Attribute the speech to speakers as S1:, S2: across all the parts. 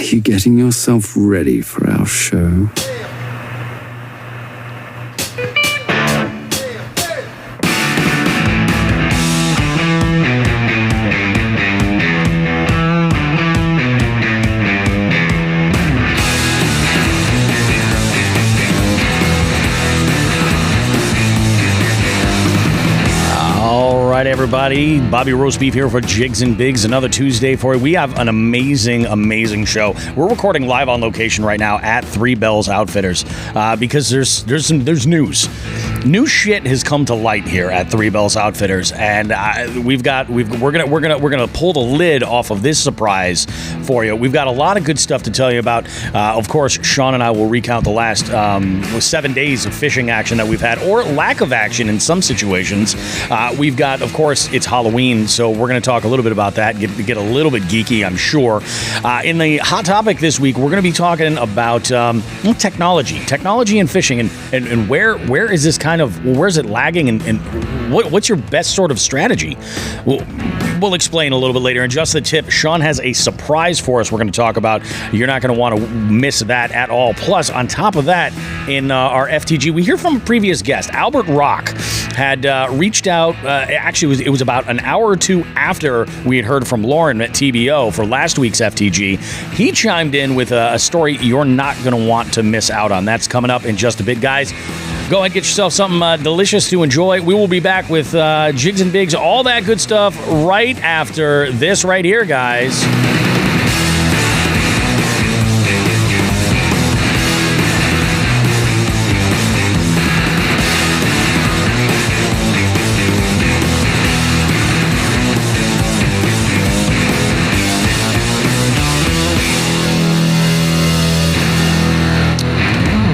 S1: Are you getting yourself ready for our show?
S2: Everybody, Bobby Roast Beef here for Jigs and Bigs. Another Tuesday for you. We have an amazing show. We're recording live on location right now at Three Bells Outfitters because there's news. New shit has come to light here at Three Bells Outfitters, and we're gonna pull the lid off of this surprise for you. We've got a lot of good stuff to tell you about. Of course, Sean and I will recount the last 7 days of fishing action that we've had, or lack of action in some situations. We've got, of course, it's Halloween, so we're going to talk a little bit about that, get a little bit geeky, I'm sure. In the hot topic this week, we're going to be talking about technology and fishing, and where is this where's it lagging, and what's your best sort of strategy? We'll explain a little bit later. And just the tip, Sean has a surprise for us we're going to talk about. You're not going to want to miss that at all. Plus, on top of that, in our FTG, we hear from a previous guest. Albert Rock had reached out. Actually, it was about an hour or two after we had heard from Lauren at TBO for last week's FTG. He chimed in with a story you're not going to want to miss out on. That's coming up in just a bit, guys. Go ahead and get yourself something delicious to enjoy. We will be back with Jigs and Bigs, all that good stuff, right after this right here, guys.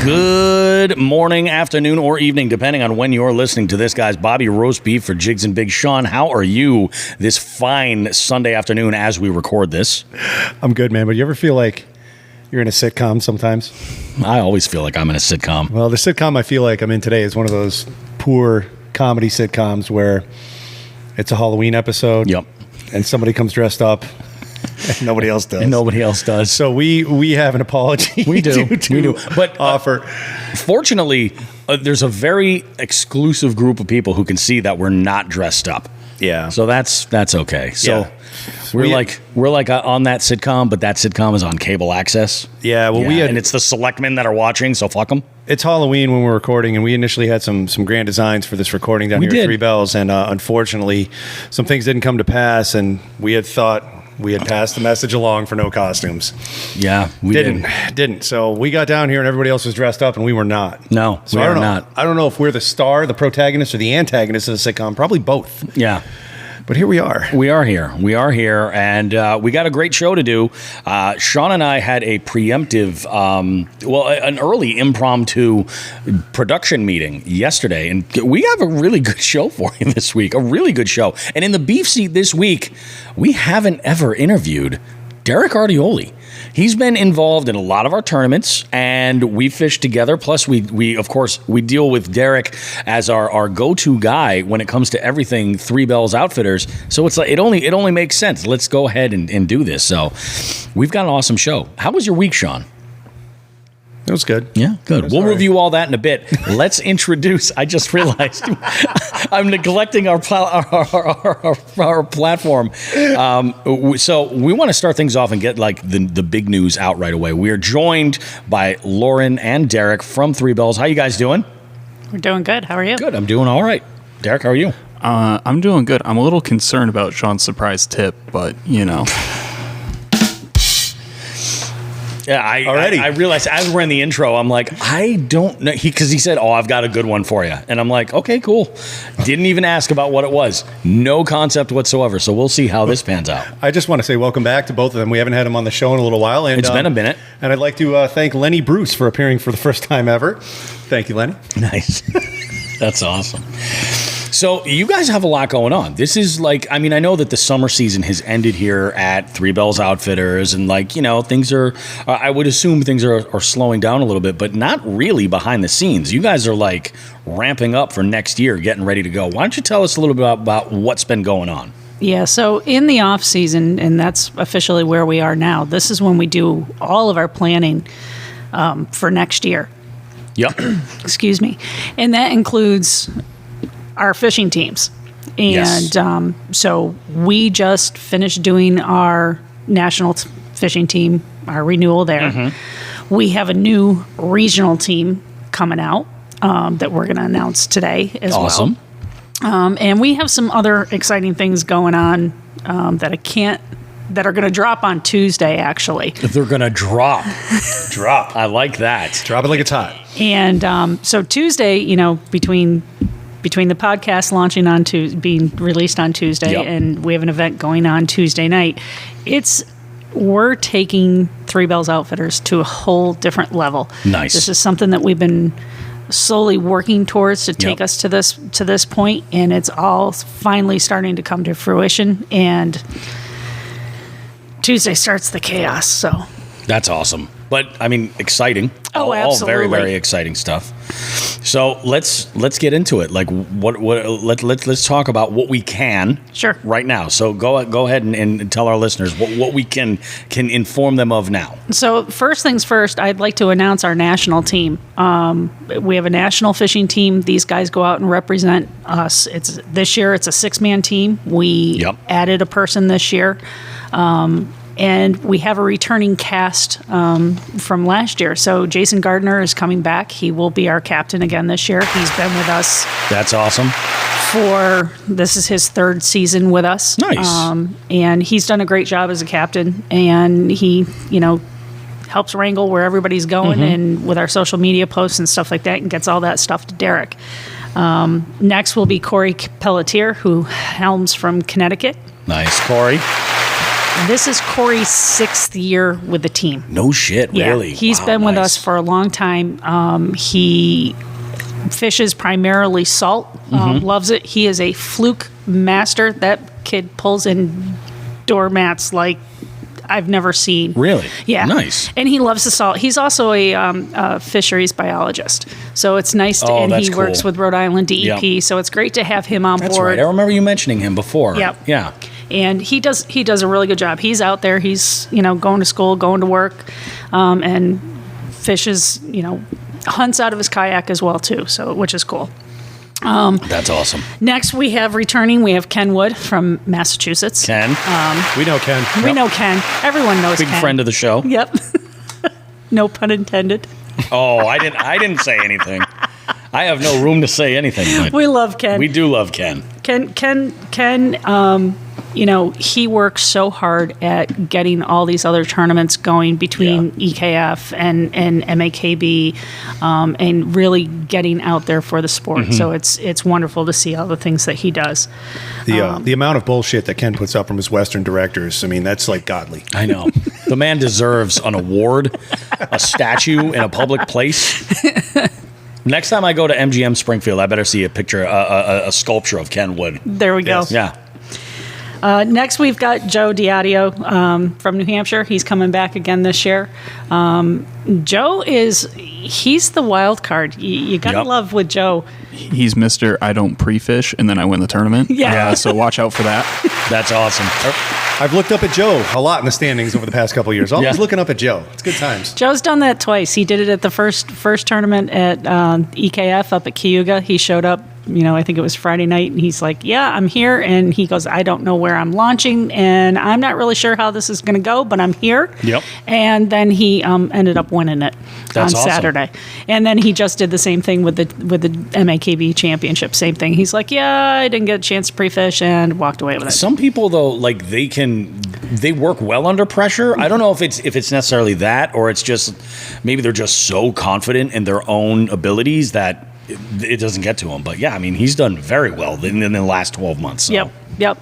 S2: Good morning, afternoon, or evening, depending on when you're listening to this, guys. Bobby Roast Beef for Jigs and Big. Sean, how are you this fine Sunday afternoon as we record this?
S3: I'm good, man. But you ever feel like you're in a sitcom sometimes?
S2: I always feel like I'm in a sitcom.
S3: Well, the sitcom I feel like I'm in today is one of those poor comedy sitcoms where it's a Halloween episode.
S2: Yep.
S3: And somebody comes dressed up. And nobody else does. So we have an apology.
S2: We do. But
S3: offer.
S2: Fortunately, there's a very exclusive group of people who can see that we're not dressed up.
S3: Yeah.
S2: So that's okay. So
S3: yeah.
S2: we're like on that sitcom, but that sitcom is on cable access.
S3: Yeah. Well,
S2: and it's the selectmen that are watching. So fuck them.
S3: It's Halloween when we're recording, and we initially had some grand designs for this recording down here at Three Bells, and unfortunately, some things didn't come to pass, and we had thought we had passed the message along for no costumes.
S2: Yeah, we
S3: didn't. So we got down here and everybody else was dressed up and we were not.
S2: No,
S3: so
S2: we
S3: I
S2: are not.
S3: I don't know if we're the star, the protagonist, or the antagonist of the sitcom. Probably both.
S2: Yeah.
S3: But here we are.
S2: We are here, and we got a great show to do. Sean and I had a preemptive, an early impromptu production meeting yesterday, and we have a really good show for you this week, a really good show. And in the beef seat this week, we haven't ever interviewed Deryk Artioli. He's been involved in a lot of our tournaments, and we fish together. Plus, we of course, we deal with Deryk as our go-to guy when it comes to everything Three Bells Outfitters. So it's like it only makes sense. Let's go ahead and do this. So we've got an awesome show. How was your week, Sean?
S3: It was good.
S2: Yeah, good. We'll review all that in a bit. Let's introduce. I just realized I'm neglecting our platform. So we want to start things off and get like the big news out right away. We are joined by Lauren and Deryk from Three Bells. How you guys doing?
S4: We're doing good. How are you?
S2: Good. I'm doing all right. Deryk, how are you?
S5: I'm doing good. I'm a little concerned about Sean's surprise tip, but you know.
S2: Yeah, I realized as we're in the intro, I'm like, I don't know. Because he said, I've got a good one for you. And I'm like, okay, cool. Didn't even ask about what it was. No concept whatsoever. So we'll see how this pans out.
S3: I just want to say welcome back to both of them. We haven't had them on the show in a little while. And
S2: it's been a minute.
S3: And I'd like to thank Lenny Bruce for appearing for the first time ever. Thank you, Lenny.
S2: Nice. That's awesome. So you guys have a lot going on. This is like, I mean, I know that the summer season has ended here at Three Bells Outfitters, and like, you know, things are, I would assume things are slowing down a little bit, but not really behind the scenes. You guys are like ramping up for next year, getting ready to go. Why don't you tell us a little bit about what's been going on?
S4: Yeah, so in the off season, and that's officially where we are now, this is when we do all of our planning for next year.
S2: Yep.
S4: Excuse me. And that includes our fishing teams. And
S2: Yes.
S4: So we just finished doing our national fishing team, our renewal there. We have a new regional team coming out that we're going to announce today as
S2: Awesome.
S4: well. And we have some other exciting things going on that are going to drop on Tuesday, actually.
S2: They're going to drop.
S3: Drop.
S2: I like that.
S3: Drop it like it's hot.
S4: And so Tuesday, between the podcast launching on being released on Tuesday,
S2: Yep.
S4: and we have an event going on Tuesday night, we're taking Three Bells Outfitters to a whole different level.
S2: Nice.
S4: This is something that we've been slowly working towards to take
S2: Yep.
S4: us to this point, and it's all finally starting to come to fruition. And Tuesday starts the chaos. So
S2: That's awesome. But I mean, exciting.
S4: Oh,
S2: All very,
S4: absolutely.
S2: very exciting stuff. So let's get into it. Like let's talk about what we can
S4: Sure.
S2: right now. So go ahead and tell our listeners what we can inform them of now.
S4: So first things first, I'd like to announce our national team. We have a national fishing team. These guys go out and represent us. This year it's a 6-man team. We
S2: Yep.
S4: added a person this year. And we have a returning cast from last year. So Jason Gardner is coming back. He will be our captain again this year. He's been with us
S2: That's awesome.
S4: this is his 3rd season with us.
S2: Nice.
S4: And he's done a great job as a captain. And he, helps wrangle where everybody's going and with our social media posts and stuff like that, and gets all that stuff to Deryk. Next will be Corey Pelletier, who helms from Connecticut.
S2: Nice, Corey.
S4: This is Corey's 6th year with the team.
S2: No shit, really.
S4: He's
S2: Wow,
S4: been with
S2: nice.
S4: us for a long time. He fishes primarily salt, loves it. He is a fluke master. That kid pulls in doormats like I've never seen.
S2: Really?
S4: Yeah.
S2: Nice.
S4: And he loves the salt. He's also a fisheries biologist. So it's nice to,
S2: Oh,
S4: and
S2: that's
S4: he works
S2: cool.
S4: with Rhode Island DEP.
S2: Yep.
S4: So it's great to have him on
S2: That's
S4: board.
S2: right. I remember you mentioning him before.
S4: Yep.
S2: Yeah.
S4: And he does a really good job. He's out there. He's going to school, going to work, and fishes. Hunts out of his kayak as well too. So which is cool.
S2: That's awesome.
S4: Next, we have Ken Wood from Massachusetts.
S2: Ken,
S3: We know Ken.
S4: We know Ken. Everyone knows
S2: big
S4: Ken.
S2: friend of the show.
S4: Yep. No pun intended.
S2: Oh, I didn't say anything. I have no room to say anything. But
S4: We love Ken.
S2: we do love Ken.
S4: Ken, he works so hard at getting all these other tournaments going between EKF and MAKB, and really getting out there for the sport. So it's wonderful to see all the things that he does.
S3: The amount of bullshit that Ken puts up from his Western directors, I mean, that's like godly.
S2: I know. The man deserves an award, a statue in a public place. Next time I go to MGM Springfield, I better see a picture, a sculpture of Ken Wood.
S4: There we go.
S3: Yes.
S2: Yeah.
S4: Next, we've got Joe Diadio from New Hampshire. He's coming back again this year. Joe he's the wild card. You got to
S2: Yep.
S4: love with Joe.
S5: He's Mr. I don't pre-fish, and then I win the tournament.
S4: Yeah.
S5: So watch out for that.
S2: That's awesome.
S3: I've looked up at Joe a lot in the standings over the past couple of years. Always
S2: Yeah.
S3: looking up at Joe. It's good times.
S4: Joe's done that twice. He did it at the first tournament at EKF up at Cayuga. He showed up, I think it was Friday night, and he's like, yeah, I'm here. And he goes, I don't know where I'm launching, and I'm not really sure how this is going to go, but I'm here.
S2: Yep.
S4: And then he ended up winning it
S2: That's
S4: on
S2: awesome.
S4: Saturday. And then he just did the same thing with the MAKB championship. Same thing. He's like, yeah, I didn't get a chance to pre-fish, and walked away with it.
S2: Some people though, like they work well under pressure. I don't know if it's necessarily that, or it's just maybe they're just so confident in their own abilities that it doesn't get to him. But yeah, I mean, he's done very well in the last 12 months. So.
S4: Yep.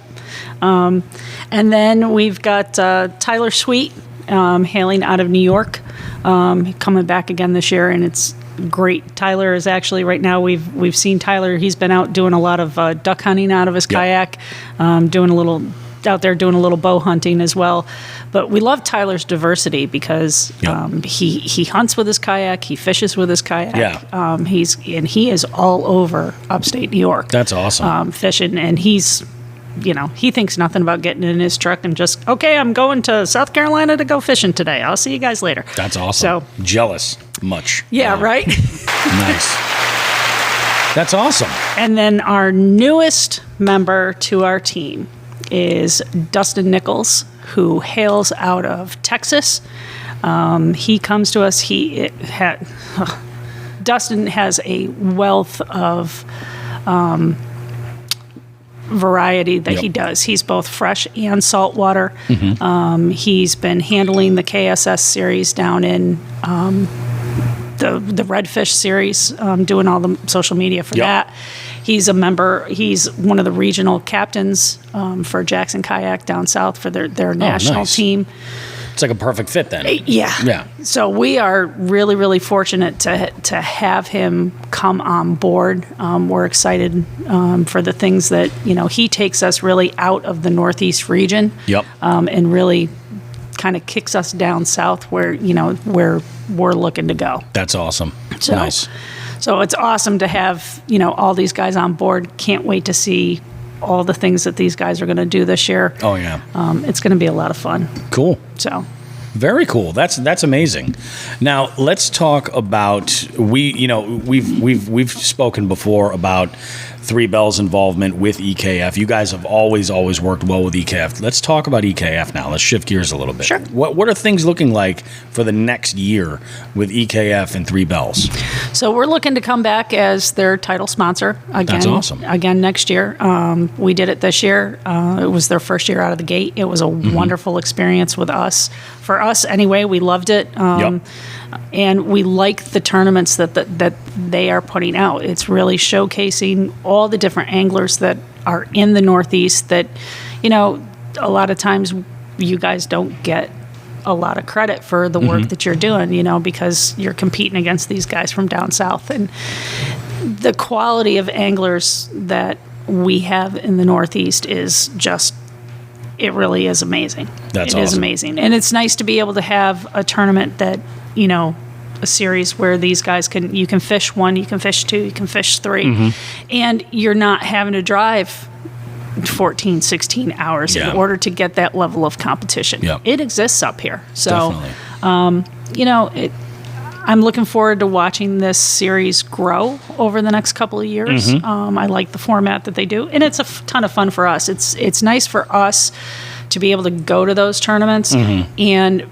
S4: And then we've got Tyler Sweet hailing out of New York, coming back again this year, and it's great. Tyler is actually right now we've seen Tyler. He's been out doing a lot of duck hunting out of his kayak, doing a little bow hunting as well. But we love Tyler's diversity because he hunts with his kayak, he fishes with his kayak.
S2: Yeah.
S4: He is all over upstate New York.
S2: That's awesome.
S4: Fishing, and he's he thinks nothing about getting in his truck and just, okay, I'm going to South Carolina to go fishing today. I'll see you guys later.
S2: That's awesome.
S4: So
S2: jealous much.
S4: yeah, right.
S2: Nice. That's awesome.
S4: And then our newest member to our team is Dustin Nichols, who hails out of Texas. He comes to us. Dustin has a wealth of variety that he does. He's both fresh and saltwater. He's been handling the KSS series down in the Redfish series, doing all the social media for that. He's a member. He's one of the regional captains for Jackson Kayak down south for their national team.
S2: It's like a perfect fit then.
S4: Yeah. So we are really, really fortunate to have him come on board. We're excited for the things that, he takes us really out of the Northeast region. And really kind of kicks us down south where we're looking to go.
S2: That's awesome.
S4: So,
S2: nice.
S4: So it's awesome to have, all these guys on board. Can't wait to see all the things that these guys are going to do this year.
S2: Oh yeah.
S4: It's going to be a lot of fun.
S2: Cool.
S4: So
S2: very cool. That's amazing. Now let's talk about we've spoken before about Three Bells' involvement with EKF. You guys have always worked well with EKF. Let's talk about EKF now. Let's shift gears a little bit.
S4: Sure.
S2: What are things looking like for the next year with EKF and Three Bells?
S4: So we're looking to come back as their title sponsor again.
S2: That's awesome.
S4: Again next year. We did it this year. It was their first year out of the gate. It was a wonderful experience with us. For us, anyway, we loved it. And we like the tournaments that they are putting out. It's really showcasing all the different anglers that are in the Northeast that, a lot of times you guys don't get a lot of credit for the work that you're doing, because you're competing against these guys from down south. And the quality of anglers that we have in the Northeast is just, it really is amazing.
S2: That's
S4: awesome. It is amazing. And it's nice to be able to have a tournament that, a series where these guys you can fish one, you can fish two, you can fish three, and you're not having to drive 14, 16 hours in order to get that level of competition. It exists up here. So, I'm looking forward to watching this series grow over the next couple of years. I like the format that they do, and it's a ton of fun for us. It's nice for us to be able to go to those tournaments and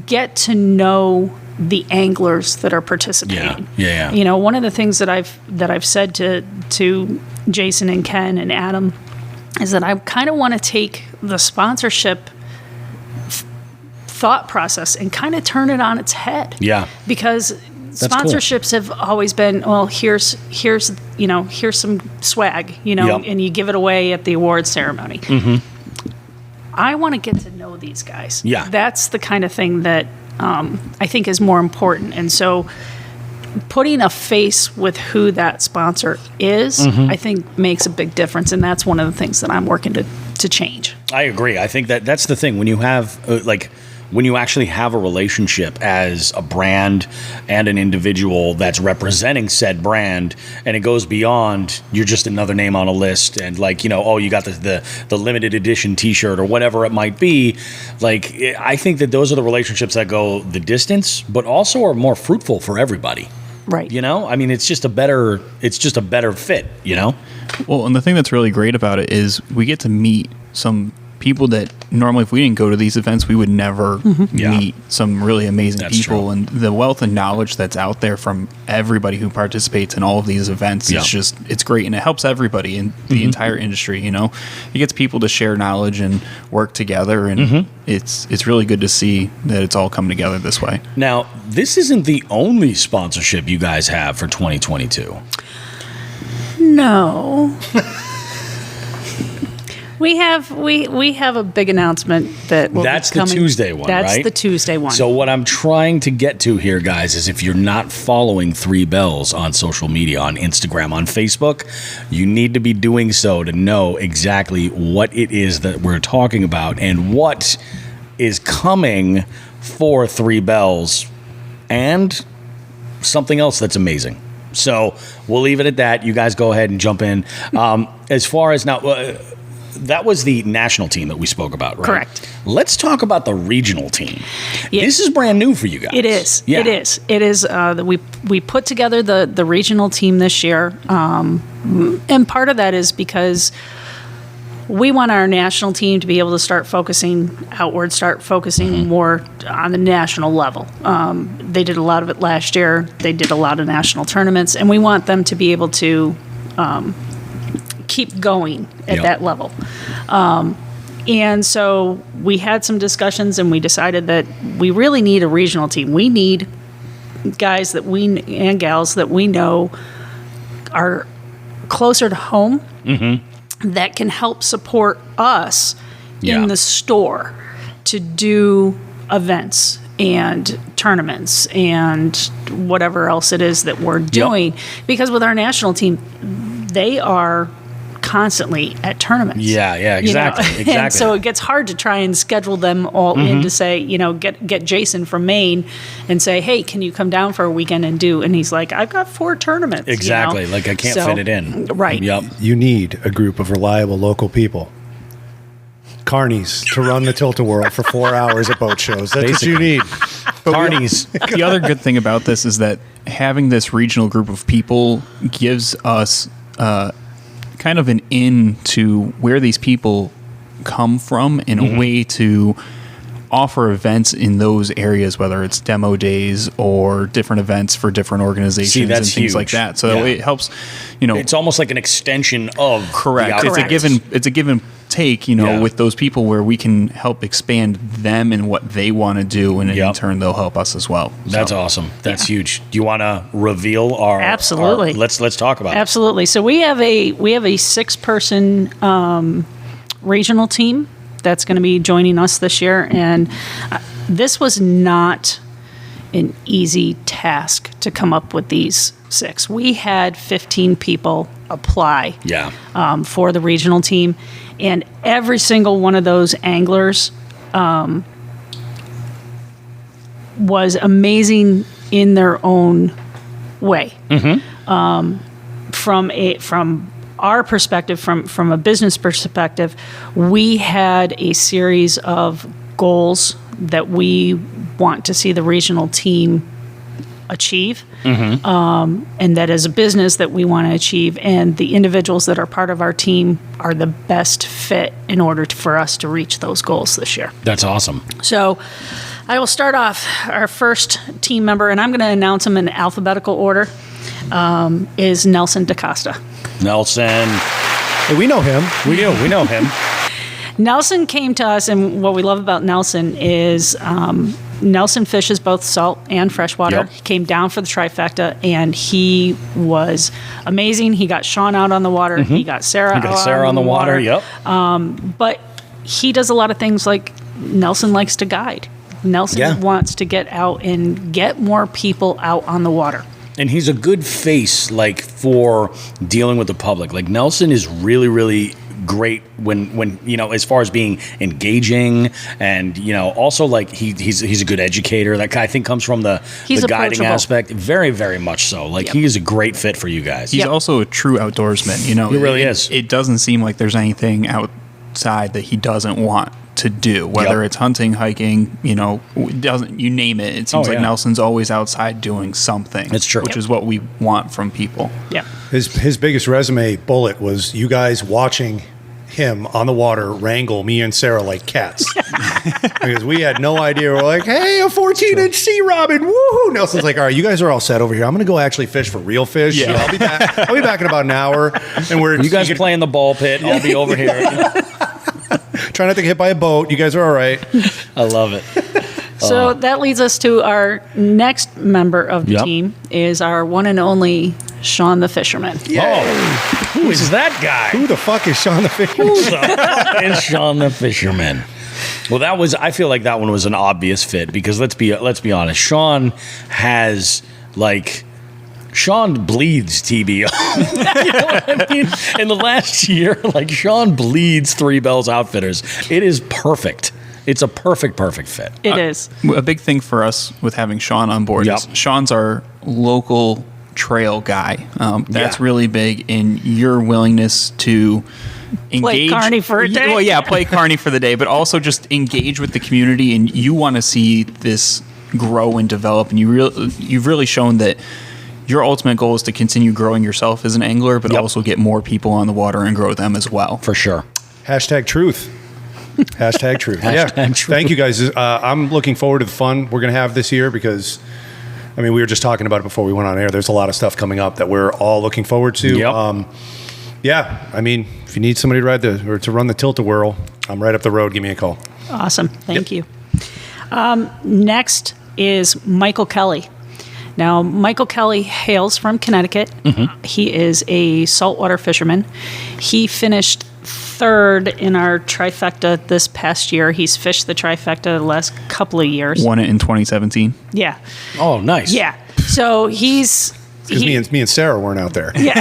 S4: get to know the anglers that are participating. One of the things that I've said to Jason and Ken and Adam is that I kind of want to take the sponsorship thought process and kind of turn it on its head. Because sponsorships have always been, well, here's some swag, and you give it away at the awards ceremony. I want to get to know these guys. That's the kind of thing that I think is more important. And so putting a face with who that sponsor is, I think makes a big difference. And that's one of the things that I'm working to change.
S2: I agree. I think that's the thing. When you have, when you actually have a relationship as a brand and an individual that's representing said brand, and it goes beyond you're just another name on a list, and you got the limited edition T-shirt or whatever it might be. I think that those are the relationships that go the distance, but also are more fruitful for everybody.
S4: Right.
S2: It's just a better fit.
S5: Well, and the thing that's really great about it is we get to meet some people that normally, if we didn't go to these events, we would never meet some really amazing people. True. And the wealth of knowledge that's out there from everybody who participates in all of these events is it's great. And it helps everybody in the entire industry. It gets people to share knowledge and work together. And it's really good to see that it's all come together this way.
S2: Now, this isn't the only sponsorship you guys have for 2022.
S4: No. We have a big announcement that will
S2: That's
S4: be coming.
S2: The Tuesday one, right?
S4: That's the Tuesday one.
S2: So what I'm trying to get to here, guys, is if you're not following Three Bells on social media, on Instagram, on Facebook, you need to be doing so to know exactly what it is that we're talking about and what is coming for Three Bells and something else that's amazing. So we'll leave it at that. You guys go ahead and jump in. As far as now... that was the national team that we spoke about, right?
S4: Correct.
S2: Let's talk about the regional team.
S4: Yeah.
S2: This is brand new for you guys.
S4: It is.
S2: Yeah.
S4: It is. It is. We put together the regional team this year, and part of that is because we want our national team to be able to start focusing outward, start focusing more on the national level. They did a lot of it last year. They did a lot of national tournaments, and we want them to be able to keep going at that level. And so we had some discussions, and we decided that we really need a regional team. We need guys and gals that we know are closer to home, that can help support us in the store to do events and tournaments and whatever else it is that we're doing. Because with our national team, they are constantly at tournaments.
S2: Yeah, exactly. Exactly.
S4: And so it gets hard to try and schedule them all in to say, get Jason from Maine and say, hey, can you come down for a weekend and do? And he's like, I've got 4 tournaments.
S2: Exactly. Like I can't fit it in.
S4: Right.
S2: Yep.
S3: You need a group of reliable local people. Carnies to run the Tilt-A-Whirl for 4 hours at boat shows. That's
S2: Basically.
S3: what you need.
S2: Carnies.
S5: The other good thing about this is that having this regional group of people gives us kind of an in to where these people come from in a way to offer events in those areas, whether it's demo days or different events for different organizations and things like that. So it helps,
S2: It's almost like an extension of
S5: correct.
S2: the outfits.
S5: It's a give and take, with those people where we can help expand them and what they want to do, and in turn they'll help us as well.
S2: That's awesome. That's huge. Do you want to reveal our?
S4: Absolutely.
S2: Let's talk about it.
S4: Absolutely. So we have a 6-person regional team that's going to be joining us this year, and this was not an easy task to come up with these 6. We had 15 people apply for the regional team, and every single one of those anglers was amazing in their own way. From our perspective, from a business perspective, we had a series of goals that we want to see the regional team achieve, and that as a business that we want to achieve, and the individuals that are part of our team are the best fit in order for us to reach those goals this year.
S2: That's awesome.
S4: So I will start off our first team member, and I'm going to announce him in alphabetical order, is Nelson DaCosta.
S2: Nelson.
S3: Hey, we know him.
S2: We know him.
S4: Nelson came to us, and what we love about Nelson is Nelson fishes both salt and freshwater.
S2: Yep.
S4: He came down for the trifecta, and he was amazing. He got Sean out on the water. He got Sarah
S2: on the water. Yep.
S4: But he does a lot of things like Nelson likes to guide. Nelson wants to get out and get more people out on the water.
S2: And he's a good face, like, for dealing with the public. Like, Nelson is really, really great when as far as being engaging, and also like he's a good educator. That guy, I think, comes from the guiding aspect. Very, very much so. Like he is a great fit for you guys.
S5: He's also a true outdoorsman.
S2: He really is.
S5: It doesn't seem like there's anything outside that he doesn't want to do, whether it's hunting, hiking, you name it. It seems like Nelson's always outside doing something.
S2: It's true.
S5: Which is what we want from people.
S4: Yeah.
S3: His biggest resume bullet was you guys watching him on the water wrangle me and Sarah like cats. Because we had no idea. We're like, hey, a 14-inch sea robin, woohoo! Nelson's like, all right, you guys are all set over here. I'm going to go actually fish for real fish.
S5: Yeah.
S3: I'll be back in about an hour. And
S2: you guys play in the ball pit. I'll be over here.
S3: Try not to get hit by a boat. You guys are all right.
S2: I love it.
S4: So that leads us to our next member of the team is our one and only Sean the Fisherman.
S2: Yeah. Oh, who is that guy?
S3: Who the fuck is Sean the Fisherman?
S2: Who the fuck is Sean the Fisherman? Well, I feel like that one was an obvious fit because let's be honest. Sean bleeds TBO. You know what I mean? In the last year, Sean bleeds Three Bells Outfitters. It is perfect. It's a perfect fit.
S4: It is.
S5: A big thing for us with having Sean on board is Sean's our local trail guy. That's really big in your willingness to engage.
S4: Play carny for a day.
S5: Well, yeah, play carny for the day, but also just engage with the community, and you want to see this grow and develop, and you've really shown that your ultimate goal is to continue growing yourself as an angler, but also get more people on the water and grow them as well.
S2: For sure.
S3: Hashtag truth. Hashtag truth.
S2: Hashtag truth.
S3: Thank you guys. I'm looking forward to the fun we're going to have this year because, I mean, we were just talking about it before we went on air. There's a lot of stuff coming up that we're all looking forward to.
S2: Yep.
S3: Yeah, I mean, if you need somebody to run the tilt-a-whirl, I'm right up the road. Give me a call.
S4: Awesome. Thank you. Next is Michael Kelly. Now, Michael Kelly hails from Connecticut. He is a saltwater fisherman. He finished third in our trifecta this past year. He's fished the trifecta the last couple of years.
S5: Won it in 2017.
S4: Yeah.
S2: Oh, nice.
S4: Yeah. So he's...
S3: Because me and Sarah weren't out there.
S4: Yeah.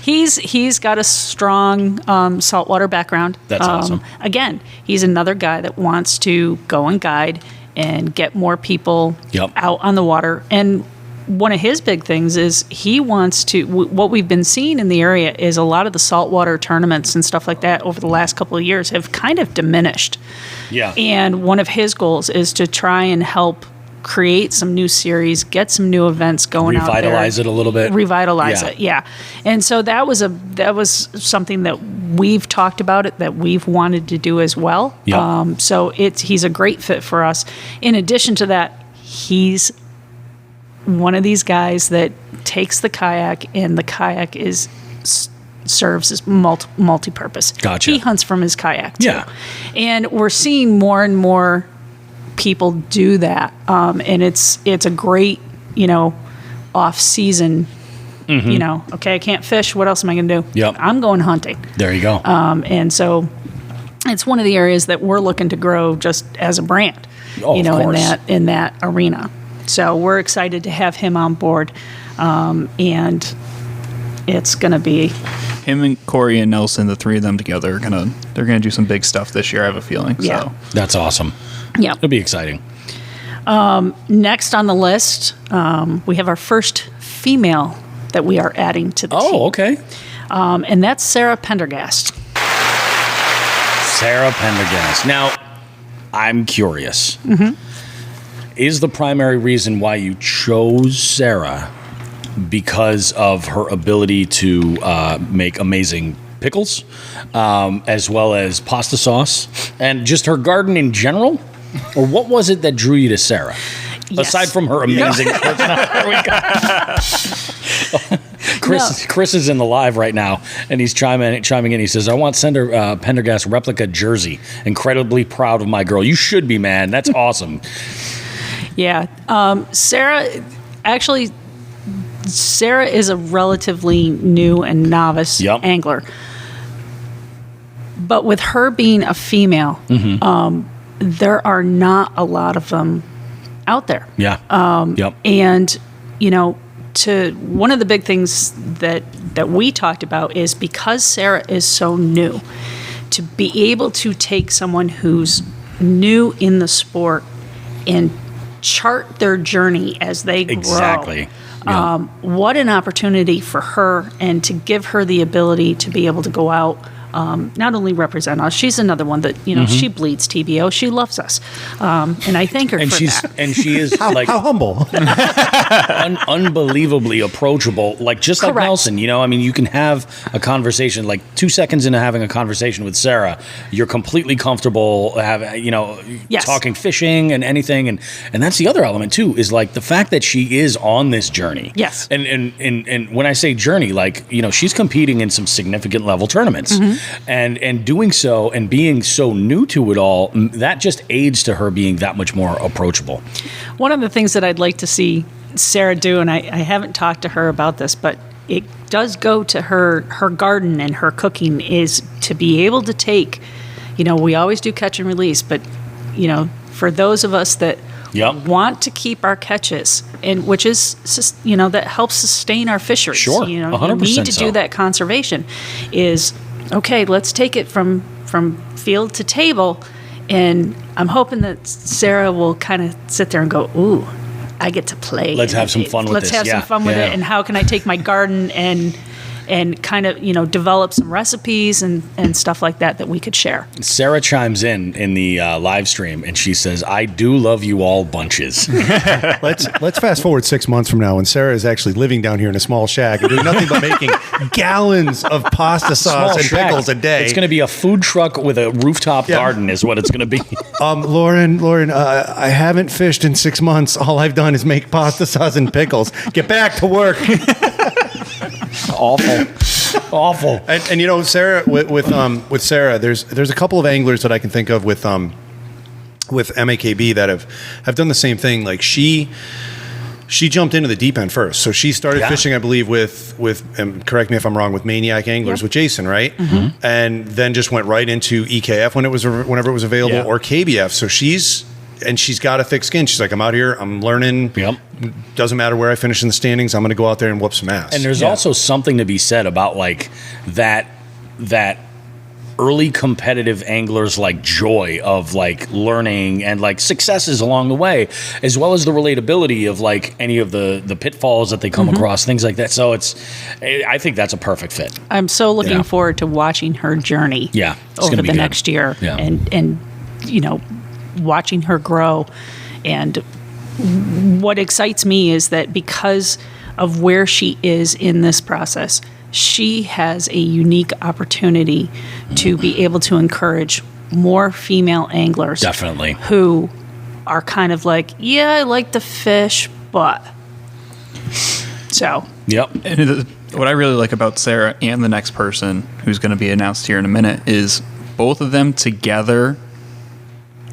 S4: He's got a strong saltwater background.
S2: That's awesome.
S4: Again, he's another guy that wants to go and guide and get more people out on the water. And one of his big things is he wants to, what we've been seeing in the area is a lot of the saltwater tournaments and stuff like that over the last couple of years have kind of diminished.
S2: Yeah.
S4: And one of his goals is to try and help create some new series, get some new events going out there.
S2: Revitalize it a little bit.
S4: Revitalize it, yeah. And so that was something that we've talked about it, that we've wanted to do as well.
S2: Yeah.
S4: So he's a great fit for us. In addition to that, he's one of these guys that takes the kayak, and the kayak serves as multi-purpose.
S2: Gotcha.
S4: He hunts from his kayak too.
S2: Yeah.
S4: And we're seeing more and more people do that, and it's a great, off season. Okay, I can't fish. What else am I going to do?
S2: Yep.
S4: I'm going hunting.
S2: There you go.
S4: And so it's one of the areas that we're looking to grow just as a brand.
S2: Oh, of course.
S4: in that arena. So we're excited to have him on board, and it's going to be
S5: him and Corey and Nelson. The three of them together they're gonna do some big stuff this year. I have a feeling.
S4: Yeah.
S5: So
S2: That's awesome.
S4: Yeah.
S2: It'll be exciting.
S4: Next on the list, we have our first female that we are adding to the team.
S2: Oh, okay.
S4: And that's Sarah Pendergast.
S2: Sarah Pendergast. Now, I'm curious. Is the primary reason why you chose Sarah because of her ability to make amazing pickles, as well as pasta sauce, and just her garden in general? Or what was it that drew you to Sarah?
S4: Yes.
S2: Aside from her amazing personality. Chris is in the live right now, and he's chiming in. He says, I want Sarah Pendergast replica jersey. Incredibly proud of my girl. You should be, man. That's awesome.
S4: Yeah. Sarah is a relatively new and novice angler. But with her being a female, there are not a lot of them out there.
S2: Yeah.
S4: And, one of the big things that we talked about is because Sarah is so new, to be able to take someone who's new in the sport and chart their journey as they grow.
S2: Exactly.
S4: What an opportunity for her, and to give her the ability to be able to go out, not only represent us. She's another one that she bleeds TBO. She loves us, and I thank her for that.
S2: And she is
S3: how humble,
S2: unbelievably approachable. Like just like
S4: Correct.
S2: Nelson, I mean, you can have a conversation. Like 2 seconds into having a conversation with Sarah, you're completely comfortable talking fishing and anything. And that's the other element too, is like the fact that she is on this journey.
S4: Yes.
S2: And when I say journey, she's competing in some significant level tournaments. And doing so and being so new to it all, that just aids to her being that much more approachable.
S4: One of the things that I'd like to see Sarah do, and I haven't talked to her about this, but it does go to her garden and her cooking, is to be able to take, we always do catch and release, but, for those of us that want to keep our catches, and which is, that helps sustain our fisheries.
S2: Sure, 100%
S4: we need to do that conservation, is, okay, let's take it from field to table. And I'm hoping that Sarah will kind of sit there and go, ooh, I get to play.
S2: Let's have some fun with this.
S4: Let's have some fun with it. And how can I take my garden and and kind of, develop some recipes and stuff like that we could share.
S2: Sarah chimes in the live stream, and she says, "I do love you all bunches."
S3: Let's fast forward 6 months from now when Sarah is actually living down here in a small shack and doing nothing but making gallons of pasta sauce and pickles a day.
S2: It's going to be a food truck with a rooftop garden is what it's going to be.
S3: Lauren, I haven't fished in 6 months. All I've done is make pasta sauce and pickles. Get back to work.
S2: Awful.
S3: And Sarah, with Sarah, there's a couple of anglers that I can think of with MAKB that have done the same thing. Like she jumped into the deep end first. So she started fishing, I believe, with correct me if I'm wrong, with Maniac Anglers, with Jason, right? Mm-hmm. And then just went right into EKF whenever it was available, or KBF. So she's got a thick skin. She's like, I'm out here, I'm learning.
S2: Yep.
S3: Doesn't matter where I finish in the standings, I'm going to go out there and whoop some ass.
S2: And there's also something to be said about like that early competitive anglers like joy of like learning and like successes along the way, as well as the relatability of like any of the pitfalls that they come across, things like that. So I think that's a perfect fit.
S4: I'm so looking forward to watching her journey over the next year and watching her grow. And what excites me is that because of where she is in this process, she has a unique opportunity to be able to encourage more female anglers.
S2: Definitely.
S4: Who are kind of like, I like to fish, but. So.
S5: Yep. And what I really like about Sarah and the next person who's going to be announced here in a minute is both of them together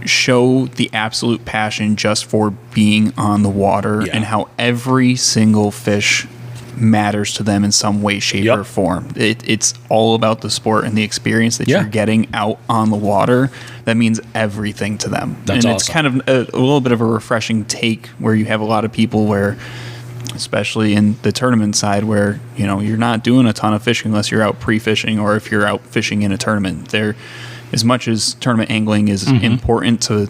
S5: show the absolute passion just for being on the water and how every single fish matters to them in some way, shape, or form. It's all about the sport and the experience that you're getting out on the water. That means everything to them.
S2: That's
S5: and
S2: awesome.
S5: It's kind of a little bit of a refreshing take where you have a lot of people where, especially in the tournament side, where you're not doing a ton of fishing unless you're out pre-fishing or if you're out fishing in a tournament. As much as tournament angling is important to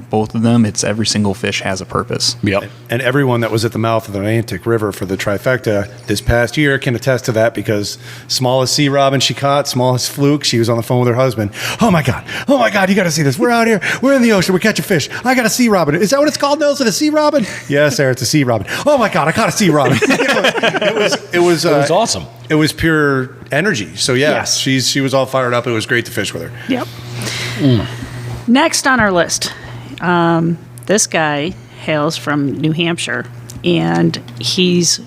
S5: both of them, it's every single fish has a purpose.
S2: Yep.
S3: And everyone that was at the mouth of the Atlantic River for the trifecta this past year can attest to that, because smallest sea robin she caught, smallest fluke, she was on the phone with her husband. Oh my God, you got to see this. We're out here, we're in the ocean, we're catching fish. I got a sea robin. Is that what it's called, Nelson? A sea robin? Yes, Sarah, it's a sea robin. Oh my God, I caught a sea robin. It was
S2: awesome.
S3: It was pure energy. So she was all fired up. It was great to fish with her.
S4: Yep. Next on our list, this guy hails from New Hampshire, and he's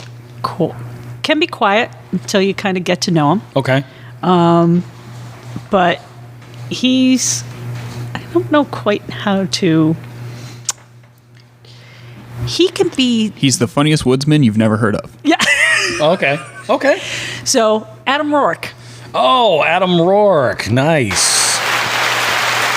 S4: can be quiet until you kind of get to know him.
S2: Okay.
S4: But I don't know quite how to.
S5: He's the funniest woodsman you've never heard of.
S4: Yeah.
S2: Okay.
S4: So Adam Rourke.
S2: Oh, Adam Rourke. Nice.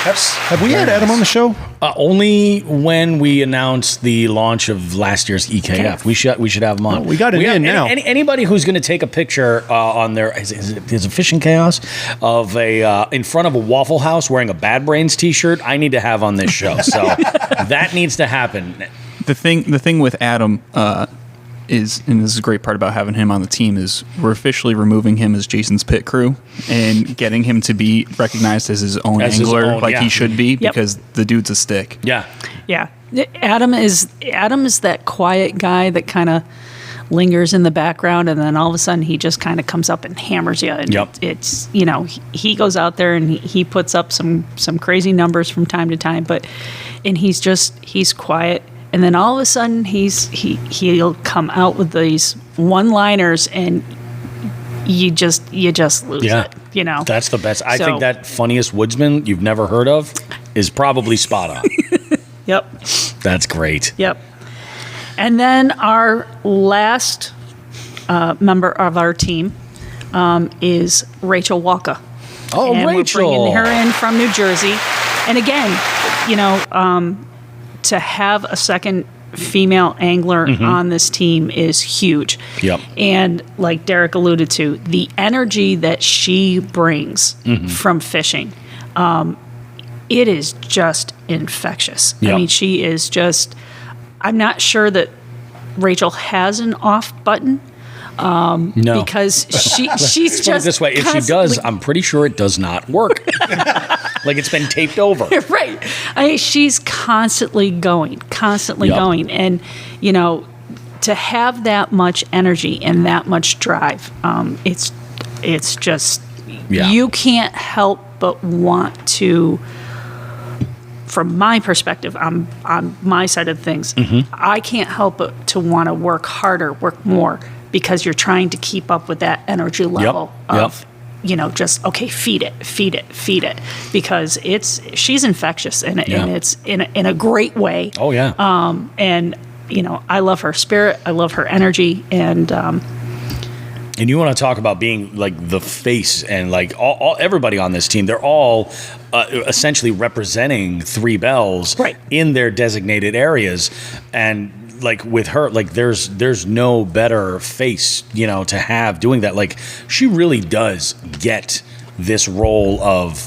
S3: Have we had Adam on the show?
S2: Only when we announced the launch of last year's EKF. We should have him on.
S3: Well, we got it in now.
S2: Anybody who's going to take a picture on their is a Fishing Chaos of in front of a Waffle House wearing a Bad Brains T-shirt, I need to have on this show. So that needs to happen.
S5: The thing with Adam is, and this is a great part about having him on the team, is we're officially removing him as Jason's pit crew and getting him to be recognized as his own angler, he should be, because the dude's a stick.
S2: Yeah.
S4: Adam is that quiet guy that kind of lingers in the background, and then all of a sudden he just kind of comes up and hammers you. And it's he goes out there and he puts up some crazy numbers from time to time, and he's quiet. And then all of a sudden, he'll come out with these one-liners, and you just lose it.
S2: That's the best. I think that funniest woodsman you've never heard of is probably spot on.
S4: Yep.
S2: That's great.
S4: Yep. And then our last member of our team is Rachel Walker.
S2: Oh,
S4: and
S2: Rachel!
S4: We're bringing her in from New Jersey, and again, to have a second female angler on this team is huge.
S2: Yep.
S4: And like Deryk alluded to, the energy that she brings from fishing, it is just infectious.
S2: Yep.
S4: I mean, she is just, I'm not sure that Rachel has an off button,
S2: No.
S4: Because she's
S2: Put it
S4: just
S2: this way, if she does, I'm pretty sure it does not work. Like it's been taped over.
S4: Right. She's constantly going. And, to have that much energy and that much drive, it's just, you can't help but want to, from my perspective, on my side of things, I can't help but to want to work harder, work more, because you're trying to keep up with that energy level of, just, okay, feed it, because she's infectious and it's in a great way.
S2: Oh, yeah.
S4: And, I love her spirit. I love her energy. And
S2: you want to talk about being like the face and like everybody on this team, they're all essentially representing Three Bells in their designated areas. And like with her, like there's no better face, to have doing that. Like she really does get this role of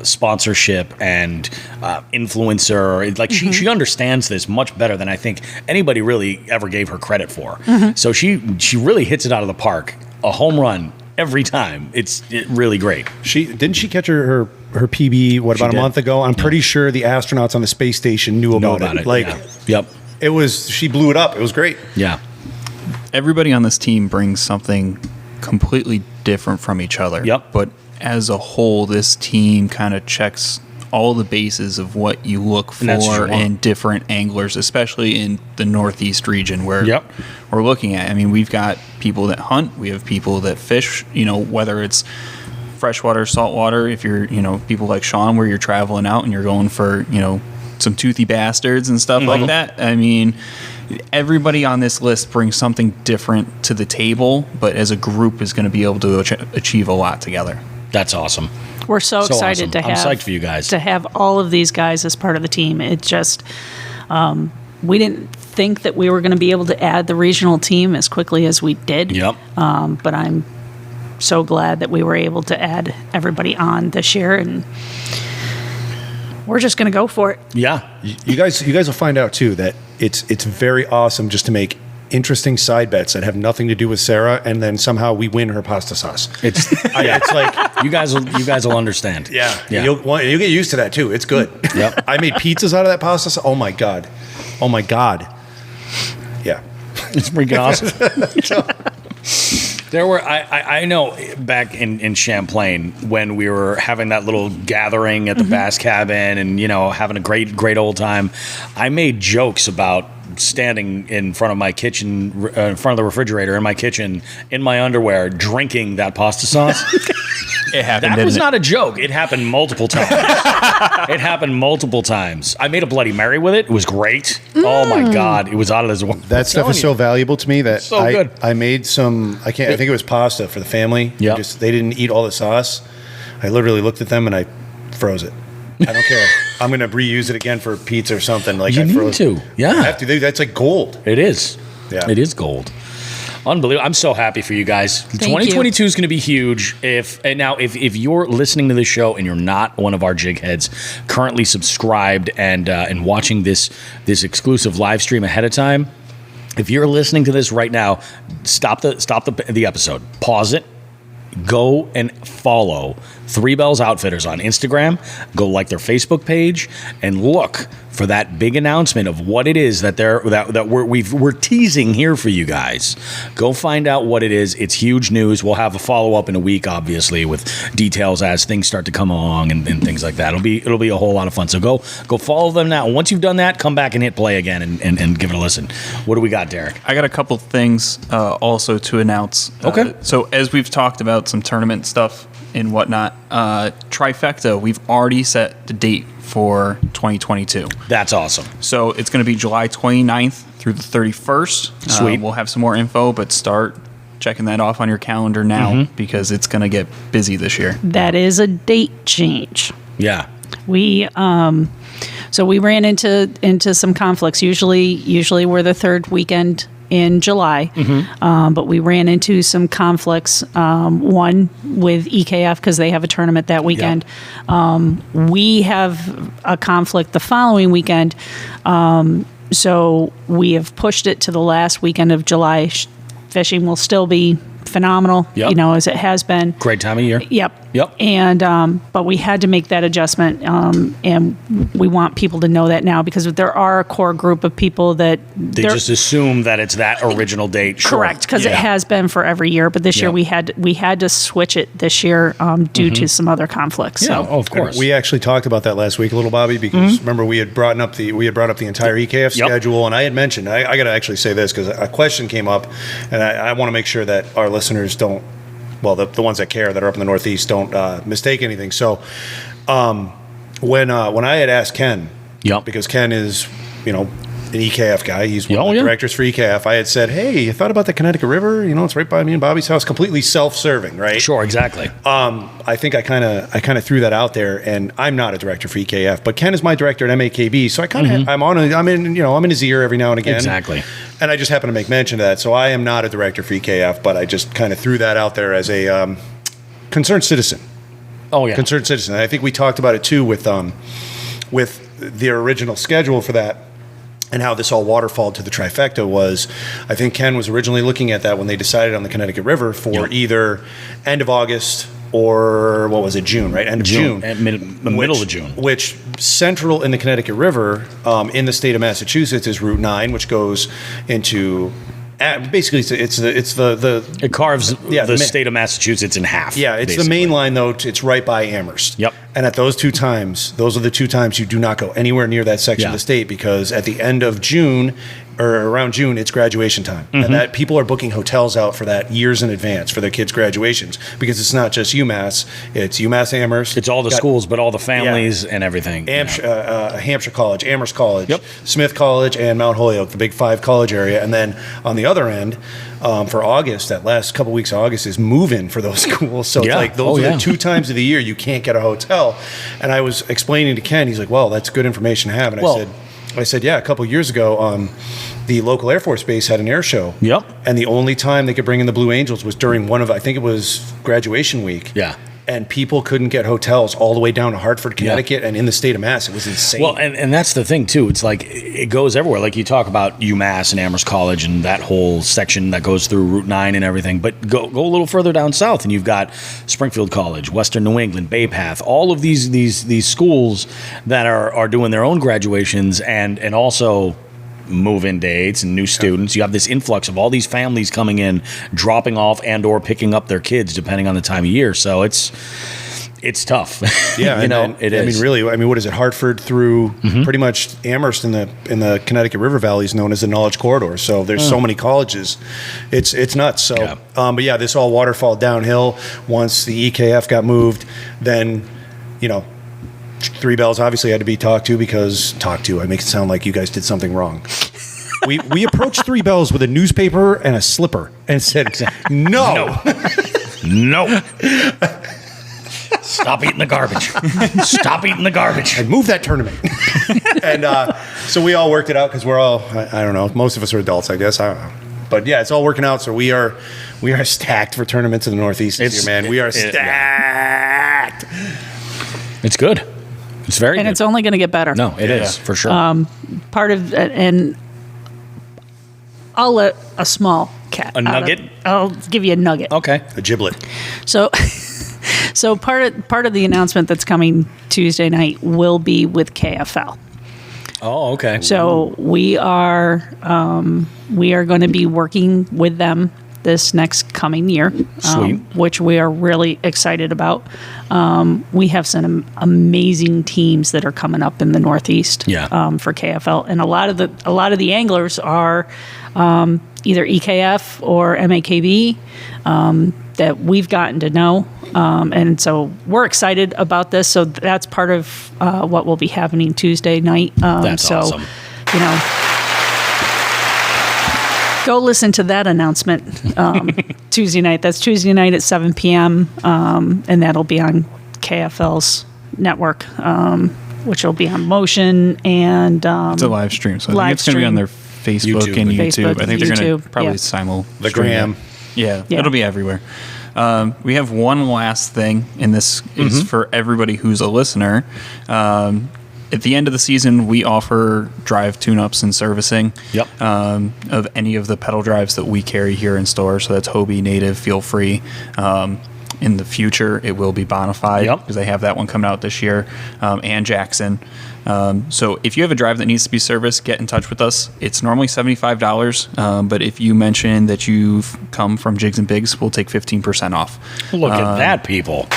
S2: sponsorship and influencer. Like she understands this much better than I think anybody really ever gave her credit for. So she really hits it out of the park, a home run every time. It's really great.
S3: Didn't she catch her PB about a month ago? I'm pretty sure the astronauts on the space station knew about it. Like, it was, she blew it up. It was great.
S2: Yeah.
S5: Everybody on this team brings something completely different from each other. But as a whole, this team kind of checks all the bases of what you look for in different anglers, especially in the Northeast region where we're looking at. I mean, we've got people that hunt, we have people that fish, whether it's freshwater, saltwater, if you're, people like Sean where you're traveling out and you're going for, some toothy bastards and stuff like that. I mean, everybody on this list brings something different to the table, but as a group is going to be able to achieve a lot together.
S2: That's awesome.
S4: We're so excited
S2: awesome.
S4: to have.
S2: I'm psyched for you guys
S4: to have all of these guys as part of the team. It just, we didn't think that we were going to be able to add the regional team as quickly as we did. But I'm so glad that we were able to add everybody on this year, and we're just going to go for it.
S2: Yeah.
S3: You guys will find out too that it's very awesome just to make interesting side bets that have nothing to do with Sarah, and then somehow we win her pasta sauce.
S2: It's like you guys will understand.
S3: Yeah. You'll get used to that too. It's good. I made pizzas out of that pasta sauce. Oh my god. Yeah.
S2: It's freaking awesome. There were, I know back in Champlain when we were having that little gathering at the Bass Cabin and, having a great old time, I made jokes about standing in front of my kitchen, in front of the refrigerator in my kitchen, in my underwear, drinking that pasta sauce.
S5: It happened.
S2: That was not a joke. It happened multiple times. I made a Bloody Mary with it. It was great. Oh my God. It was out of this world.
S3: That stuff is so valuable to me that
S2: good.
S3: I made some, I think it was pasta for the family.
S2: Yeah.
S3: They didn't eat all the sauce. I literally looked at them and I froze it. I don't care. I'm going to reuse it again for pizza or something. Like
S2: you need to. Yeah.
S3: I have to. That's like gold.
S2: It is.
S3: Yeah.
S2: It is gold. Unbelievable. I'm so happy for you guys. 2022 is going to be huge. If you're listening to this show and you're not one of our jig heads, currently subscribed and watching this exclusive live stream ahead of time, if you're listening to this right now, stop the episode. Pause it. Go and follow Three Bells Outfitters on Instagram. Go like their Facebook page and look for that big announcement of what it is that we're teasing here for you guys. Go find out what it is. It's huge news. We'll have a follow up in a week, obviously, with details as things start to come along and things like that. It'll be a whole lot of fun. So go follow them now. Once you've done that, come back and hit play again and give it a listen. What do we got, Deryk?
S5: I got a couple things also to announce.
S2: Okay.
S5: So as we've talked about some tournament stuff and whatnot, Trifecta, we've already set the date for 2022.
S2: That's awesome.
S5: So it's going to be July 29th through the 31st.
S2: Sweet.
S5: We'll have some more info, but start checking that off on your calendar now because it's going to get busy this year.
S4: That is a date change.
S2: Yeah.
S4: We ran into some conflicts. Usually we're the third weekend in July, but we ran into some conflicts. One with EKF because they have a tournament that weekend. Yep. We have a conflict the following weekend, so we have pushed it to the last weekend of July Fishing will still be phenomenal,
S2: Yep.
S4: as it has been.
S2: Great time of year.
S4: Yep.
S2: Yep.
S4: And but we had to make that adjustment, and we want people to know that now, because there are a core group of people that
S2: They just assume that it's that original date. Sure.
S4: correct, because it
S2: Yeah.
S4: has been for every year. But this year
S2: Yeah.
S4: we had to switch it this year due to some other conflicts.
S2: Yeah,
S4: So.
S2: of course.
S3: We actually talked about that last week a little, Bobby, because remember we had brought up the entire EKF
S2: Yep.
S3: schedule, and I had mentioned I got to actually say this because a question came up, and I want to make sure that our listeners don't, well, the ones that care that are up in the Northeast don't mistake anything. So when I had asked Ken,
S2: Yep.
S3: because Ken is an EKF guy. He's one
S2: Oh,
S3: of the
S2: yeah.
S3: directors for EKF. I had said, hey, you thought about the Connecticut River? It's right by me and Bobby's house. Completely self-serving, right?
S2: Sure, exactly.
S3: I think I kind of threw that out there, and I'm not a director for EKF, but Ken is my director at MAKB, so I kind of I'm in his ear every now and again.
S2: Exactly.
S3: And I just happen to make mention of that. So I am not a director for EKF, but I just kind of threw that out there as a concerned citizen.
S2: Oh, yeah.
S3: Concerned citizen. And I think we talked about it too with their original schedule for that. And how this all waterfalled to the trifecta was, I think Ken was originally looking at that when they decided on the Connecticut River for either end of August or what was it, June, right? End of June.
S2: At the middle of June.
S3: Which central in the Connecticut River in the state of Massachusetts is Route 9, which goes into basically it's the
S2: It carves
S3: Yeah,
S2: the state of Massachusetts in half.
S3: yeah, it's
S2: basically.
S3: the main line, though. It's right by Amherst.
S2: Yep.
S3: And at those those are the two times you do not go anywhere near that section of
S2: Yeah.
S3: the state, because at the end of June or around June, it's graduation time.
S2: Mm-hmm.
S3: And that people are booking hotels out for that years in advance for their kids' graduations, because it's not just UMass, it's UMass Amherst.
S2: It's all the
S3: Got
S2: schools, but all the families and everything.
S3: Hampshire College, Amherst College,
S2: Yep.
S3: Smith College, and Mount Holyoke, the Big Five college area. And then on the other end, for August, that last couple weeks of August is move-in for those schools. So
S2: Yeah.
S3: it's like those
S2: Oh,
S3: are
S2: yeah.
S3: the two times of the year you can't get a hotel. And I was explaining to Ken, he's like, well, that's good information to have. And
S2: Well-
S3: I said, yeah, a couple years ago, the local Air Force Base had an air show.
S2: Yep.
S3: And the only time they could bring in the Blue Angels was during I think it was graduation week.
S2: Yeah.
S3: And people couldn't get hotels all the way down to Hartford, Connecticut, and in the state of Mass. It was insane.
S2: Well, and that's the thing, too. It's like it goes everywhere. Like you talk about UMass and Amherst College and that whole section that goes through Route 9 and everything. But go a little further down south, and you've got Springfield College, Western New England, Bay Path, all of these schools that are doing their own graduations and also move-in dates and new students. You have this influx of all these families coming in, dropping off and or picking up their kids depending on the time of year. So it's tough.
S3: Yeah,
S2: it is.
S3: I mean, really, what is it? Hartford through pretty much Amherst in the Connecticut River Valley is known as the Knowledge Corridor. So there's so many colleges, it's nuts. So,
S2: Yeah.
S3: but yeah, this all waterfall downhill once the EKF got moved. Then, Three Bells obviously had to be talked to I make it sound like you guys did something wrong. We approached Three Bells with a newspaper and a slipper and said, no.
S2: No. Stop eating the garbage. Stop eating the garbage.
S3: And move that tournament. And so we all worked it out because we're all, I don't know, most of us are adults, I guess. I don't know. But yeah, it's all working out. So we are stacked for tournaments in the Northeast this year, man. We are stacked.
S2: It's good. It's very
S4: And
S2: good.
S4: it's only going to get better.
S2: No, it is, for sure.
S4: Part of and I'll let a small cat.
S2: A nugget?
S4: I'll give you a nugget.
S2: Okay.
S3: A giblet.
S4: So part of the announcement that's coming Tuesday night will be with KFL.
S2: Oh, okay.
S4: So we are going to be working with them this next coming year,
S2: Sweet.
S4: which we are really excited about. We have some amazing teams that are coming up in the Northeast
S2: Yeah.
S4: for KFL, and a lot of the anglers are either EKF or MAKB that we've gotten to know, and so we're excited about this. So that's part of what will be happening Tuesday night.
S2: That's
S4: so,
S2: awesome.
S4: Go listen to that announcement Tuesday night. That's Tuesday night at 7 p.m., and that'll be on KFL's network, which will be on Motion and
S5: It's a live stream, so I think
S4: live
S5: it's going to be on their
S4: stream.
S5: Facebook and
S4: Facebook,
S5: YouTube. I think they're going
S4: YouTube,
S5: to probably
S4: yeah.
S5: simul
S3: The
S5: stream
S3: gram.
S5: it. Yeah,
S4: Yeah.
S5: it'll be everywhere. We have one last thing, and this is for everybody who's a listener. at the end of the season, we offer drive tune-ups and servicing of any of the pedal drives that we carry here in store. So that's Hobie, Native, Feel Free. In the future, it will be Bonafide because they have that one coming out this year, and Jackson. So if you have a drive that needs to be serviced, get in touch with us. It's normally $75, but if you mention that you've come from Jigs and Bigs, we'll take 15% off.
S2: Look at that, people.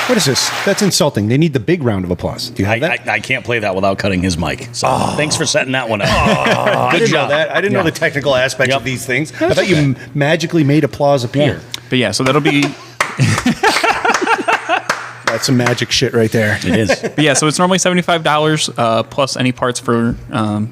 S3: What is this? That's insulting. They need the big round of applause. Do you have that?
S2: I can't play that without cutting his mic. So thanks for setting that one up.
S3: I didn't know that. I didn't know the technical aspects of these things. I thought you magically made applause appear.
S5: But yeah, so that'll be...
S3: That's some magic shit right there.
S2: It is.
S5: But yeah, so it's normally $75 plus any parts for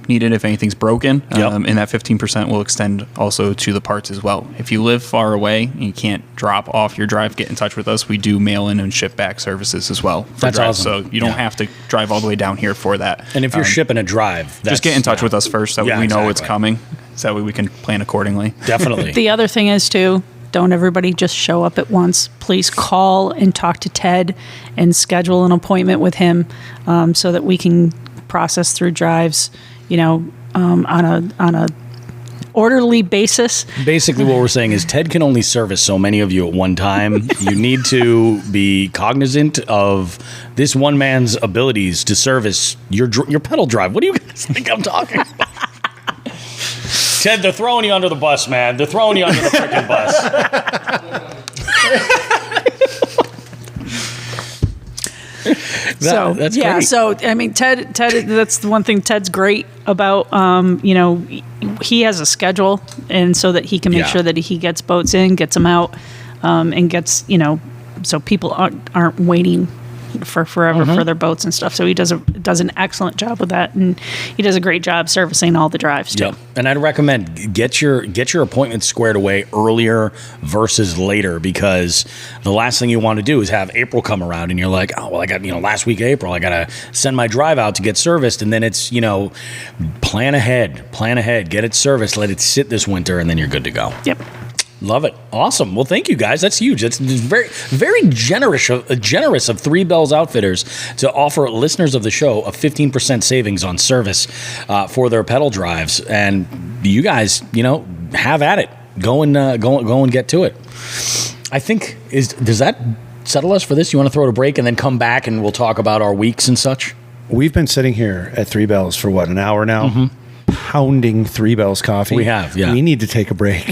S5: needed if anything's broken. And that 15% will extend also to the parts as well. If you live far away and you can't drop off your drive, get in touch with us. We do mail in and ship back services as well.
S2: That's
S5: drives,
S2: awesome.
S5: So you don't have to drive all the way down here for that.
S2: And if you're shipping a drive,
S5: just get in touch with us first so we know it's coming. So that way we can plan accordingly.
S2: Definitely.
S4: The other thing is, too, don't everybody just show up at once. Please call and talk to Ted and schedule an appointment with him so that we can process through drives, on a orderly basis.
S2: Basically, what we're saying is Ted can only service so many of you at one time. You need to be cognizant of this one man's abilities to service your pedal drive. What do you guys think I'm talking about? Ted, they're throwing you under the bus, man. They're throwing you under the freaking bus. That's great.
S4: So I mean, Ted. That's the one thing Ted's great about. He has a schedule, and so that he can make sure that he gets boats in, gets them out, and gets so people aren't waiting for forever for their boats and stuff. So he does an excellent job with that, and he does a great job servicing all the drives too.
S2: Yep. And I'd recommend get your appointment squared away earlier versus later, because the last thing you want to do is have April come around and you're like, oh well, I got last week of April, I gotta send my drive out to get serviced, and then it's plan ahead, get it serviced, let it sit this winter, and then you're good to go.
S4: Yep.
S2: Love it. Awesome. Well, thank you guys. That's huge. It's very, very generous of Three Bells Outfitters to offer listeners of the show a 15% savings on service for their pedal drives. And you guys, have at it. Go and get to it. I think does that settle us for this? You want to throw it a break and then come back and we'll talk about our weeks and such?
S3: We've been sitting here at Three Bells for an hour now? Mm-hmm. Pounding Three Bells coffee.
S2: We have, yeah.
S3: We need to take a break.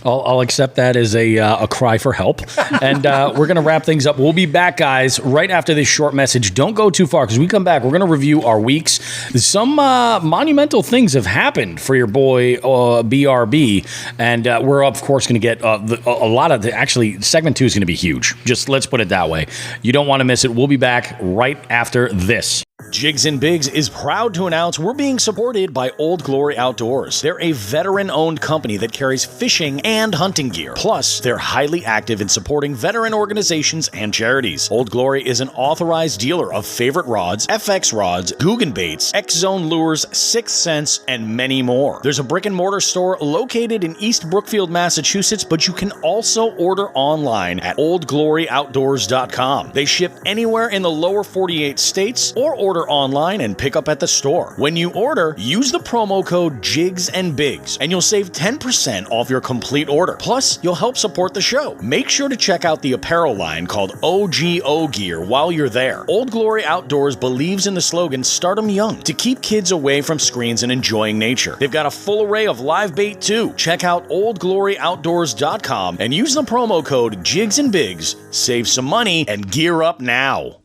S2: I'll accept that as a cry for help. And we're going to wrap things up. We'll be back, guys, right after this short message. Don't go too far, because we come back, we're going to review our weeks. Some monumental things have happened for your boy BRB. And we're, of course, going to get a lot of actually, segment 2 is going to be huge. Just let's put it that way. You don't want to miss it. We'll be back right after this. Jigs and Bigs is proud to announce we're being supported by Old Glory Outdoors. They're a veteran-owned company that carries fishing and hunting gear. Plus, they're highly active in supporting veteran organizations and charities. Old Glory is an authorized dealer of favorite rods, FX rods, Guggen baits, X-Zone lures, Sixth Sense, and many more. There's a brick-and-mortar store located in East Brookfield, Massachusetts, but you can also order online at oldgloryoutdoors.com. They ship anywhere in the lower 48 states, or order online and pick up at the store. When you order, use the promo code Jigs and Bigs, and you'll save 10% off your complete order. Plus, you'll help support the show. Make sure to check out the apparel line called OGO Gear while you're there. Old Glory Outdoors believes in the slogan, "Start 'em young," to keep kids away from screens and enjoying nature. They've got a full array of live bait too. Check out oldgloryoutdoors.com and use the promo code Jigs and Bigs. Save some money and gear up now.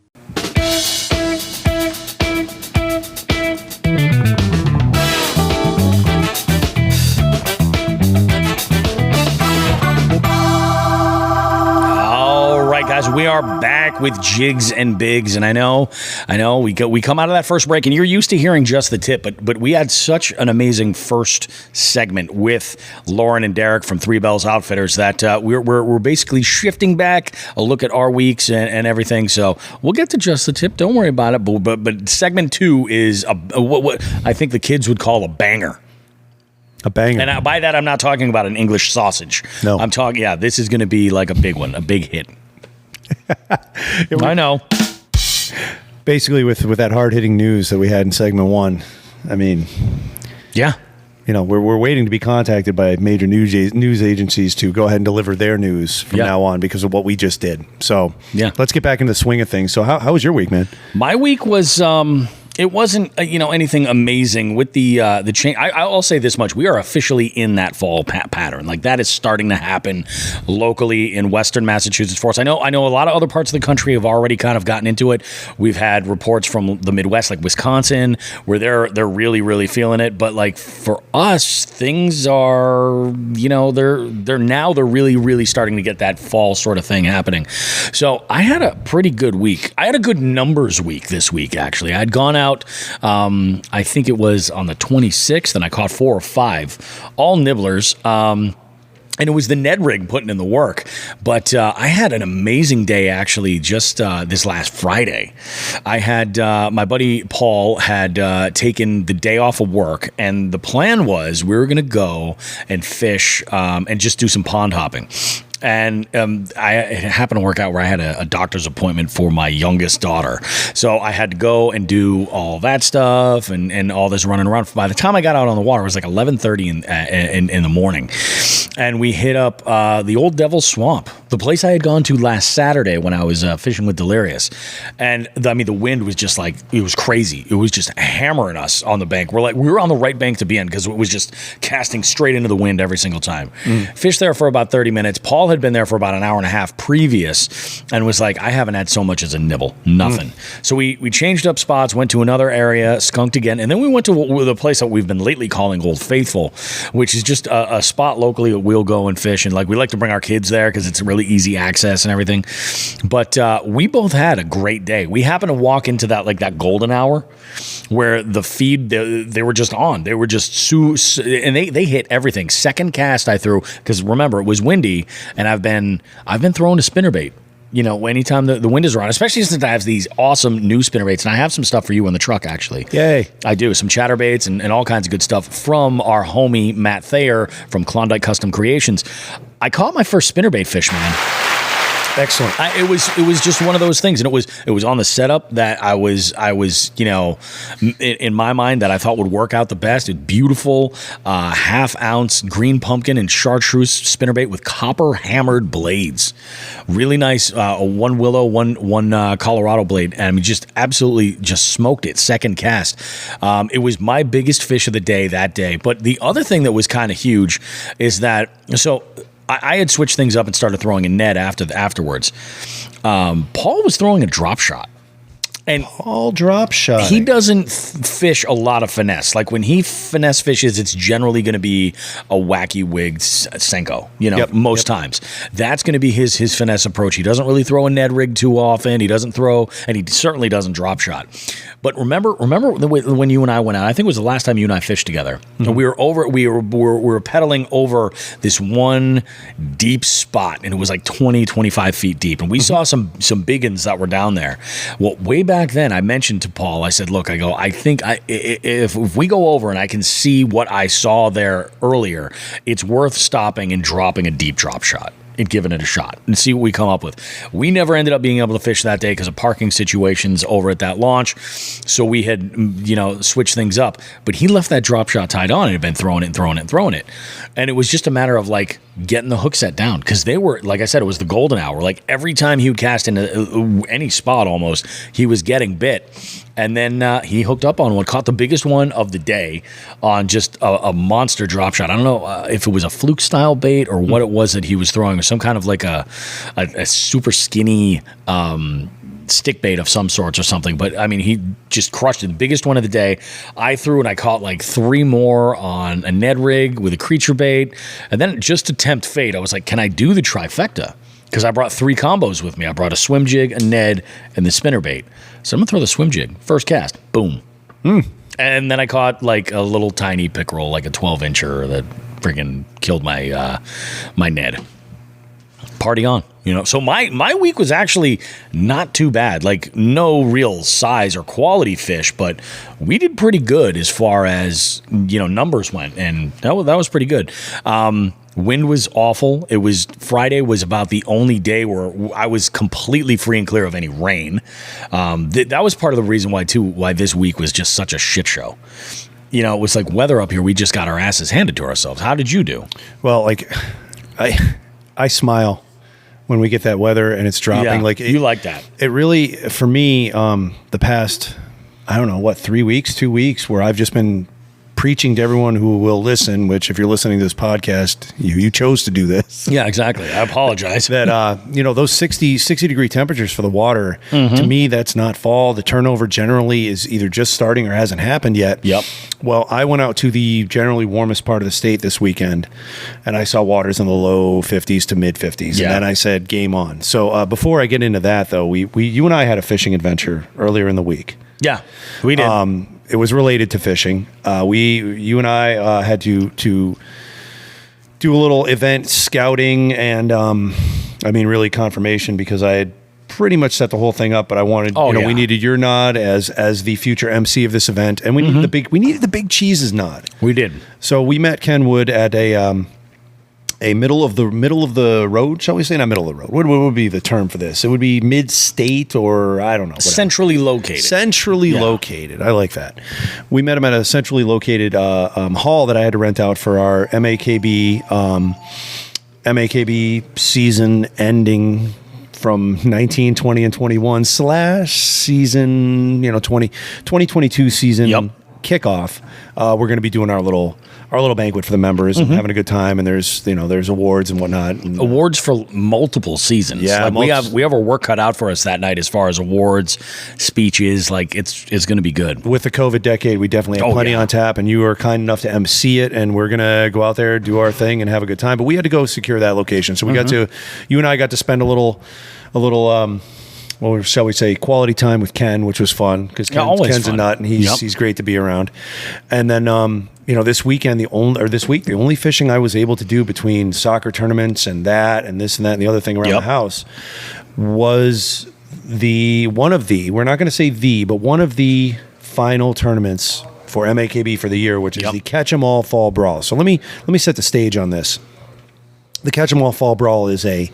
S2: Guys, we are back with Jigs and Bigs, and I know we come out of that first break, and you're used to hearing just the tip, but we had such an amazing first segment with Lauren and Deryk from Three Bells Outfitters that we're basically shifting back a look at our weeks and everything. So we'll get to just the tip. Don't worry about it. But segment 2 is what I think the kids would call a banger.
S3: A banger.
S2: And by that, I'm not talking about an English sausage.
S3: No.
S2: I'm talking, this is going to be like a big one, a big hit. I know.
S3: Basically, with that hard-hitting news that we had in segment 1, I mean,
S2: yeah.
S3: We're waiting to be contacted by major news agencies to go ahead and deliver their news from now on because of what we just did. So let's get back into the swing of things. So how was your week, man?
S2: My week was it wasn't anything amazing with the change. I'll say this much: we are officially in that fall pattern. Like that is starting to happen locally in Western Massachusetts for us. I know a lot of other parts of the country have already kind of gotten into it. We've had reports from the Midwest, like Wisconsin, where they're really really feeling it. But like for us, things are they're really really starting to get that fall sort of thing happening. So I had a pretty good week. I had a good numbers week this week actually. I'd gone out. I think it was on the 26th, and I caught 4 or 5, all nibblers. And it was the Ned rig putting in the work. But I had an amazing day, actually, just this last Friday. I had my buddy Paul had taken the day off of work, and the plan was we were going to go and fish and just do some pond hopping. And it happened to work out where I had a doctor's appointment for my youngest daughter. So I had to go and do all that stuff and all this running around. By the time I got out on the water, it was like 11:30 in the morning. And we hit up the Old Devil's Swamp, the place I had gone to last Saturday when I was fishing with Delirious. And the wind was just like, it was crazy. It was just hammering us on the bank. We were on the right bank to be in because it was just casting straight into the wind every single time. Fished there for about 30 minutes. Paul had been there for about an hour and a half previous and was like, I haven't had so much as a nibble. Nothing. So we changed up spots, went to another area, skunked again, and then we went to the place that we've been lately calling Old Faithful, which is just a spot locally that we'll go and fish. And like we like to bring our kids there because it's really easy access and everything. But we both had a great day. We happened to walk into that golden hour where the feed, they were just on. They were just and they hit everything. Second cast I threw, because remember, it was windy, and I've been throwing a spinnerbait. Anytime the wind is around, especially since I have these awesome new spinnerbaits, and I have some stuff for you in the truck, actually.
S3: Yay.
S2: I do. Some chatterbaits and all kinds of good stuff from our homie, Matt Thayer from Klondike Custom Creations. I caught my first spinnerbait fish, man.
S3: Excellent.
S2: It was just one of those things, and it was on the setup that I was in my mind that I thought would work out the best. It's beautiful, 1/2 ounce green pumpkin and chartreuse spinnerbait with copper hammered blades. Really nice. One willow, one Colorado blade, and I mean just absolutely just smoked it. Second cast. It was my biggest fish of the day that day. But the other thing that was kind of huge is that I had switched things up and started throwing a net afterwards. Paul was throwing a drop shot. And
S3: Paul drop shot.
S2: He doesn't fish a lot of finesse. Like when he finesse fishes, it's generally going to be a wacky wigged Senko, most times. That's going to be his finesse approach. He doesn't really throw a Ned rig too often. He doesn't throw, and he certainly doesn't drop shot. But remember when you and I went out, I think it was the last time you and I fished together. Mm-hmm. We were pedaling over this one deep spot, and it was like 20, 25 feet deep. And we saw some big uns that were down there. Well, way back then, I mentioned to Paul, I said, look, I think if we go over and I can see what I saw there earlier, it's worth stopping and dropping a deep drop shot and giving it a shot and see what we come up with. We never ended up being able to fish that day because of parking situations over at that launch. So we had, switched things up. But he left that drop shot tied on and had been throwing it. And it was just a matter of like getting the hook set down because they were, like I said, it was the golden hour. Like every time he would cast into any spot almost, he was getting bit. And then he hooked up on one, caught the biggest one of the day on just a monster drop shot. I don't know if it was a fluke style bait or what it was that he was throwing, or some kind of like a super skinny stick bait of some sorts or something. But I mean, he just crushed it. The biggest one of the day. I threw and I caught like 3 more on a Ned rig with a creature bait. And then just to tempt fate, I was like, can I do the trifecta? Because I brought 3 combos with me. I brought a swim jig, a Ned, and the spinnerbait. So I'm going to throw the swim jig. First cast. Boom. And then I caught like a little tiny pickerel, like a 12-incher that freaking killed my my Ned. Party on. So my week was actually not too bad. Like no real size or quality fish, but we did pretty good as far as numbers went, and that was pretty good. Wind was awful. Friday was about the only day where I was completely free and clear of any rain. That was part of the reason why this week was just such a shit show. You know, it was like weather up here. We just got our asses handed to ourselves. How did you do?
S3: Well, like I smile when we get that weather and it's dropping.
S2: Yeah,
S3: like
S2: you like that.
S3: It really, for me, the past, I don't know, 2 weeks where I've just been preaching to everyone who will listen, which if you're listening to this podcast, you chose to do this.
S2: Yeah, exactly. I apologize.
S3: That, those 60 degree temperatures for the water, to me, that's not fall. The turnover generally is either just starting or hasn't happened yet.
S2: Yep.
S3: Well, I went out to the generally warmest part of the state this weekend, and I saw waters in the low 50s to mid 50s.
S2: Yeah.
S3: And then I said, game on. So before I get into that, though, you and I had a fishing adventure earlier in the week.
S2: Yeah, we did.
S3: It was related to fishing. You and I had to do a little event scouting and, really confirmation because I had pretty much set the whole thing up. But I wanted, we needed your nod as the future MC of this event, and we needed the big cheeses nod.
S2: We did.
S3: So we met Ken Wood at a middle of the road, shall we say? Not middle of the road. What would be the term for this? It would be mid-state or I don't know. Whatever.
S2: Centrally located.
S3: Centrally located. I like that. We met him at a centrally located hall that I had to rent out for our MAKB season ending from 19, 20, and 21 / season, 2022 season kickoff. We're going to be doing our little banquet for the members and having a good time, and there's awards and whatnot.
S2: Awards for multiple seasons.
S3: Yeah,
S2: we have our work cut out for us that night as far as awards, speeches. Like it's going to be good.
S3: With the COVID decade, we definitely have plenty on tap, and you were kind enough to MC it, and we're gonna go out there, do our thing, and have a good time. But we had to go secure that location, so we got to. You and I got to spend a little. Well, shall we say, quality time with Ken, which was fun because Ken's a nut and he's great to be around. And then, this weekend, the only fishing I was able to do between soccer tournaments and this and that and the other thing around the house was one of the final tournaments for MAKB for the year, which is the Catch 'em All Fall Brawl. So let me set the stage on this. The Catch 'em All Fall Brawl is a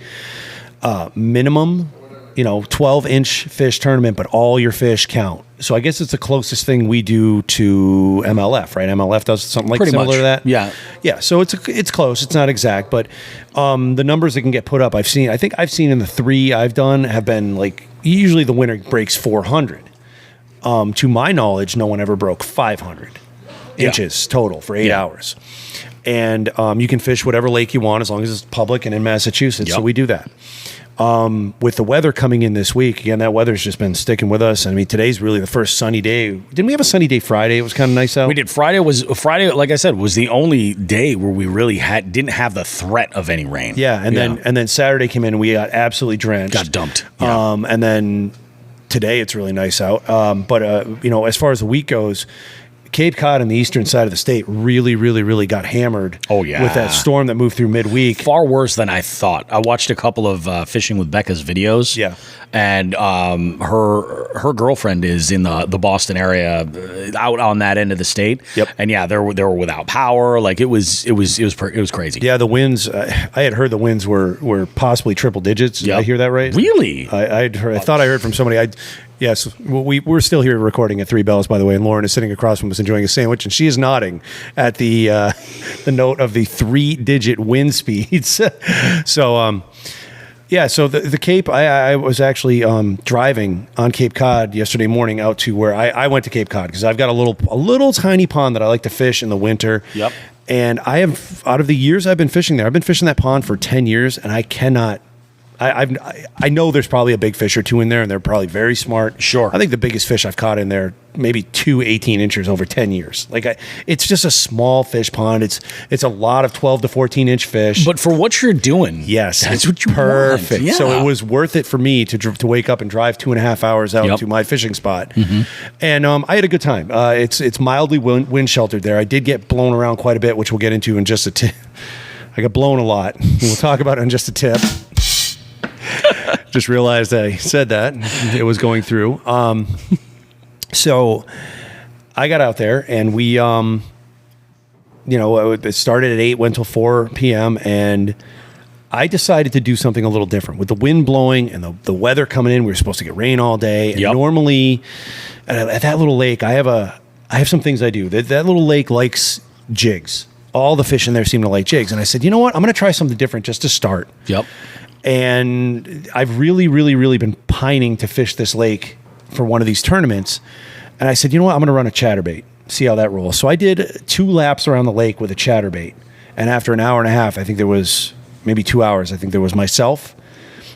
S3: minimum 12-inch fish tournament, but all your fish count. So I guess it's the closest thing we do to MLF, right? MLF does something like
S2: pretty
S3: similar
S2: much
S3: to that.
S2: Yeah.
S3: Yeah. So it's close. It's not exact, but the numbers that can get put up, I think I've seen in the 3 I've done have been like usually the winner breaks 400. To my knowledge, no one ever broke 500 inches total for 8 hours. And you can fish whatever lake you want as long as it's public and in Massachusetts. So we do that. With the weather coming in this week, again, that weather's just been sticking with us. I mean, today's really the first sunny day. Didn't we have a sunny day Friday? It was kind of nice out.
S2: We did. Friday, like I said, was the only day where we really didn't have the threat of any rain.
S3: Yeah, and then Saturday came in and we got absolutely drenched.
S2: Got dumped. Yeah.
S3: And then today it's really nice out. But as far as the week goes, Cape Cod and the eastern side of the state really, really, really got hammered.
S2: Oh, yeah.
S3: With that storm that moved through midweek.
S2: Far worse than I thought. I watched a couple of Fishing with Becca's videos.
S3: Yeah.
S2: And her girlfriend is in the Boston area, out on that end of the state.
S3: Yep.
S2: And yeah, they were without power. Like it was crazy.
S3: Yeah, the winds. I had heard the winds were possibly triple digits. Did I hear that right?
S2: Really?
S3: I thought I heard from somebody. Yes, we're still here recording at 3 Bells, by the way, and Lauren is sitting across from us enjoying a sandwich, and she is nodding at the note of the 3-digit wind speeds. So, so the Cape, I was actually driving on Cape Cod yesterday morning out to where I went to Cape Cod because I've got a little tiny pond that I like to fish in the winter.
S2: Yep.
S3: And I have, out of the years I've been fishing there, I've been fishing that pond for 10 years, and I cannot. I know there's probably a big fish or two in there, and they're probably very smart.
S2: Sure.
S3: I think the biggest fish I've caught in there, maybe 2 18-inchers over 10 years. It's just a small fish pond. It's a lot of 12 to 14-inch fish.
S2: But for what you're doing,
S3: yes,
S2: that's what you
S3: perfect.
S2: want. Yeah.
S3: So it was worth it for me to wake up and drive 2.5 hours out to my fishing spot. And I had a good time. It's mildly wind sheltered there. I did get blown around quite a bit, which we'll get into in just a tip. I got blown a lot. We'll talk about it in just a tip. Just realized I said that. It was going through. So I got out there and we it started at 8, went till 4 p.m. and I decided to do something a little different with the wind blowing and the weather coming in. We were supposed to get rain all day. And normally at that little lake, I have some things I do. That little lake likes jigs. All the fish in there seem to like jigs. And I said, you know what? I'm going to try something different just to start.
S2: Yep.
S3: And I've really, really, really been pining to fish this lake for one of these tournaments. And I said, you know what? I'm going to run a chatterbait, see how that rolls. So I did 2 laps around the lake with a chatterbait. And after an hour and a half, I think there was maybe 2 hours. I think there was myself,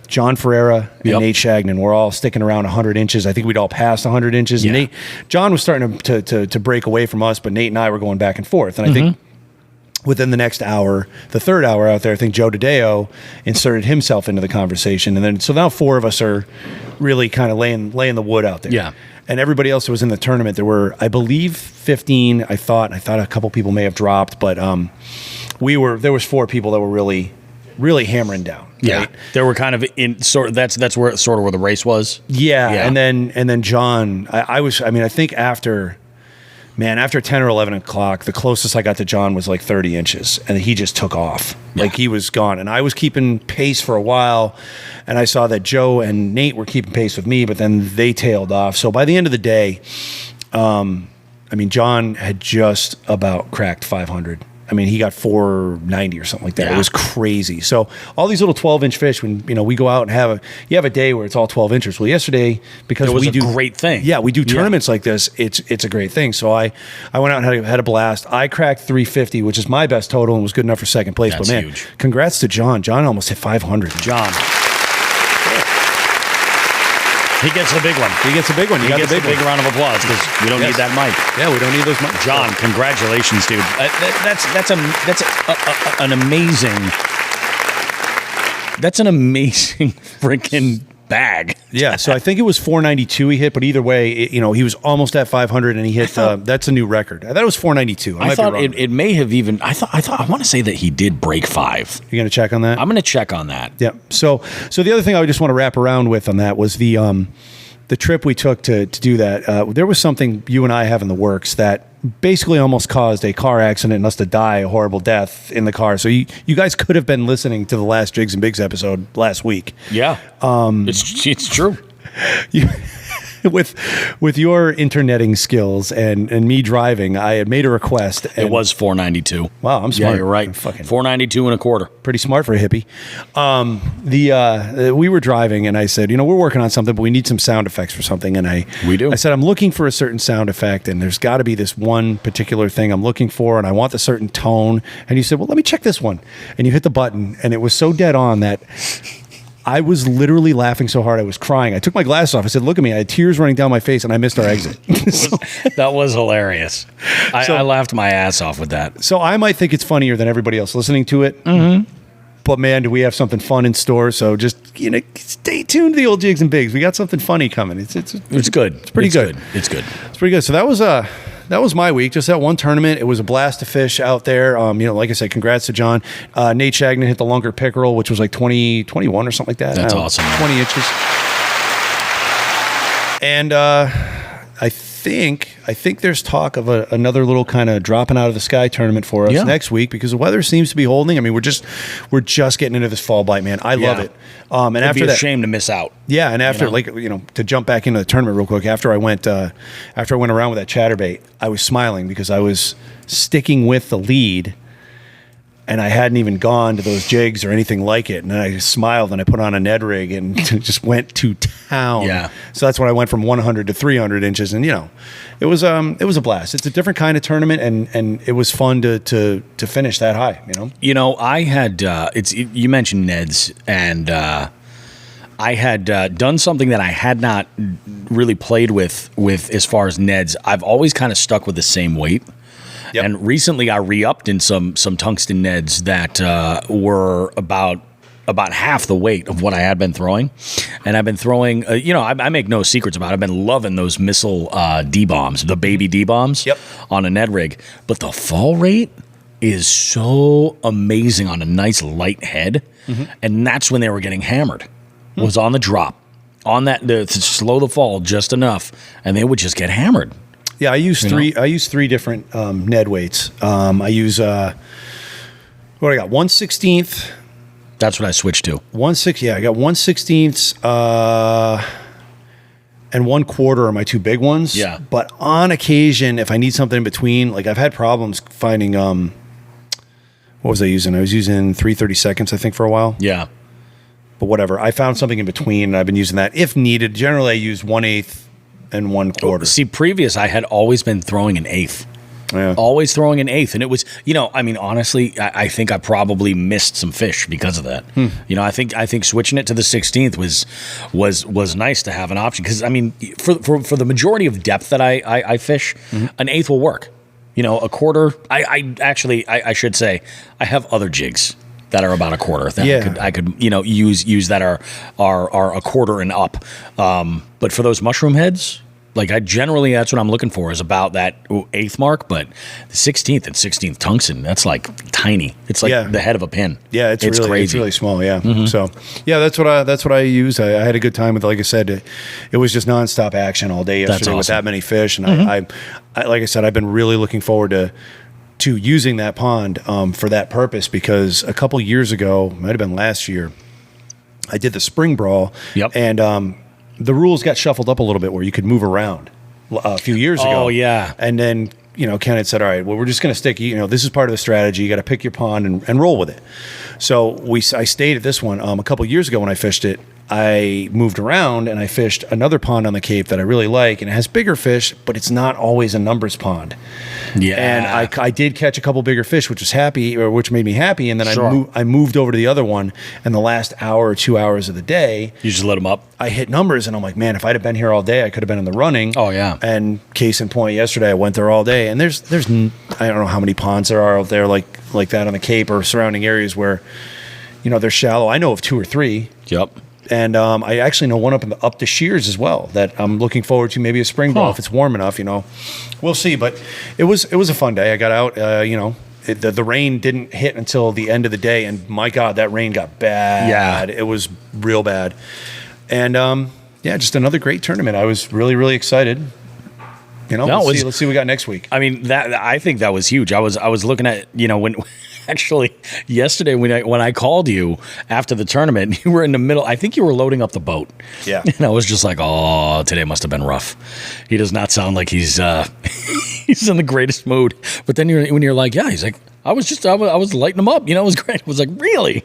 S3: John Ferreira, and Nate Shagnon. We're all sticking around 100 inches. I think we'd all passed 100 inches.
S2: Yeah.
S3: And John was starting to break away from us, but Nate and I were going back and forth. And I think within the next hour, the third hour out there, I think Joe DeDeo inserted himself into the conversation. And then, so now 4 of us are really kind of laying the wood out there.
S2: Yeah.
S3: And everybody else who was in the tournament, there were, I believe, 15. I thought a couple people may have dropped, but there was 4 people that were really hammering down.
S2: Yeah,
S3: right?
S2: they were kind of in sort of that's where the race was.
S3: Yeah. And then John, I think after 10 or 11 o'clock, the closest I got to John was like 30 inches, and he just took off. Like he was gone. And I was keeping pace for a while, and I saw that Joe and Nate were keeping pace with me, but then they tailed off. So by the end of the day, John had just about cracked 500. He got 490 or something like that. It was crazy. So all these little 12-inch fish, when we go out and have a day where it's all 12 inches. Well, yesterday, because we do
S2: great thing.
S3: Yeah, we do tournaments like this. It's a great thing. So I went out and had a blast. I cracked 350, which is my best total and was good enough for second place.
S2: That's
S3: but man,
S2: huge.
S3: Congrats to John. John almost hit 500.
S2: John. He gets the big one.
S3: He gets a big one.
S2: He gets a big round of applause because we don't need that mic.
S3: Yeah, we don't need those mics.
S2: John, congratulations, dude. That's an amazing freaking bag.
S3: Yeah, so I think it was 492 he hit, but either way, he was almost at 500 and he hit. That's a new record. I thought it was 492.
S2: I thought it may have even. I want to say that he did break 5.
S3: You're gonna check on that?
S2: I'm gonna check on that.
S3: Yeah. So the other thing I would just want to wrap around with on that was the trip we took to do that. There was something you and I have in the works that basically almost caused a car accident and us to die a horrible death in the car. So you guys could have been listening to the last Jigs and Bigs episode last week.
S2: Yeah. It's true.
S3: With your interneting skills and me driving, I had made a request.
S2: It was 492.
S3: Wow, I'm smart.
S2: Yeah, you're right. 492 and a quarter.
S3: Pretty smart for a hippie. We were driving, and I said, we're working on something, but we need some sound effects for something. And
S2: we do.
S3: I said, I'm looking for a certain sound effect, and there's got to be this one particular thing I'm looking for, and I want the certain tone. And you said, well, let me check this one. And you hit the button, and it was so dead on that I was literally laughing so hard I was crying. I took my glasses off. I said, look at me. I had tears running down my face, and I missed our exit.
S2: That was hilarious. I laughed my ass off with that.
S3: So I might think it's funnier than everybody else listening to it. Mm-hmm. But, man, do we have something fun in store. So just, stay tuned to the old Jigs and Bigs. We got something funny coming. It's
S2: good.
S3: It's pretty good.
S2: It's good.
S3: It's pretty good. So that was my week. Just that one tournament. It was a blast to fish out there. Like I said, congrats to John. Nate Shagnon hit the longer pickerel, which was like 21 or something like that.
S2: That's awesome.
S3: 20 inches. And I think there's talk of another little kind of dropping out of the sky tournament for us next week because the weather seems to be holding. We're just getting into this fall bite, man. I love it. And
S2: It'd
S3: after
S2: be a
S3: that,
S2: shame to miss out.
S3: Yeah, and after to jump back into the tournament real quick, after I went around with that chatterbait, I was smiling because I was sticking with the lead. And I hadn't even gone to those jigs or anything like it. And then I just smiled and I put on a Ned rig and just went to town.
S2: Yeah.
S3: So that's when I went from 100 to 300 inches. And, it was a blast. It's a different kind of tournament. And it was fun to finish that high,
S2: I had, you mentioned Neds and I had done something that I had not really played with as far as Neds. I've always kind of stuck with the same weight. Yep. And recently I re-upped in some tungsten Neds that were about half the weight of what I had been throwing. And I've been throwing, I make no secrets about it. I've been loving those missile D-bombs, the baby D-bombs on a Ned rig. But the fall rate is so amazing on a nice light head. Mm-hmm. And that's when they were getting hammered, was on the drop. On that, to slow the fall just enough. And they would just get hammered.
S3: Yeah, I use three. I use three different Ned weights. I use what I got 1/16.
S2: That's what I switched to.
S3: 1/6. Yeah, I got 1/16 and 1/4 are my two big ones.
S2: Yeah.
S3: But on occasion, if I need something in between, like I've had problems finding. What was I using? I was using 3/32, I think, for a while.
S2: Yeah.
S3: But whatever. I found something in between, and I've been using that if needed. Generally, I use 1/8 and 1/4.
S2: See, previous, I had always been throwing an eighth.
S3: Yeah.
S2: Always throwing an eighth. And it was, I mean, honestly, I think I probably missed some fish because of that. I think switching it to the 16th was nice to have an option. Because, I mean, for the majority of depth that I fish, an eighth will work. A quarter, I should say, I have other jigs that are about a quarter that I could use that are a quarter and up. But for those mushroom heads, like that's what I'm looking for is about that eighth mark. But the 16th and 16th tungsten, that's like tiny. It's like the head of a pin.
S3: Yeah, it's really crazy. It's really small. Yeah. So that's what I use. I had a good time with it. Like I said, it was just nonstop action all day yesterday with that many fish. And I like I said, I've been really looking forward to using that pond for that purpose, because a couple years ago, might have been last year, I did the spring brawl.
S2: Yep.
S3: And the rules got shuffled up a little bit where you could move around a few years ago.
S2: Oh, yeah.
S3: And then, Ken had said, all right, well, we're just going to stick, this is part of the strategy. You got to pick your pond and roll with it. So I stayed at this one a couple years ago when I fished it. I moved around and I fished another pond on the Cape that I really like, and it has bigger fish, but it's not always a numbers pond.
S2: Yeah.
S3: And I did catch a couple bigger fish, which made me happy. And then I moved over to the other one, and the last hour or 2 hours of the day,
S2: you just let them up.
S3: I hit numbers, and I'm like, man, if I'd have been here all day, I could have been in the running.
S2: Oh yeah.
S3: And case in point, yesterday I went there all day, and there's I don't know how many ponds there are out there like that on the Cape or surrounding areas where, they're shallow. I know of 2 or 3.
S2: Yep.
S3: And I actually know one up the Shears as well that I'm looking forward to, maybe a spring ball if it's warm enough. We'll see. But it was a fun day. I got out. The rain didn't hit until the end of the day, and my God, that rain got bad. Yeah, it was real bad. And just another great tournament. I was really, really excited. Let's see what we got next week.
S2: I mean, I think that was huge. I was looking at when. Actually, yesterday when I called you after the tournament, you were in the middle. I think you were loading up the boat.
S3: Yeah,
S2: and I was just like, "Oh, today must have been rough." He does not sound like he's he's in the greatest mood. But then when you're like, "Yeah," he's like, "I was lighting him up." It was great. I was like, "Really?"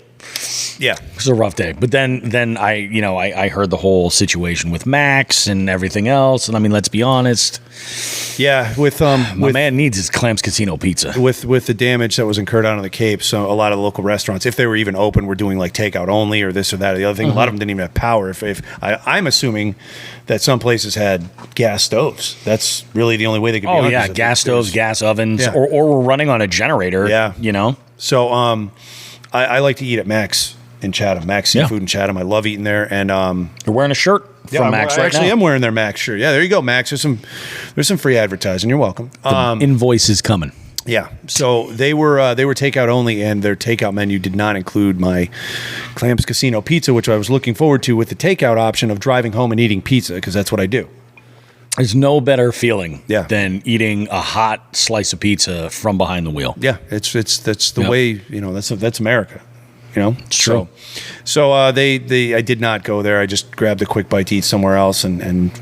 S3: Yeah,
S2: it was a rough day. But then I heard the whole situation with Max and everything else. And I mean, let's be honest.
S3: Yeah,
S2: my man needs his Clams Casino pizza.
S3: With the damage that was incurred on the Cape, so a lot of the local restaurants, if they were even open, were doing like takeout only or this or that or the other thing. A lot of them didn't even have power. I'm assuming that some places had gas stoves. That's really the only way they could be on.
S2: Oh yeah, gas stoves, gas ovens, or we're running on a generator.
S3: Yeah, So I like to eat at Max in Chatham, Max Seafood in Chatham. I love eating there, and
S2: you're wearing a shirt from Max right now.
S3: I am wearing their Max shirt. Yeah, there you go, Max. There's some free advertising. You're welcome.
S2: The invoice is coming.
S3: Yeah, so they were takeout only, and their takeout menu did not include my Clams Casino pizza, which I was looking forward to with the takeout option of driving home and eating pizza, because that's what I do.
S2: There's no better feeling than eating a hot slice of pizza from behind the wheel.
S3: Yeah, that's the way, that's America.
S2: It's true.
S3: So I did not go there. I just grabbed a quick bite to eat somewhere else and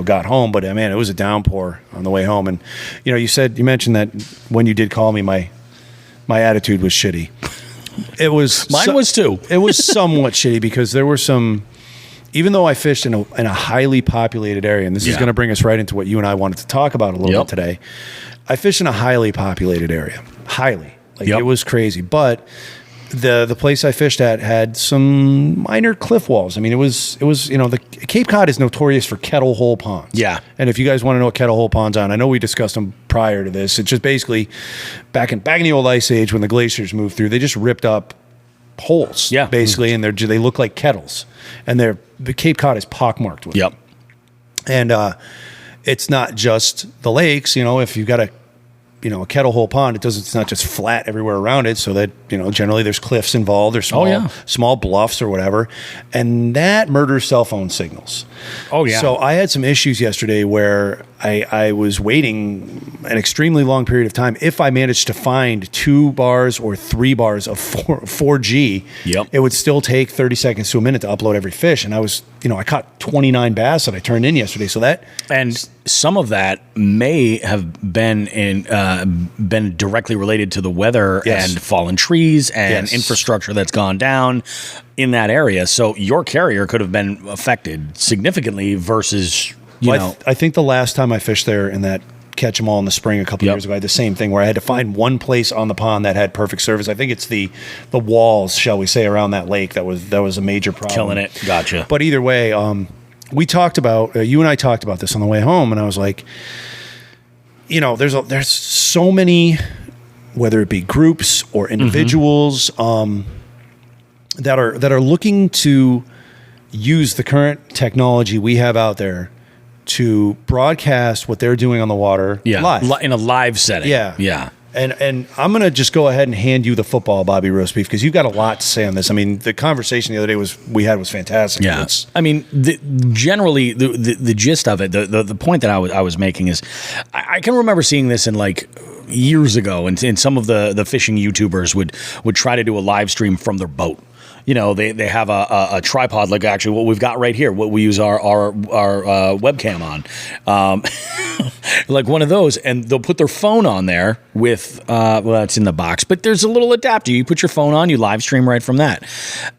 S3: got home. But man, it was a downpour on the way home. And you mentioned that when you did call me, my attitude was shitty. It was
S2: mine was too.
S3: It was somewhat shitty because there were some. Even though I fished in a highly populated area, and this is going to bring us right into what you and I wanted to talk about a little bit today. I fished in a highly populated area. Highly. It was crazy. But the place I fished at had some minor cliff walls. I mean, it was the Cape Cod is notorious for kettle hole ponds.
S2: Yeah.
S3: And if you guys want to know what kettle hole ponds are, I know we discussed them prior to this. It's just basically back in the old ice age when the glaciers moved through, they just ripped up holes. Yeah. Basically, and they look like kettles. And the Cape Cod is pockmarked with them. And it's not just the lakes. If you've got a kettle hole pond, it's not just flat everywhere around it. So that generally there's cliffs involved. There's small bluffs or whatever, and that murders cell phone signals. Oh yeah. So I had some issues yesterday where I was waiting an extremely long period of time. If I managed to find 2 bars or 3 bars of 4G, it would still take 30 seconds to a minute to upload every fish. And I was, I caught 29 bass that I turned in yesterday. So that,
S2: and some of that may have been been directly related to the weather and fallen trees and infrastructure that's gone down in that area. So your carrier could have been affected significantly versus.
S3: I think the last time I fished there in that catch 'em all in the spring a couple years ago, I had the same thing where I had to find one place on the pond that had perfect service. I think it's the walls, shall we say, around that lake that was a major problem.
S2: Killing it. Gotcha.
S3: But either way, we talked about you and I talked about this on the way home, and I was like, there's so many, whether it be groups or individuals, that are looking to use the current technology we have out there to broadcast what they're doing on the water live.
S2: In a live setting.
S3: Yeah. And I'm going to just go ahead and hand you the football, Bobby Roast Beef, because you've got a lot to say on this. I mean, the conversation the other day we had was fantastic.
S2: Yeah. I mean, generally, the gist of it, the point that I was making is, I can remember seeing this in like years ago, and some of the fishing YouTubers would try to do a live stream from their boat. They have a tripod, like actually what we've got right here, what we use our webcam on, like one of those, and they'll put their phone on there with, it's in the box, but there's a little adapter. You put your phone on, you live stream right from that.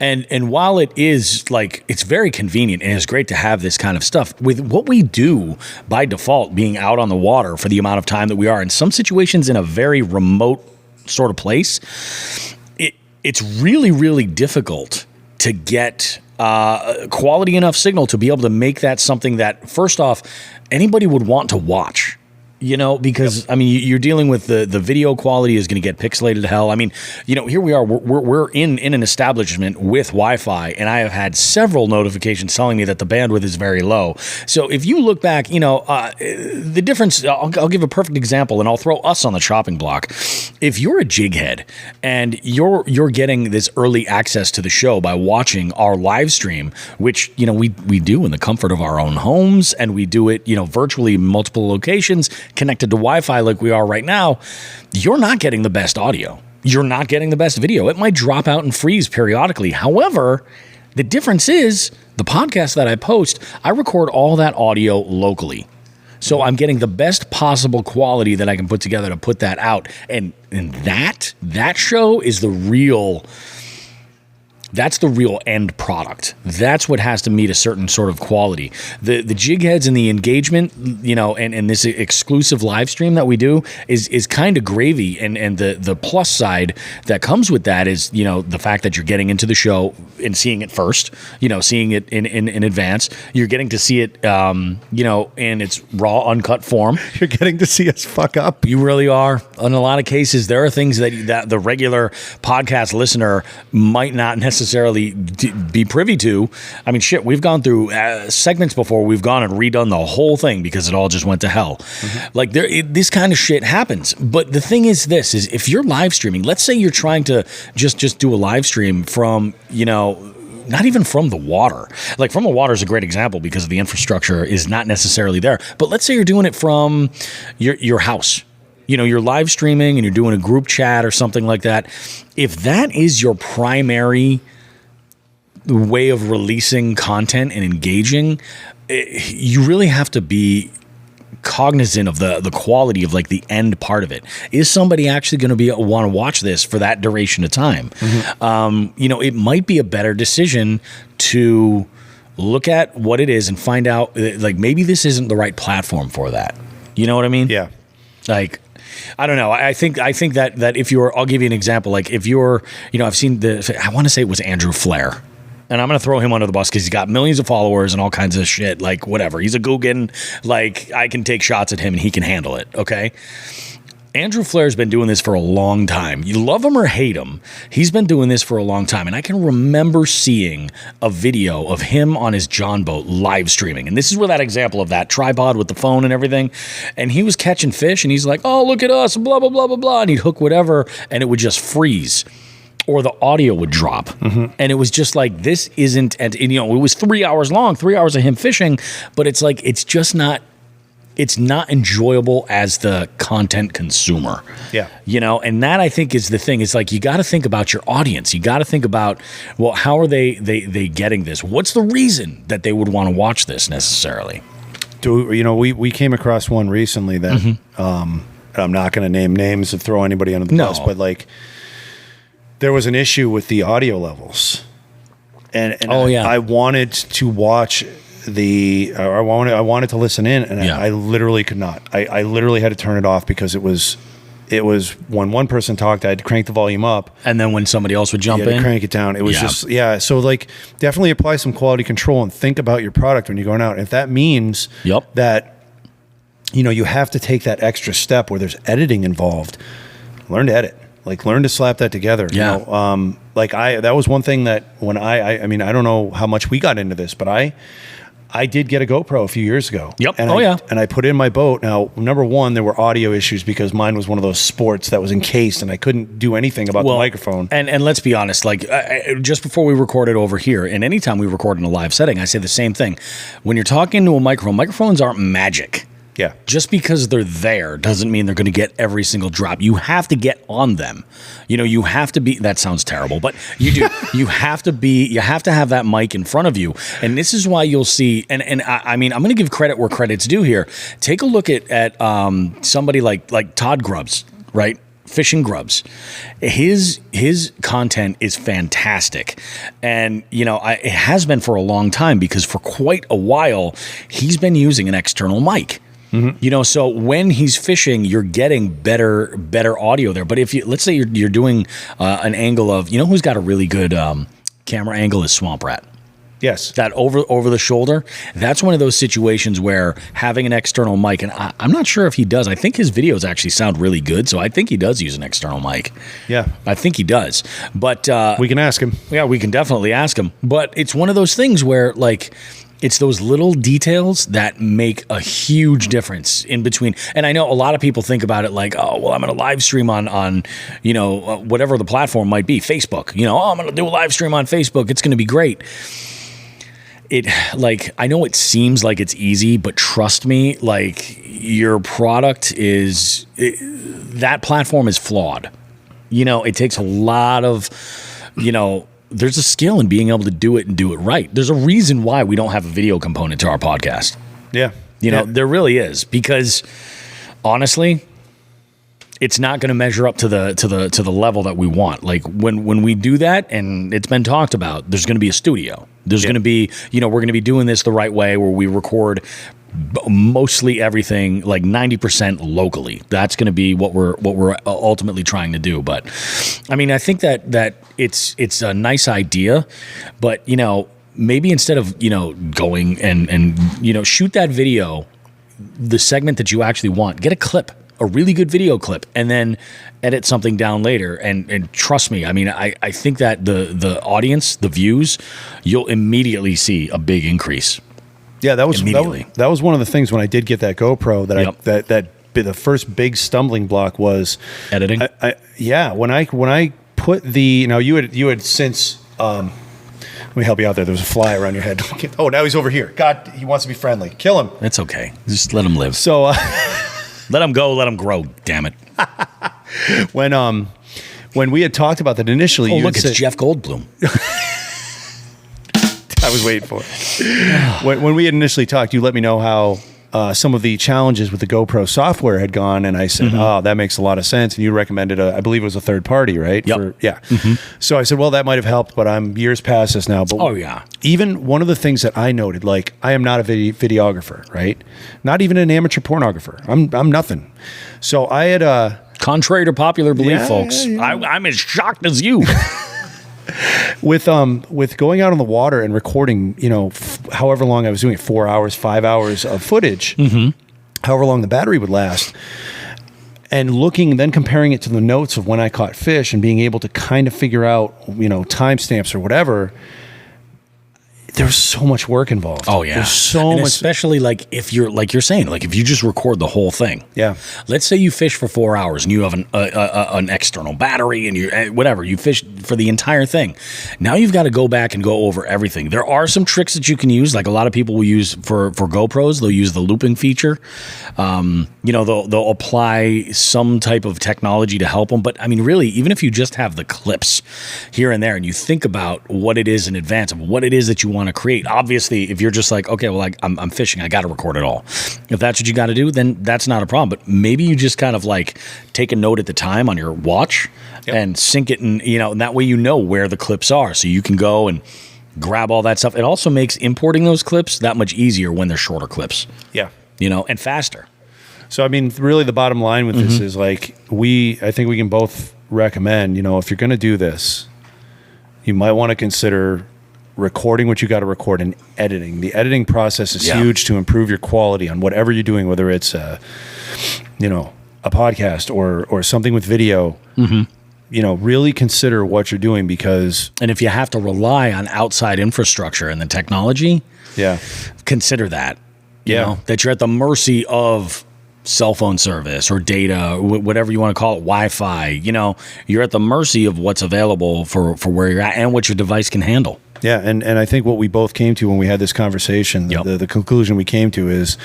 S2: And while it is like, it's very convenient and it's great to have this kind of stuff, with what we do by default being out on the water for the amount of time that we are, in some situations in a very remote sort of place, it's really, really difficult to get quality enough signal to be able to make that something that, first off, anybody would want to watch. Because I mean, you're dealing with the video quality is going to get pixelated to hell. I mean, here we are, we're in an establishment with Wi-Fi, and I have had several notifications telling me that the bandwidth is very low. So if you look back, the difference, I'll give a perfect example, and I'll throw us on the chopping block. If you're a jig head and you're getting this early access to the show by watching our live stream, which, we do in the comfort of our own homes, and we do it, virtually multiple locations, connected to Wi-Fi like we are right now, you're not getting the best audio. You're not getting the best video. It might drop out and freeze periodically. However, the difference is the podcast that I post, I record all that audio locally. So I'm getting the best possible quality that I can put together to put that out. And that show is the real... That's the real end product. That's what has to meet a certain sort of quality. The jig heads and the engagement, and this exclusive live stream that we do is kind of gravy. And the plus side that comes with that is, the fact that you're getting into the show and seeing it first, seeing it in advance. You're getting to see it, in its raw, uncut form.
S3: You're getting to see us fuck up.
S2: You really are. In a lot of cases, there are things that the regular podcast listener might not necessarily be privy to. I mean, shit, we've gone through segments before. We've gone and redone the whole thing because it all just went to hell. Mm-hmm. Like this kind of shit happens. But the thing is is if you're live streaming, let's say you're trying to just do a live stream from, not even from the water. Like from the water is a great example because the infrastructure is not necessarily there. But let's say you're doing it from your house. You're live streaming and you're doing a group chat or something like that. If that is your primary way of releasing content and engaging, you really have to be cognizant of the quality of like the end part of it. Is somebody actually going to want to watch this for that duration of time? Mm-hmm. It might be a better decision to look at what it is and find out like maybe this isn't the right platform for that. You know what I mean?
S3: Yeah.
S2: Like, I don't know. I think that if you're, I'll give you an example. Like if you're, I've seen I want to say it was Andrew Flair. And I'm going to throw him under the bus because he's got millions of followers and all kinds of shit. Like, whatever. He's a Guggen. Like, I can take shots at him and he can handle it. Okay? Andrew Flair's been doing this for a long time. You love him or hate him, he's been doing this for a long time. And I can remember seeing a video of him on his John boat live streaming. And this is where that example of that tripod with the phone and everything. And he was catching fish and he's like, oh, look at us, blah, blah, blah, blah, blah. And he'd hook whatever and it would just freeze. Or the audio would drop. Mm-hmm. And it was just like, this isn't, and it was 3 hours long, 3 hours of him fishing, but it's like, it's just not it's not enjoyable as the content consumer.
S3: Yeah.
S2: You know, and that I think is the thing. It's like you got to think about your audience. You got to think about, well, how are they getting this? What's the reason that they would want to watch this necessarily?
S3: We came across one recently that I'm not going to name names and throw anybody under the bus, but like there was an issue with the audio levels, and I wanted to watch I wanted to listen in, and I literally could not. I literally had to turn it off because it was when one person talked, I had to crank the volume up,
S2: and then when somebody else would jump in,
S3: crank it down. It was So like, definitely apply some quality control and think about your product when you're going out. If that means that you have to take that extra step where there's editing involved, learn to edit. Like, learn to slap that together.
S2: Yeah.
S3: That was one thing that when I don't know how much we got into this, but I did get a GoPro a few years ago.
S2: Yep.
S3: And I put it in my boat. Now, number one, there were audio issues because mine was one of those sports that was encased, and I couldn't do anything about the microphone.
S2: And let's be honest, like just before we recorded over here, and anytime we record in a live setting, I say the same thing. When you're talking to a microphone, microphones aren't magic.
S3: Yeah.
S2: Just because they're there doesn't mean they're going to get every single drop. You have to get on them. You have to be, that sounds terrible, but you do. you have to have that mic in front of you. And this is why you'll see, and I mean, I'm going to give credit where credit's due here. Take a look at somebody like Todd Grubbs, right? Fishing Grubs. His content is fantastic. And, it has been for a long time because for quite a while, he's been using an external mic. Mm-hmm. So when he's fishing, you're getting better audio there. But if let's say you're doing an angle of, who's got a really good camera angle is Swamp Rat.
S3: Yes.
S2: That over the shoulder. That's one of those situations where having an external mic, and I'm not sure if he does. I think his videos actually sound really good. So I think he does use an external mic.
S3: Yeah.
S2: I think he does. But
S3: we can ask him.
S2: Yeah, we can definitely ask him. But it's one of those things where like, it's those little details that make a huge difference in between. And I know a lot of people think about it like, oh, well, I'm going to live stream on whatever the platform might be, Facebook. I'm going to do a live stream on Facebook. It's going to be great. I know it seems like it's easy, but trust me, like your product that platform is flawed. It takes a lot of, there's a skill in being able to do it and do it right. There's a reason why we don't have a video component to our podcast.
S3: Yeah.
S2: There really is, because honestly, it's not going to measure up to the level that we want. Like when we do that, and it's been talked about, there's going to be a studio. There's going to be, we're going to be doing this the right way, where we record mostly everything, like 90% locally. That's going to be what we're ultimately trying to do. But I mean, I think that it's a nice idea, but maybe instead of going and shoot that video, the segment that you actually want, get a really good video clip, and then edit something down later. And trust me, I mean, I think that the audience, the views, you'll immediately see a big increase.
S3: Yeah, that was one of the things when I did get that GoPro that the first big stumbling block was
S2: editing.
S3: When I put you had since let me help you out there. There was a fly around your head. Oh, now he's over here. God, he wants to be friendly. Kill him.
S2: It's okay. Just let him live.
S3: So
S2: let him go. Let him grow. Damn it.
S3: When we had talked about that initially,
S2: look, it's Jeff Goldblum.
S3: I was waiting for it. When we had initially talked, you let me know how some of the challenges with the GoPro software had gone, and I said, oh, that makes a lot of sense. And you recommended, I believe it was a third party, right?
S2: Yep.
S3: So I said, well, that might have helped, but I'm years past this now. But even one of the things that I noted, like, I am not a videographer, right? Not even an amateur pornographer. I'm nothing. So I had
S2: contrary to popular belief, folks, I'm as shocked as you.
S3: With going out on the water and recording, however long I was doing it, 4 hours, 5 hours of footage, however long the battery would last, and then comparing it to the notes of when I caught fish and being able to kind of figure out, timestamps or whatever, there's so much work involved.
S2: Oh yeah,
S3: there's so
S2: and
S3: much,
S2: especially like if you're like you're saying, like if you just record the whole thing.
S3: Yeah.
S2: Let's say you fish for 4 hours and you have an external battery and you whatever you fish for the entire thing. Now you've got to go back and go over everything. There are some tricks that you can use, like a lot of people will use for GoPros. They'll use the looping feature. They'll apply some type of technology to help them. But I mean, really, even if you just have the clips here and there, and you think about what it is in advance of what it is that you want to create. Obviously, if you're just like, okay, well, I'm fishing, I got to record it all. If that's what you got to do, then that's not a problem. But maybe you just kind of like take a note at the time on your watch and sync it, and and that way you know where the clips are, so you can go and grab all that stuff. It also makes importing those clips that much easier when they're shorter clips.
S3: Yeah.
S2: And faster.
S3: So, I mean, really the bottom line with this is like, I think we can both recommend, if you're going to do this, you might want to consider recording what you got to record and editing. The editing process is huge to improve your quality on whatever you're doing, whether it's, a podcast or something with video. Really consider what you're doing, because...
S2: And if you have to rely on outside infrastructure and the technology, consider that. You know, that you're at the mercy of cell phone service or data, whatever you want to call it, Wi-Fi. You're at the mercy of what's available for where you're at and what your device can handle.
S3: Yeah, and I think what we both came to when we had this conversation, the conclusion we came to is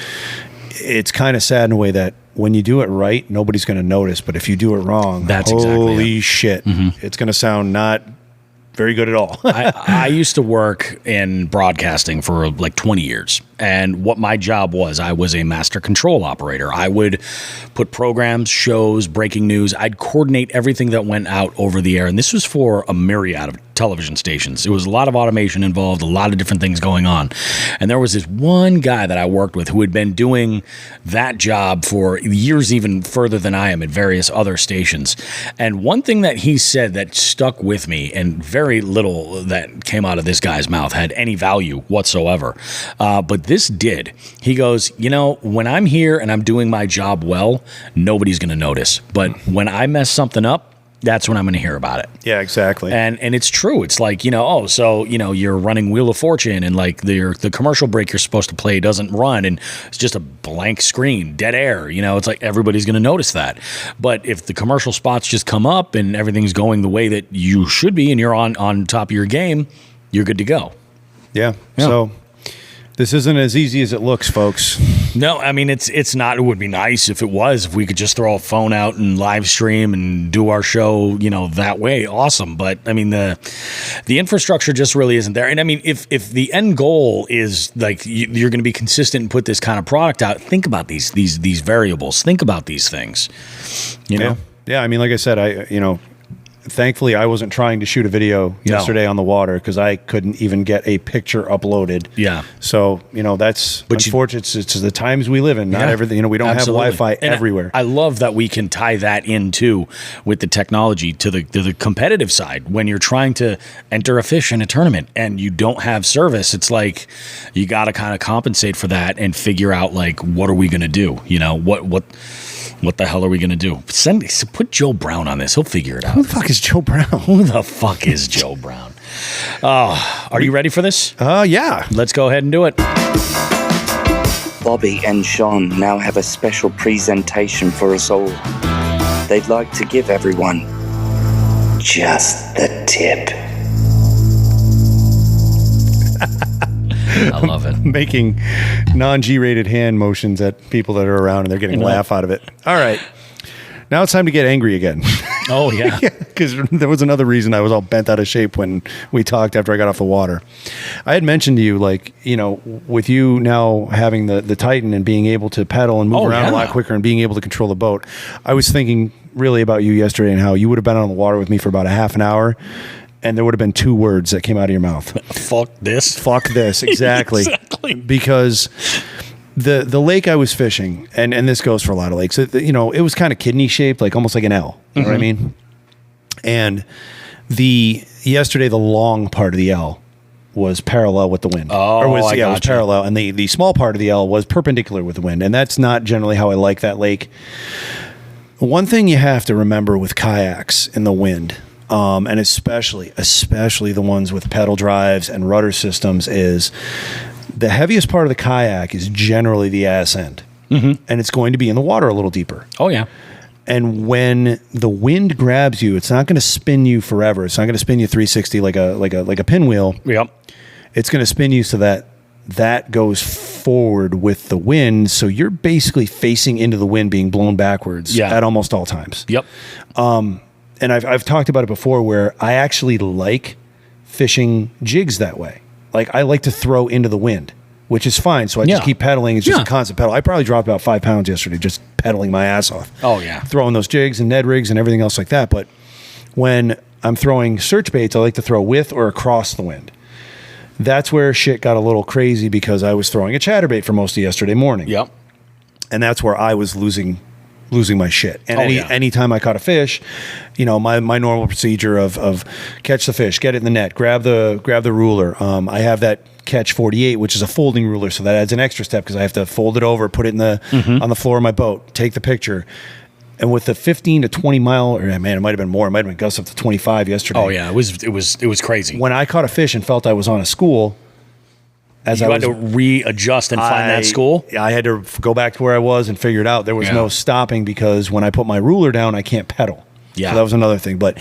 S3: it's kind of sad in a way that when you do it right, nobody's going to notice. But if you do it wrong, holy shit, it's going to sound not very good at all.
S2: I used to work in broadcasting for like 20 years. And what my job was, I was a master control operator. I would put programs, shows, breaking news. I'd coordinate everything that went out over the air. And this was for a myriad of television stations. It was a lot of automation involved, a lot of different things going on. And there was this one guy that I worked with who had been doing that job for years, even further than I am, at various other stations. And one thing that he said that stuck with me, and very little that came out of this guy's mouth had any value whatsoever, but this did. He goes, when I'm here and I'm doing my job well, nobody's going to notice. But when I mess something up, that's when I'm going to hear about it.
S3: Yeah, exactly.
S2: And it's true. It's like, you're running Wheel of Fortune and like the commercial break you're supposed to play doesn't run and it's just a blank screen, dead air. It's like everybody's going to notice that. But if the commercial spots just come up and everything's going the way that you should be and you're on top of your game, you're good to go.
S3: Yeah. So this isn't as easy as it looks, folks.
S2: No, I mean, it's not. It would be nice if it was, if we could just throw a phone out and live stream and do our show, that way. Awesome. But I mean, the infrastructure just really isn't there. And I mean, if the end goal is like you're going to be consistent and put this kind of product out, think about these variables. Think about these things.
S3: Yeah. I mean, like I said, thankfully, I wasn't trying to shoot a video yesterday on the water because I couldn't even get a picture uploaded. Yeah. So, that's unfortunate. It's the times we live in. Not everything, we don't have Wi-Fi everywhere.
S2: I love that we can tie that in, too, with the technology to the competitive side. When you're trying to enter a fish in a tournament and you don't have service, it's like you got to kind of compensate for that and figure out, like, what are we going to do? What the hell are we going to do? Put Joe Brown on this. He'll figure it out.
S3: Who the fuck is Joe Brown?
S2: Who the fuck is Joe Brown? Are you ready for this?
S3: Yeah.
S2: Let's go ahead and do it.
S6: Bobby and Sean now have a special presentation for us all. They'd like to give everyone just the tip.
S2: I love it.
S3: Making non-G-rated hand motions at people that are around and they're getting a laugh out of it. All right. Now it's time to get angry again.
S2: Oh, yeah.
S3: Because there was another reason I was all bent out of shape when we talked after I got off the water. I had mentioned to you, like, with you now having the Titan and being able to pedal and move around a lot quicker and being able to control the boat, I was thinking really about you yesterday and how you would have been on the water with me for about a half an hour. And there would have been 2 words that came out of your mouth.
S2: Fuck this.
S3: Fuck this, exactly.
S2: Exactly.
S3: Because the lake I was fishing, and this goes for a lot of lakes, it was kind of kidney shaped, like almost like an L. You know what I mean? And yesterday, the long part of the L was parallel with the wind.
S2: Oh,
S3: it was parallel. And the small part of the L was perpendicular with the wind. And that's not generally how I like that lake. One thing you have to remember with kayaks in the wind, and especially the ones with pedal drives and rudder systems, is the heaviest part of the kayak is generally the ass end. And it's going to be in the water a little deeper.
S2: Oh, yeah.
S3: And when the wind grabs you, it's not going to spin you forever. It's not going to spin you 360 like a pinwheel.
S2: Yep.
S3: It's going to spin you so that goes forward with the wind. So you're basically facing into the wind, being blown backwards at almost all times.
S2: Yep.
S3: And I've talked about it before, where I actually like fishing jigs that way. Like, I like to throw into the wind, which is fine. So I just keep pedaling. It's just a constant pedal. I probably dropped about 5 pounds yesterday just pedaling my ass off.
S2: Oh, yeah.
S3: Throwing those jigs and Ned rigs and everything else like that. But when I'm throwing search baits, I like to throw with or across the wind. That's where shit got a little crazy, because I was throwing a chatterbait for most of yesterday morning.
S2: Yep.
S3: And that's where I was losing my shit. And anytime I caught a fish, my normal procedure of catch the fish, get it in the net, grab the ruler. I have that Catch 48, which is a folding ruler, so that adds an extra step, because I have to fold it over, put it on the floor of my boat, take the picture. And with the 15 to 20 mile, or man, it might have been more. It might have been gusts up to 25 yesterday.
S2: Oh yeah, it was crazy.
S3: When I caught a fish and felt I was on a school,
S2: had to readjust and find that school.
S3: I had to go back to where I was and figure it out. There was no stopping, because when I put my ruler down, I can't pedal. Yeah, so that was another thing. But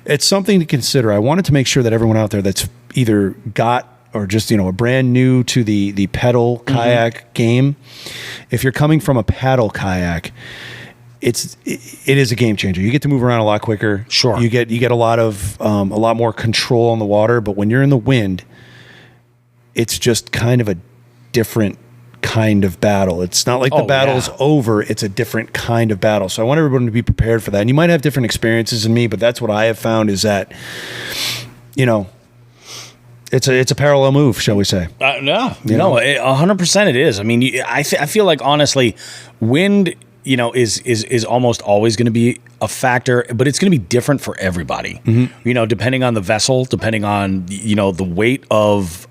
S3: it's something to consider. I wanted to make sure that everyone out there that's either got or just a brand new to the pedal kayak game, if you're coming from a paddle kayak, it is a game changer. You get to move around a lot quicker.
S2: Sure.
S3: You get a lot more control on the water, but when you're in the wind, it's just kind of a different kind of battle. It's not like the battle's over. It's a different kind of battle. So I want everyone to be prepared for that. And you might have different experiences than me, but that's what I have found, is that, it's a parallel move, shall we say?
S2: No, 100% it is. I mean, I feel like, honestly, wind, is almost always going to be a factor, but it's going to be different for everybody. Depending on the vessel, depending on the weight of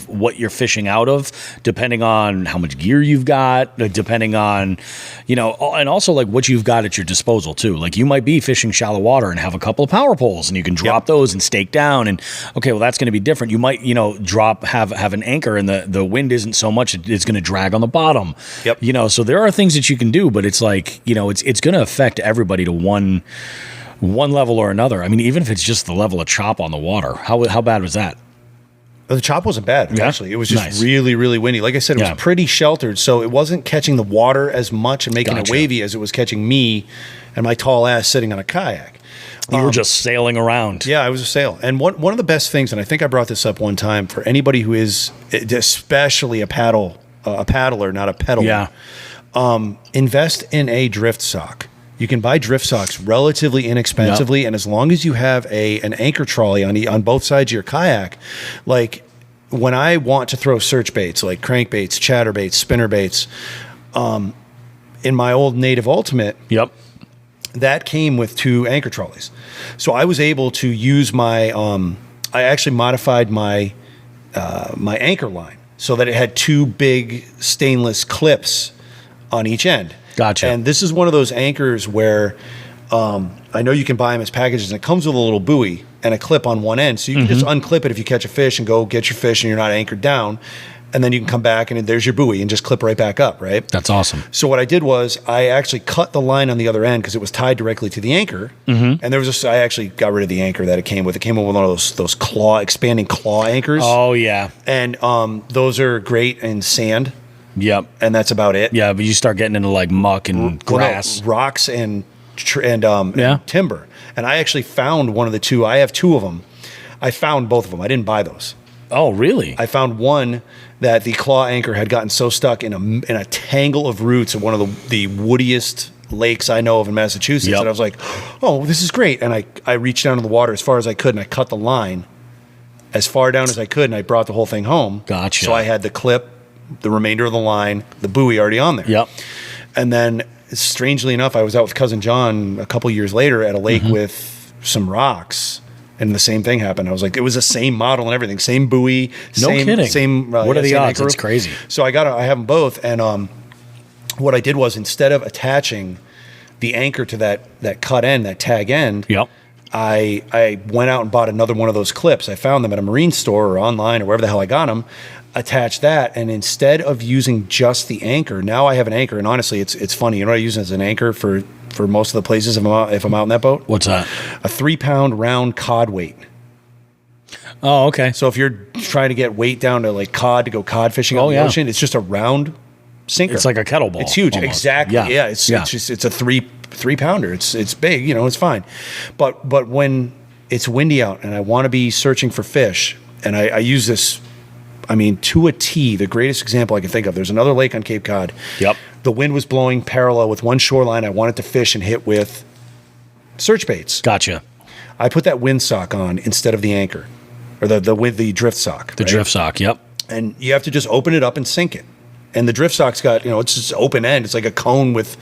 S2: what you're fishing out of, depending on how much gear you've got, depending on and also like what you've got at your disposal too. Like, you might be fishing shallow water and have a couple of power poles, and you can drop those and stake down, and okay, well, that's going to be different. You might have an anchor, and the wind isn't so much, it's going to drag on the bottom. So there are things that you can do, but it's like it's going to affect everybody to one level or another. I mean, even if it's just the level of chop on the water. How bad was that?
S3: The chop wasn't bad, actually. It was just really, really windy. Like I said, it was pretty sheltered, so it wasn't catching the water as much and making it wavy as it was catching me and my tall ass sitting on a kayak.
S2: You were just sailing around.
S3: Yeah, I was a sail. And one of the best things, and I think I brought this up one time, for anybody who is especially a paddler, not a peddler, invest in a drift sock. You can buy drift socks relatively inexpensively, and as long as you have an anchor trolley on both sides of your kayak, like when I want to throw search baits, like crankbaits, chatterbaits, spinnerbaits, in my old Native Ultimate, that came with 2 anchor trolleys. So I was able to use my, I actually modified my anchor line so that it had 2 big stainless clips on each end.
S2: Gotcha.
S3: And this is one of those anchors where I know you can buy them as packages, and it comes with a little buoy and a clip on one end. So you can just unclip it if you catch a fish and go get your fish and you're not anchored down. And then you can come back and there's your buoy and just clip right back up, right?
S2: That's awesome.
S3: So what I did was I actually cut the line on the other end because it was tied directly to the anchor. And there was I actually got rid of the anchor that it came with. It came with one of those expanding claw anchors.
S2: Oh, yeah.
S3: And those are great in sand.
S2: Yep.
S3: And that's about it.
S2: Yeah, but you start getting into like muck and grass.
S3: Rocks and timber. And I actually found one of the 2. I have 2 of them. I found both of them. I didn't buy those.
S2: Oh, really?
S3: I found one that the claw anchor had gotten so stuck in a tangle of roots in one of the woodiest lakes I know of in Massachusetts. And I was like, oh, this is great. And I reached down to the water as far as I could, and I cut the line as far down as I could, and I brought the whole thing home.
S2: Gotcha.
S3: So I had the clip, the remainder of the line, the buoy already on there. And then, strangely enough, I was out with Cousin John a couple years later at a lake with some rocks, and the same thing happened. I was like, it was the same model and everything, same buoy, same.
S2: What are the odds? It's crazy.
S3: So I have them both, and what I did was, instead of attaching the anchor to that cut end, that tag end, I went out and bought another one of those clips. I found them at a marine store or online or wherever the hell I got them. Attached that, and instead of using just the anchor, now I have an anchor. And honestly, it's funny. You know what I use as an anchor for most of the places if I'm out in that boat?
S2: What's that?
S3: A 3-pound round cod weight.
S2: Oh, okay.
S3: So if you're trying to get weight down to like cod to go cod fishing out in the ocean, it's just a round sinker.
S2: It's like a kettlebell.
S3: It's huge.
S2: Almost.
S3: Exactly. Yeah. It's a 3-pounder. It's big. It's fine. But when it's windy out and I want to be searching for fish, and I use this, to a T, the greatest example I can think of. There's another lake on Cape Cod.
S2: Yep.
S3: The wind was blowing parallel with one shoreline. I wanted to fish and hit with search baits.
S2: Gotcha.
S3: I put that windsock on instead of the anchor, or the drift sock.
S2: The drift sock. Yep.
S3: And you have to just open it up and sink it. And the drift sock's got, it's just open end. It's like a cone with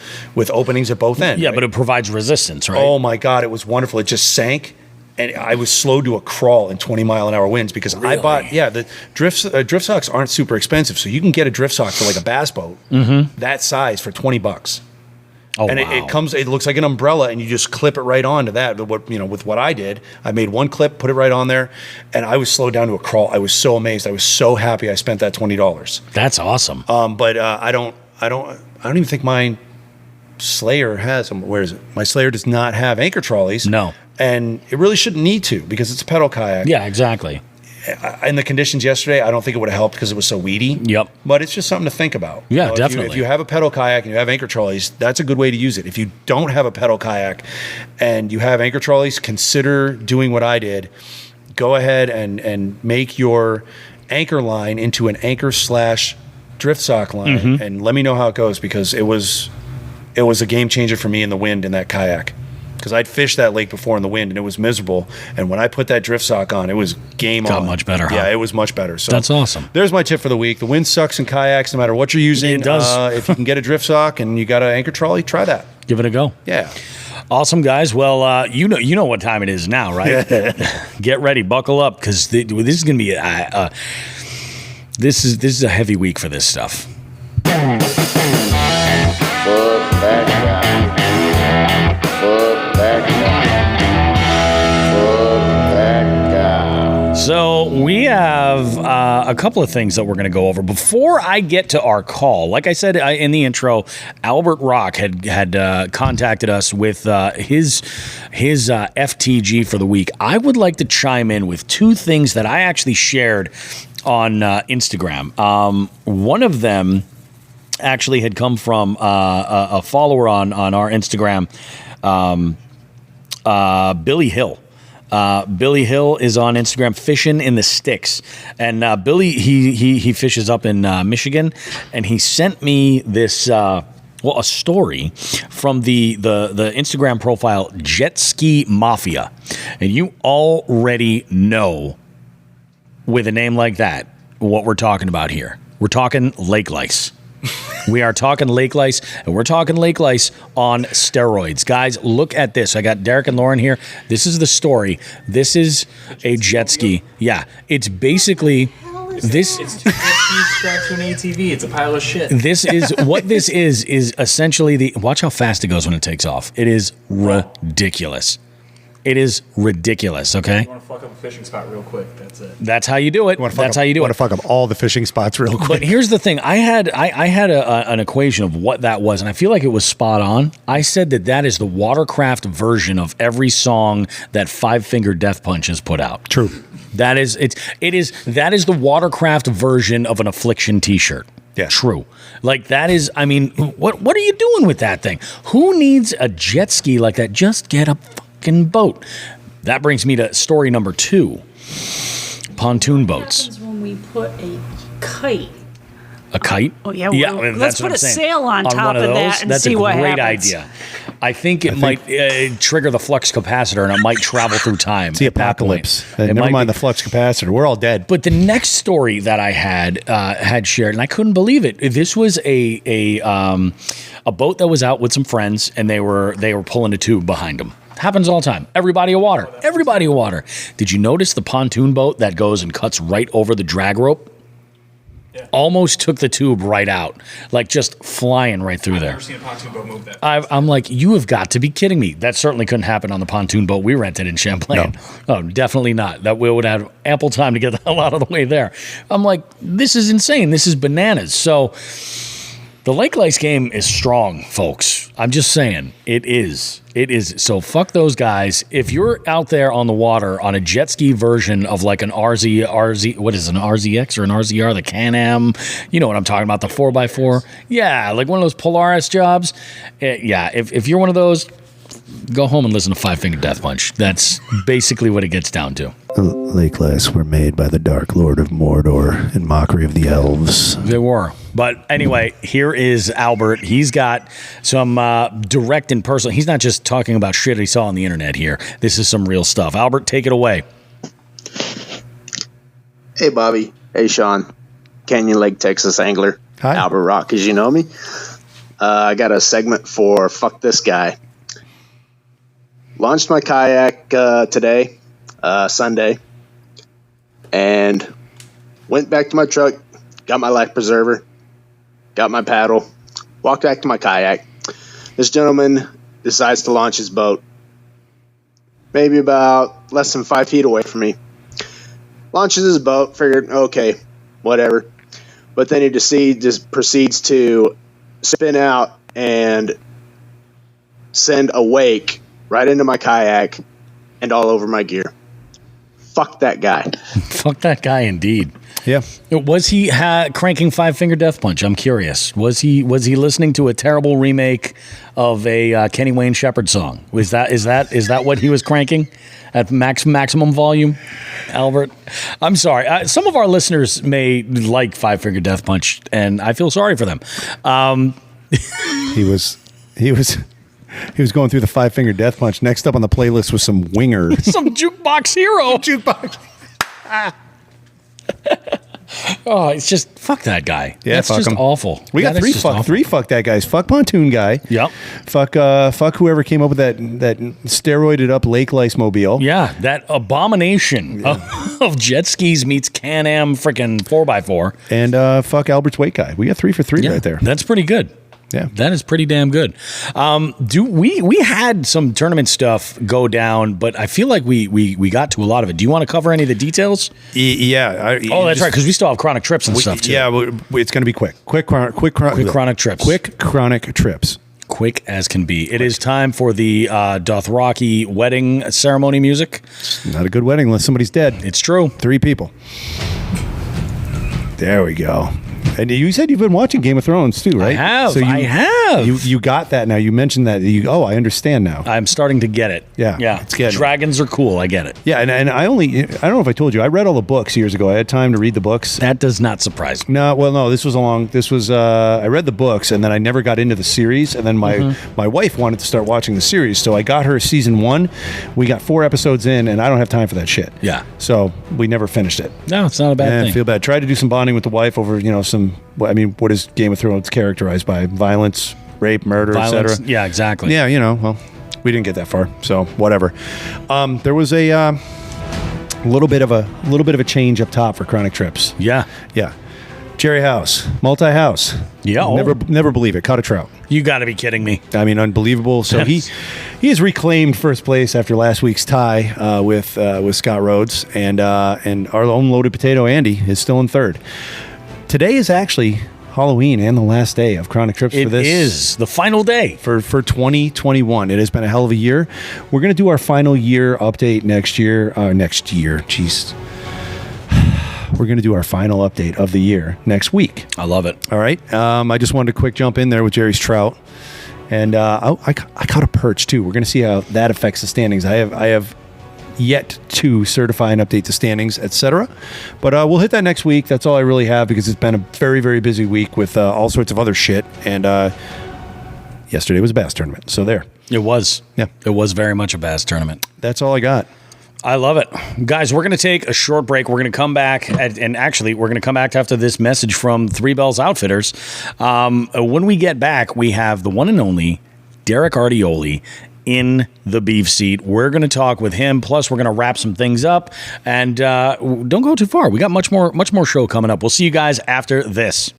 S3: openings at both ends.
S2: Yeah,
S3: right?
S2: but it provides resistance, right?
S3: Oh my God, it was wonderful. It just sank. And I was slowed to a crawl in 20-mile-an-hour winds because I bought, the drift socks aren't super expensive. So you can get a drift sock for like a bass boat that size for $20.
S2: Oh,
S3: and
S2: wow.
S3: it looks like an umbrella, and you just clip it right onto that. With what I did, I made one clip, put it right on there, and I was slowed down to a crawl. I was so amazed. I was so happy I spent that $20.
S2: That's awesome.
S3: But I don't even think my Slayer has them. Where is it? My Slayer does not have anchor trolleys.
S2: No.
S3: And it really shouldn't need to because it's a pedal kayak.
S2: Yeah, exactly.
S3: In the conditions yesterday, I don't think it would have helped because it was so weedy.
S2: Yep.
S3: But it's just something to think about.
S2: Yeah, definitely.
S3: If you have a pedal kayak and you have anchor trolleys, that's a good way to use it. If you don't have a pedal kayak and you have anchor trolleys, consider doing what I did. Go ahead and make your anchor line into an anchor/drift sock line, and let me know how it goes because it was a game changer for me in the wind in that kayak. Because I'd fished that lake before in the wind and it was miserable. And when I put that drift sock on, it was game on.
S2: Got much better, huh?
S3: Yeah, it was much better. So
S2: that's awesome.
S3: There's my tip for the week. The wind sucks in kayaks no matter what you're using.
S2: It does.
S3: If you can get a drift sock and you got an anchor trolley, try that.
S2: Give it a go.
S3: Yeah.
S2: Awesome, guys. Well, you know what time it is now, right? Get ready, buckle up, because this is going to be this is a heavy week for this stuff.
S7: Fuck that guy. Fuck that guy. Fuck that guy.
S2: So we have a couple of things that we're going to go over. Before I get to our call, like I said in the intro, Albert Rock had contacted us with his FTG for the week. I would like to chime in with two things that I actually shared on Instagram. One of them actually had come from a follower on our Instagram, Billy Hill. Billy Hill is on Instagram, fishing in the sticks, and Billy he fishes up in Michigan, and he sent me this a story from the Instagram profile Jet Ski Mafia, and you already know with a name like that what we're talking about here. We're talking lake lice. We are talking lake lice, and we're talking lake lice on steroids. Guys, look at this. I got Deryk and Lauren here. This is the story. This is a jet ski. Yeah, it's basically this.
S5: It's two jet skis strapped to an ATV. It's a pile of shit.
S2: This is what this is essentially the. Watch how fast it goes when it takes off. It is ridiculous. It is ridiculous, okay?
S5: You want to fuck up a fishing spot real quick. That's it.
S2: That's how you do it. That's how you do it.
S3: Want to fuck up all the fishing spots real quick.
S2: But here's the thing. I had an equation of what that was, and I feel like it was spot on. I said that is the watercraft version of every song that Five Finger Death Punch has put out.
S3: True.
S2: That is the watercraft version of an Affliction t-shirt.
S3: Yeah.
S2: True. Like that is, I mean, what are you doing with that thing? Who needs a jet ski like that? Just get a fucking boat. That brings me to story number 2. Pontoon boats.
S4: What happens when we put a kite?
S2: A kite?
S4: Oh yeah,
S2: that's
S4: let's
S2: put
S4: put a sail on top of that and see what happens.
S2: That's a great idea. I think it might trigger the flux capacitor, and it might travel through time.
S3: It's the apocalypse. Never mind the flux capacitor. We're all dead.
S2: But the next story that I had shared, and I couldn't believe it. This was a boat that was out with some friends, and they were pulling a tube behind them. Happens all the time. Everybody of water. Everybody of water. Did you notice the pontoon boat that goes and cuts right over the drag rope? Almost took the tube right out, like just flying right through there.
S5: I've never seen a pontoon boat move that.
S2: I'm like, you have got to be kidding me. That certainly couldn't happen on the pontoon boat we rented in Champlain. No. Oh, definitely not. That we would have ample time to get the hell out of the way there. I'm like, this is insane. This is bananas. So the lake lice game is strong, folks. I'm just saying, it is. It is. So fuck those guys. If you're out there on the water on a jet ski version of like an RZ, what is it, an RZX or an RZR, the Can-Am, you know what I'm talking about, the 4x4. Yeah, like one of those Polaris jobs. Yeah, if you're one of those, go home and listen to Five Finger Death Punch. That's basically what it gets down to.
S3: Lake lice were made by the Dark Lord of Mordor in mockery of the elves.
S2: They were. But anyway, here is Albert. He's got some direct and personal. He's not just talking about shit he saw on the internet here. This is some real stuff. Albert, take it away.
S8: Hey, Bobby. Hey, Sean. Canyon Lake, Texas angler.
S3: Hi.
S8: Albert Rock, as you know me. I got a segment for Fuck This Guy. Launched my kayak today, Sunday, and went back to my truck, got my life preserver, got my paddle, walked back to my kayak. This gentleman decides to launch his boat, maybe about less than 5 feet away from me. Launches his boat, figured, okay, whatever. But then he just proceeds to spin out and send a wake right into my kayak and all over my gear. Fuck that guy.
S2: Fuck that guy, indeed.
S3: Yeah.
S2: Was he cranking Five Finger Death Punch? I'm curious. Was he listening to a terrible remake of a Kenny Wayne Shepherd song? Is that what he was cranking at maximum volume? Albert, I'm sorry. Some of our listeners may like Five Finger Death Punch, and I feel sorry for them.
S3: He was going through the Five Finger Death Punch. Next up on the playlist was some Winger.
S2: Some Jukebox Hero.
S3: Jukebox.
S2: Oh, it's just fuck that guy.
S3: Yeah,
S2: that's
S3: fuck
S2: just
S3: him.
S2: awful.
S3: We got three fuck that guys. Fuck Pontoon Guy.
S2: Yep.
S3: Fuck whoever came up with that steroided up lake lice mobile.
S2: Yeah, that abomination of jet skis meets Can-Am freaking 4x4.
S3: And fuck Albert's weight guy. We got 3 for 3 right there.
S2: That's pretty good.
S3: Yeah,
S2: that is pretty damn good. We had some tournament stuff go down, but I feel like we got to a lot of it. Do you want to cover any of the details?
S3: Yeah.
S2: That's right, because we still have chronic trips and stuff too.
S3: Yeah, it's going to be quick. Quick chronic trips. Quick chronic trips.
S2: Quick as can be. It is time for the Dothraki wedding ceremony music.
S3: It's not a good wedding unless somebody's dead.
S2: It's true.
S3: 3 people. There we go. And you said you've been watching Game of Thrones too, right?
S2: I have.
S3: You got that now. You mentioned that. I understand now.
S2: I'm starting to get it.
S3: Yeah.
S2: It's getting Dragons are cool. I get it.
S3: Yeah, and I don't know if I told you. I read all the books years ago. I had time to read the books.
S2: That does not surprise me.
S3: No, I read the books and then I never got into the series. And then my wife wanted to start watching the series, so I got her season 1. We got 4 episodes in, and I don't have time for that shit.
S2: Yeah.
S3: So we never finished it.
S2: No, it's not a bad thing.
S3: I feel bad. Tried to do some bonding with the wife over what is Game of Thrones characterized by? Violence, rape, murder, etc.
S2: Yeah, exactly.
S3: Yeah, we didn't get that far, so whatever. There was a little bit of a change up top for chronic trips.
S2: Yeah.
S3: Jerry House, multi-house.
S2: Yeah.
S3: Never believe it. Caught a trout.
S2: You got to be kidding me.
S3: I mean, unbelievable. So he has reclaimed first place after last week's tie with Scott Rhodes, and our own loaded potato Andy is still in third. Today is actually Halloween and the last day of chronic trips for this.
S2: It is the final day
S3: for 2021. It has been a hell of a year. We're going to do our final year update next year. Jeez. We're going to do our final update of the year next week.
S2: I love it.
S3: All right. I just wanted to quick jump in there with Jerry's trout. And I caught a perch, too. We're going to see how that affects the standings. I have yet to certify and update the standings, etc. But we'll hit that next week. That's all I really have because it's been a very, very busy week with all sorts of other shit. And yesterday was a bass tournament. So there.
S2: It was.
S3: Yeah.
S2: It was very much a bass tournament.
S3: That's all I got.
S2: I love it. Guys, we're going to take a short break. We're going to come back, and actually, we're going to come back after this message from Three Bells Outfitters. When we get back, we have the one and only Deryk Artioli in the beef seat. We're going to talk with him. Plus, we're going to wrap some things up. And don't go too far. We got much more show coming up. We'll see you guys after this.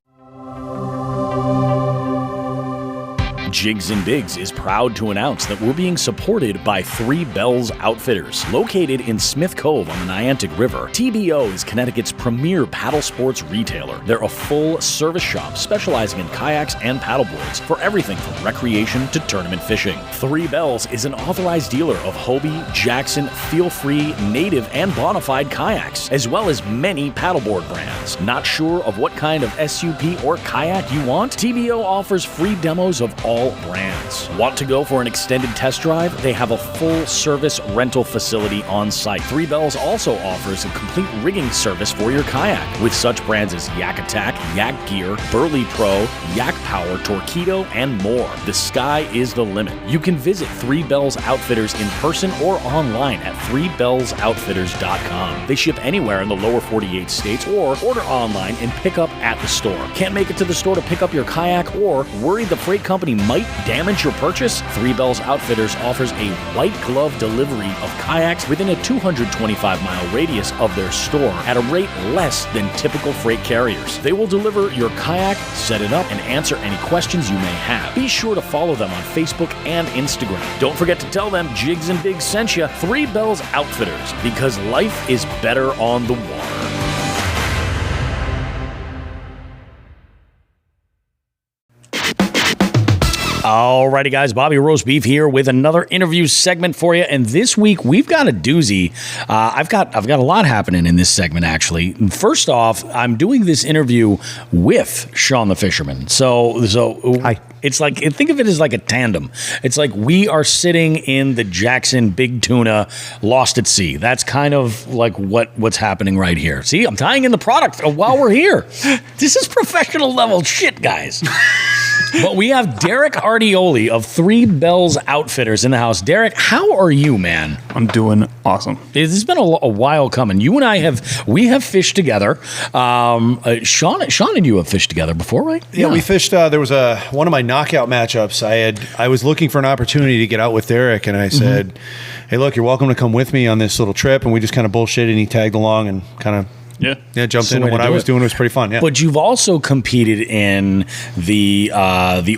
S2: Jigs and Bigs is proud to announce that we're being supported by Three Bells Outfitters. Located in Smith Cove on the Niantic River, TBO is Connecticut's premier paddle sports retailer. They're a full service shop specializing in kayaks and paddleboards for everything from recreation to tournament fishing. Three Bells is an authorized dealer of Hobie, Jackson, Feel Free, Native, and Bonafide kayaks, as well as many paddleboard brands. Not sure of what kind of SUP or kayak you want? TBO offers free demos of all brands. Want to go for an extended test drive? They have a full-service rental facility on site. Three Bells also offers a complete rigging service for your kayak with such brands as Yak Attack, Yak Gear, Burley Pro, Yak Power, Torpedo, and more. The sky is the limit. You can visit Three Bells Outfitters in person or online at threebellsoutfitters.com. They ship anywhere in the lower 48 states or order online and pick up at the store. Can't make it to the store to pick up your kayak or worried the freight company might damage your purchase? Three Bells Outfitters offers a white glove delivery of kayaks within a 225-mile radius of their store at a rate less than typical freight carriers. They will deliver your kayak, set it up, and answer any questions you may have. Be sure to follow them on Facebook and Instagram. Don't forget to tell them Jigs and Bigs sent you. Three Bells Outfitters, because life is better on the water. Alrighty, guys, Bobby Roast Beef here with another interview segment for you, and this week we've got a doozy. I've got a lot happening in this segment, actually. First off, I'm doing this interview with Sean the Fisherman. So hi. It's like, think of it as like a tandem. It's like we are sitting in the Jackson Big Tuna Lost at Sea. That's kind of like what's happening right here. See, I'm tying in the product while we're here. This is professional level shit, guys. But we have Deryk Artioli of Three Bells Outfitters in the house. Deryk, how are you, man?
S5: I'm doing awesome.
S2: It's been a while coming. You and I have fished together. Sean and you have fished together before, right?
S3: Yeah, we fished. There was one of my knockout matchups. I was looking for an opportunity to get out with Deryk, and I said, "Hey, look, you're welcome to come with me on this little trip." And we just kind of bullshitted, and he tagged along and kind of. Yeah, jumped in. And what I was doing was pretty fun. Yeah,
S2: but you've also competed in the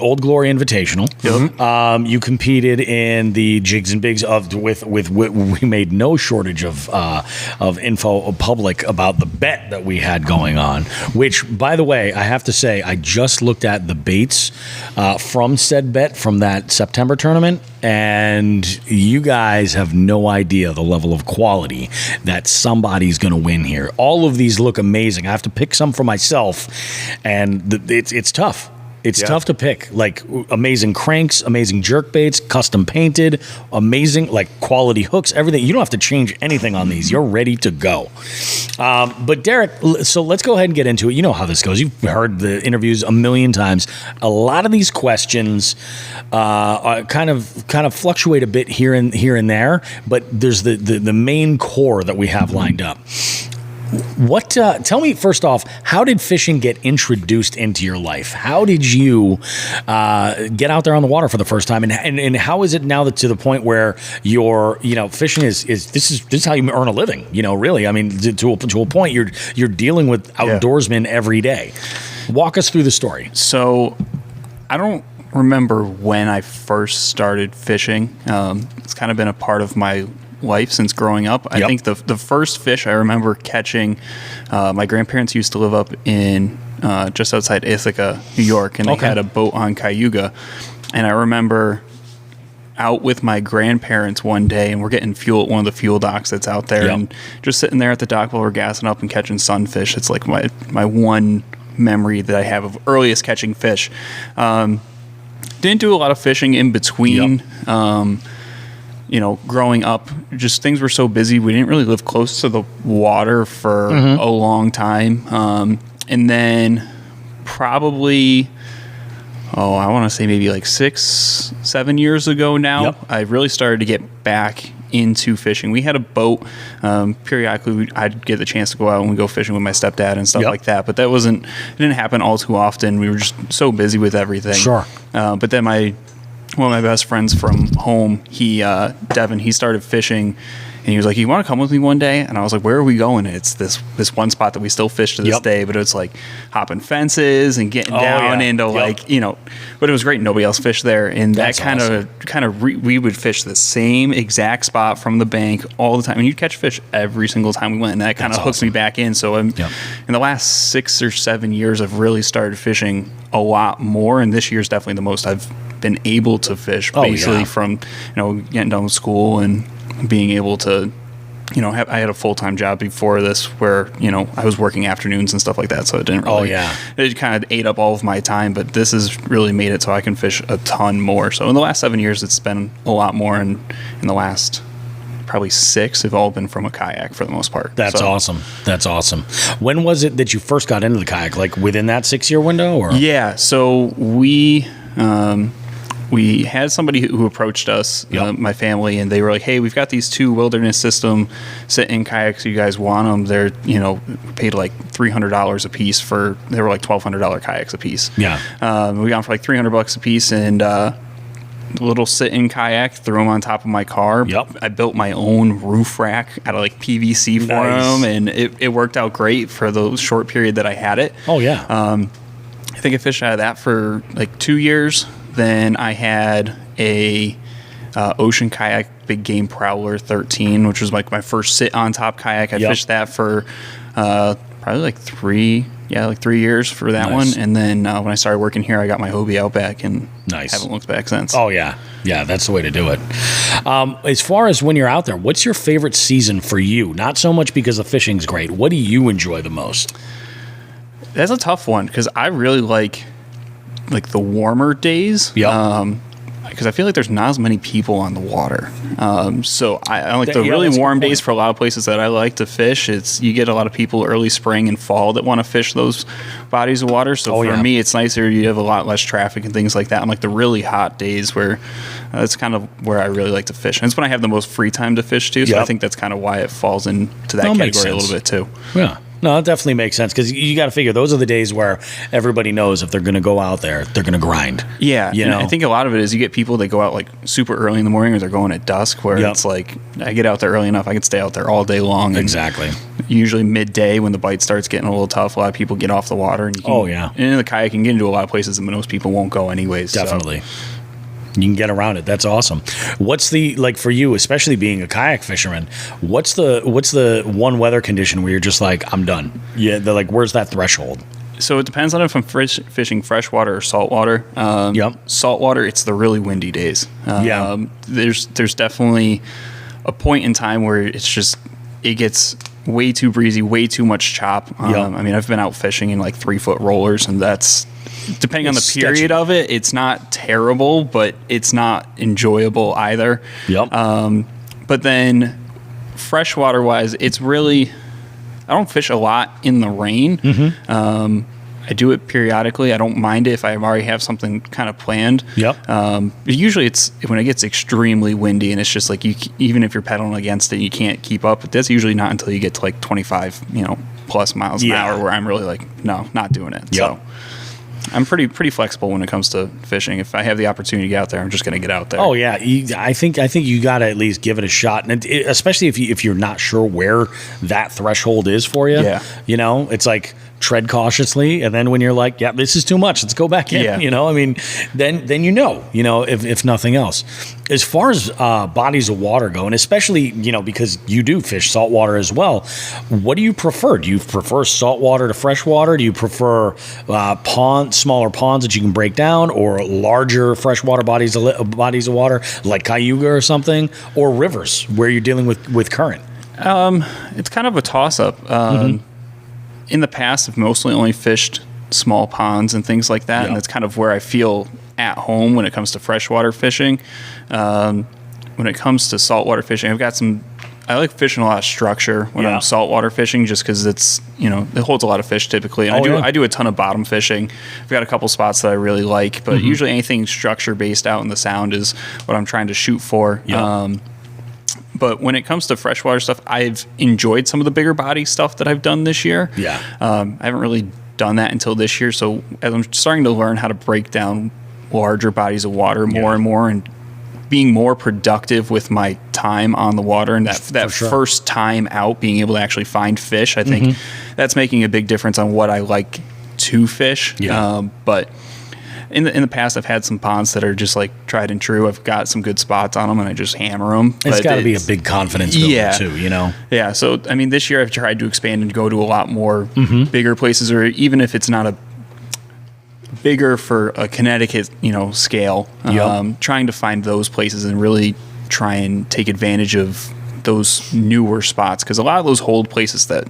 S2: Old Glory Invitational.
S3: Yep.
S2: You competed in the Jigs and Bigs with we made no shortage of info public about the bet that we had going on. Which, by the way, I have to say, I just looked at the baits from said bet from that September tournament, and you guys have no idea the level of quality that somebody's going to win here. All of these look amazing. I have to pick some for myself, and it's tough. It's tough to pick. Like, amazing cranks, amazing jerk baits, custom painted, amazing, like, quality hooks, everything. You don't have to change anything on these. You're ready to go. But Deryk, so let's go ahead and get into it. You know how this goes. You've heard the interviews a million times. A lot of these questions kind of fluctuate a bit here and there, but there's the main core that we have lined up. Tell me first off, how did fishing get introduced into your life? How did you get out there on the water for the first time, and how is it now to the point where you're, fishing is this is how you earn a living? Really, I mean, to a point you're dealing with outdoorsmen every day. Walk us through the story.
S5: So, I don't remember when I first started fishing. It's kind of been a part of my life since growing up. I think the first fish I remember catching, my grandparents used to live up in just outside Ithaca, New York, and they had a boat on Cayuga. And I remember out with my grandparents one day, and we're getting fuel at one of the fuel docks that's out there, and just sitting there at the dock while we're gassing up and catching sunfish. It's like my one memory that I have of earliest catching fish. Didn't do a lot of fishing in between. Growing up, just things were so busy. We didn't really live close to the water for a long time. And then probably, I want to say maybe like 6-7 years ago now, I really started to get back into fishing. We had a boat. Periodically, I'd get the chance to go out and we go fishing with my stepdad and stuff like that. But it didn't happen all too often. We were just so busy with everything.
S2: Sure.
S5: But then my one of my best friends from home, Devin, he started fishing. And he was like, "You want to come with me one day?" And I was like, "Where are we going?" And it's this one spot that we still fish to this day, but it's like hopping fences and getting down into like, you know, but it was great. Nobody else fished there. And that we would fish the same exact spot from the bank all the time. And you'd catch fish every single time we went. And that kind of hooks me back in. So in the last 6 or 7 years, I've really started fishing a lot more. And this year's definitely the most I've been able to fish, basically from, you know, getting done with school and being able to, you know, I had a full-time job before this where, you know, I was working afternoons and stuff like that, so it didn't really, it kind of ate up all of my time, but this has really made it so I can fish a ton more. So in the last 7 years, it's been a lot more, and in the last probably 6 have all been from a kayak for the most part.
S2: That's awesome. That's awesome. When was it that you first got into the kayak? Like within that 6-year window? Or?
S5: Yeah, so we had somebody who approached us, my family, and they were like, "Hey, we've got these 2 wilderness system sit-in kayaks. You guys want them?" They're, you know, paid like $300 a piece they were like $1,200 kayaks a piece. Yeah. We got them for like $300 a piece, and little sit-in kayak, threw them on top of my car. I built my own roof rack out of like PVC for them, and it worked out great for the short period that I had it. I think I fished out of that for like 2 years. Then I had a Ocean Kayak Big Game Prowler 13, which was like my first sit on top kayak. I fished that for probably like 3 years for that one. And then when I started working here, I got my Hobie Outback and haven't looked back since.
S2: Oh yeah, that's the way to do it. As far as when you're out there, what's your favorite season for you? Not so much because the fishing's great. What do you enjoy the most?
S5: That's a tough one because I really like the warmer days. Because I feel like there's not as many people on the water. So I like the really warm days for a lot of places that I like to fish. You get a lot of people early spring and fall that want to fish those bodies of water. So for me, it's nicer. You have a lot less traffic and things like that. And like the really hot days where that's kind of where I really like to fish. And it's when I have the most free time to fish too. So I think that's kind of why it falls into that category a little bit too.
S2: Yeah. No, it definitely makes sense because you got to figure those are the days where everybody knows if they're going to go out there, they're going to grind.
S5: Yeah, you know. I think a lot of it is you get people that go out like super early in the morning or they're going at dusk where it's like I get out there early enough, I can stay out there all day long.
S2: Exactly.
S5: Usually midday when the bite starts getting a little tough, a lot of people get off the water. And and in the kayak you can get into a lot of places that most people won't go anyways.
S2: Definitely. So. You can get around it. That's awesome. What's the, like for you, especially being a kayak fisherman, what's the one weather condition where you're just like, I'm done? Yeah, they're like, where's that threshold?
S5: So it depends on if I'm fishing freshwater or saltwater. Saltwater, it's the really windy days. There's definitely a point in time where it gets way too breezy, way too much chop. I mean, I've been out fishing in like 3-foot rollers, and that's, depending on the period of it, it's not terrible, but it's not enjoyable either. But then freshwater wise, it's really, I don't fish a lot in the rain. I do it periodically. I don't mind it if I already have something kind of planned. Usually it's when it gets extremely windy and it's just like even if you're pedaling against it, you can't keep up. But that's usually not until you get to like 25, plus miles an hour where I'm really like, no, not doing it. So I'm pretty flexible when it comes to fishing. If I have the opportunity to get out there, I'm just going to get out there.
S2: Oh yeah, I think you got to at least give it a shot, and especially if you're not sure where that threshold is for you. It's like tread cautiously, and then when you're like, yeah, this is too much, let's go back in. I mean, then if nothing else. As far as bodies of water go, and especially because you do fish saltwater as well, what do you prefer? Do you prefer saltwater to freshwater? Do you prefer smaller ponds that you can break down, or larger freshwater bodies of water like Cayuga or something, or rivers where you're dealing with current?
S5: It's kind of a toss-up. In the past, I've mostly only fished small ponds and things like that, and that's kind of where I feel at home when it comes to freshwater fishing. When it comes to saltwater fishing, I like fishing a lot of structure when I'm saltwater fishing, just because it's, it holds a lot of fish typically. And I do a ton of bottom fishing. I've got a couple spots that I really like, but usually anything structure based out in the sound is what I'm trying to shoot for. But when it comes to freshwater stuff, I've enjoyed some of the bigger body stuff that I've done this year. I haven't really done that until this year. So as I'm starting to learn how to break down larger bodies of water more and more, and being more productive with my time on the water, and that first time out, being able to actually find fish. I think that's making a big difference on what I like to fish. But in the past, I've had some ponds that are just like tried and true. I've got some good spots on them, and I just hammer them.
S2: It's got to be a big confidence builder too, you know?
S5: Yeah. So, I mean, this year I've tried to expand and go to a lot more bigger places, or even if it's not a bigger for a Connecticut, scale, trying to find those places and really try and take advantage of those newer spots. Because a lot of those hold places that,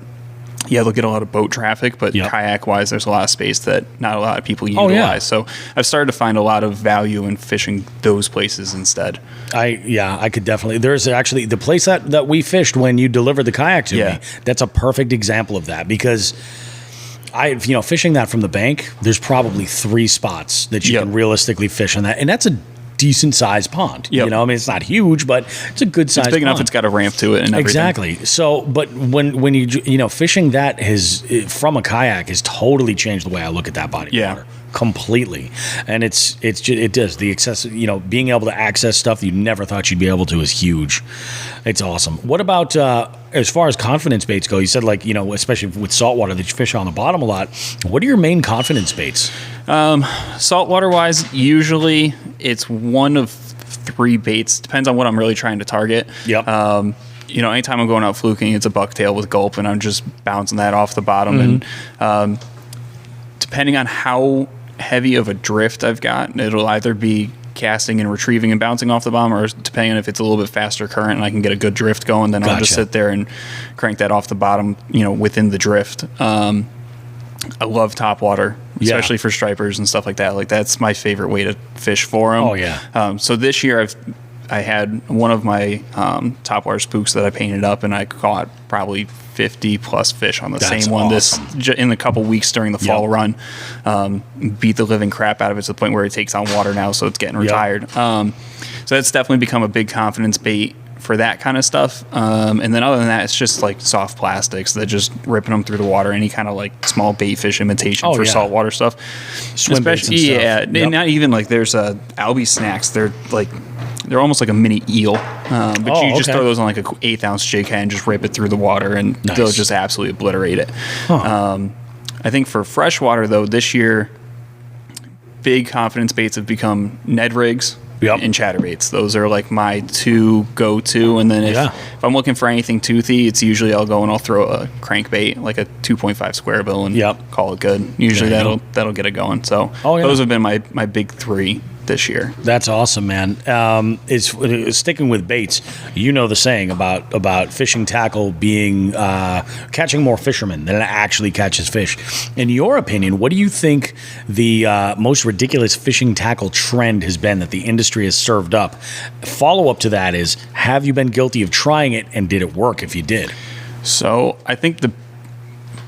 S5: they'll get a lot of boat traffic, but kayak-wise, there's a lot of space that not a lot of people utilize. So I've started to find a lot of value in fishing those places instead.
S2: I could definitely. There's actually the place that we fished when you delivered the kayak to me. That's a perfect example of that, because fishing that from the bank, there's probably 3 spots that you can realistically fish on that, and that's a decent sized pond. I mean, it's not huge, but it's a good size.
S5: It's big enough. It's got a ramp to it and everything.
S2: Exactly. So, but when you fishing that from a kayak has totally changed the way I look at that body of water. Completely. And it does the access, being able to access stuff that you never thought you'd be able to is huge. It's awesome. What about as far as confidence baits go? You said, especially with saltwater that you fish on the bottom a lot. What are your main confidence baits?
S5: Saltwater wise, usually it's one of 3 baits. Depends on what I'm really trying to target. Anytime I'm going out fluking, it's a bucktail with gulp, and I'm just bouncing that off the bottom. And depending on how heavy of a drift I've got, it'll either be casting and retrieving and bouncing off the bottom, or depending on if it's a little bit faster current and I can get a good drift going, then I'll just sit there and crank that off the bottom, within the drift. I love topwater, especially for stripers and stuff like that. Like, that's my favorite way to fish for them. So this year I had one of my topwater spooks that I painted up, and I caught probably 50 plus fish on the same one in a couple weeks during the fall run. Beat the living crap out of it to the point where it takes on water now, so it's getting retired. So that's definitely become a big confidence bait for that kind of stuff. And then other than that, it's just like soft plastics that just ripping them through the water, any kind of like small bait fish imitation for saltwater stuff.
S2: Swim baits and stuff.
S5: And not even like there's Albie snacks. They're almost like a mini eel, but you just throw those on like a 1/8 ounce jig head and just rip it through the water, and they'll just absolutely obliterate it. I think for freshwater though, this year, big confidence baits have become Ned rigs and chatterbaits. Those are like my 2 go-to. And then if I'm looking for anything toothy, it's usually I'll go and I'll throw a crankbait, like a 2.5 square bill, and call it good. Usually that'll get it going. So those have been my big 3 this year.
S2: That's awesome, man. It's sticking with baits. The saying about fishing tackle being catching more fishermen than it actually catches fish. In your opinion, what do you think the most ridiculous fishing tackle trend has been that the industry has served up? Follow up to that is, have you been guilty of trying it, and did it work if you did?
S5: So I think the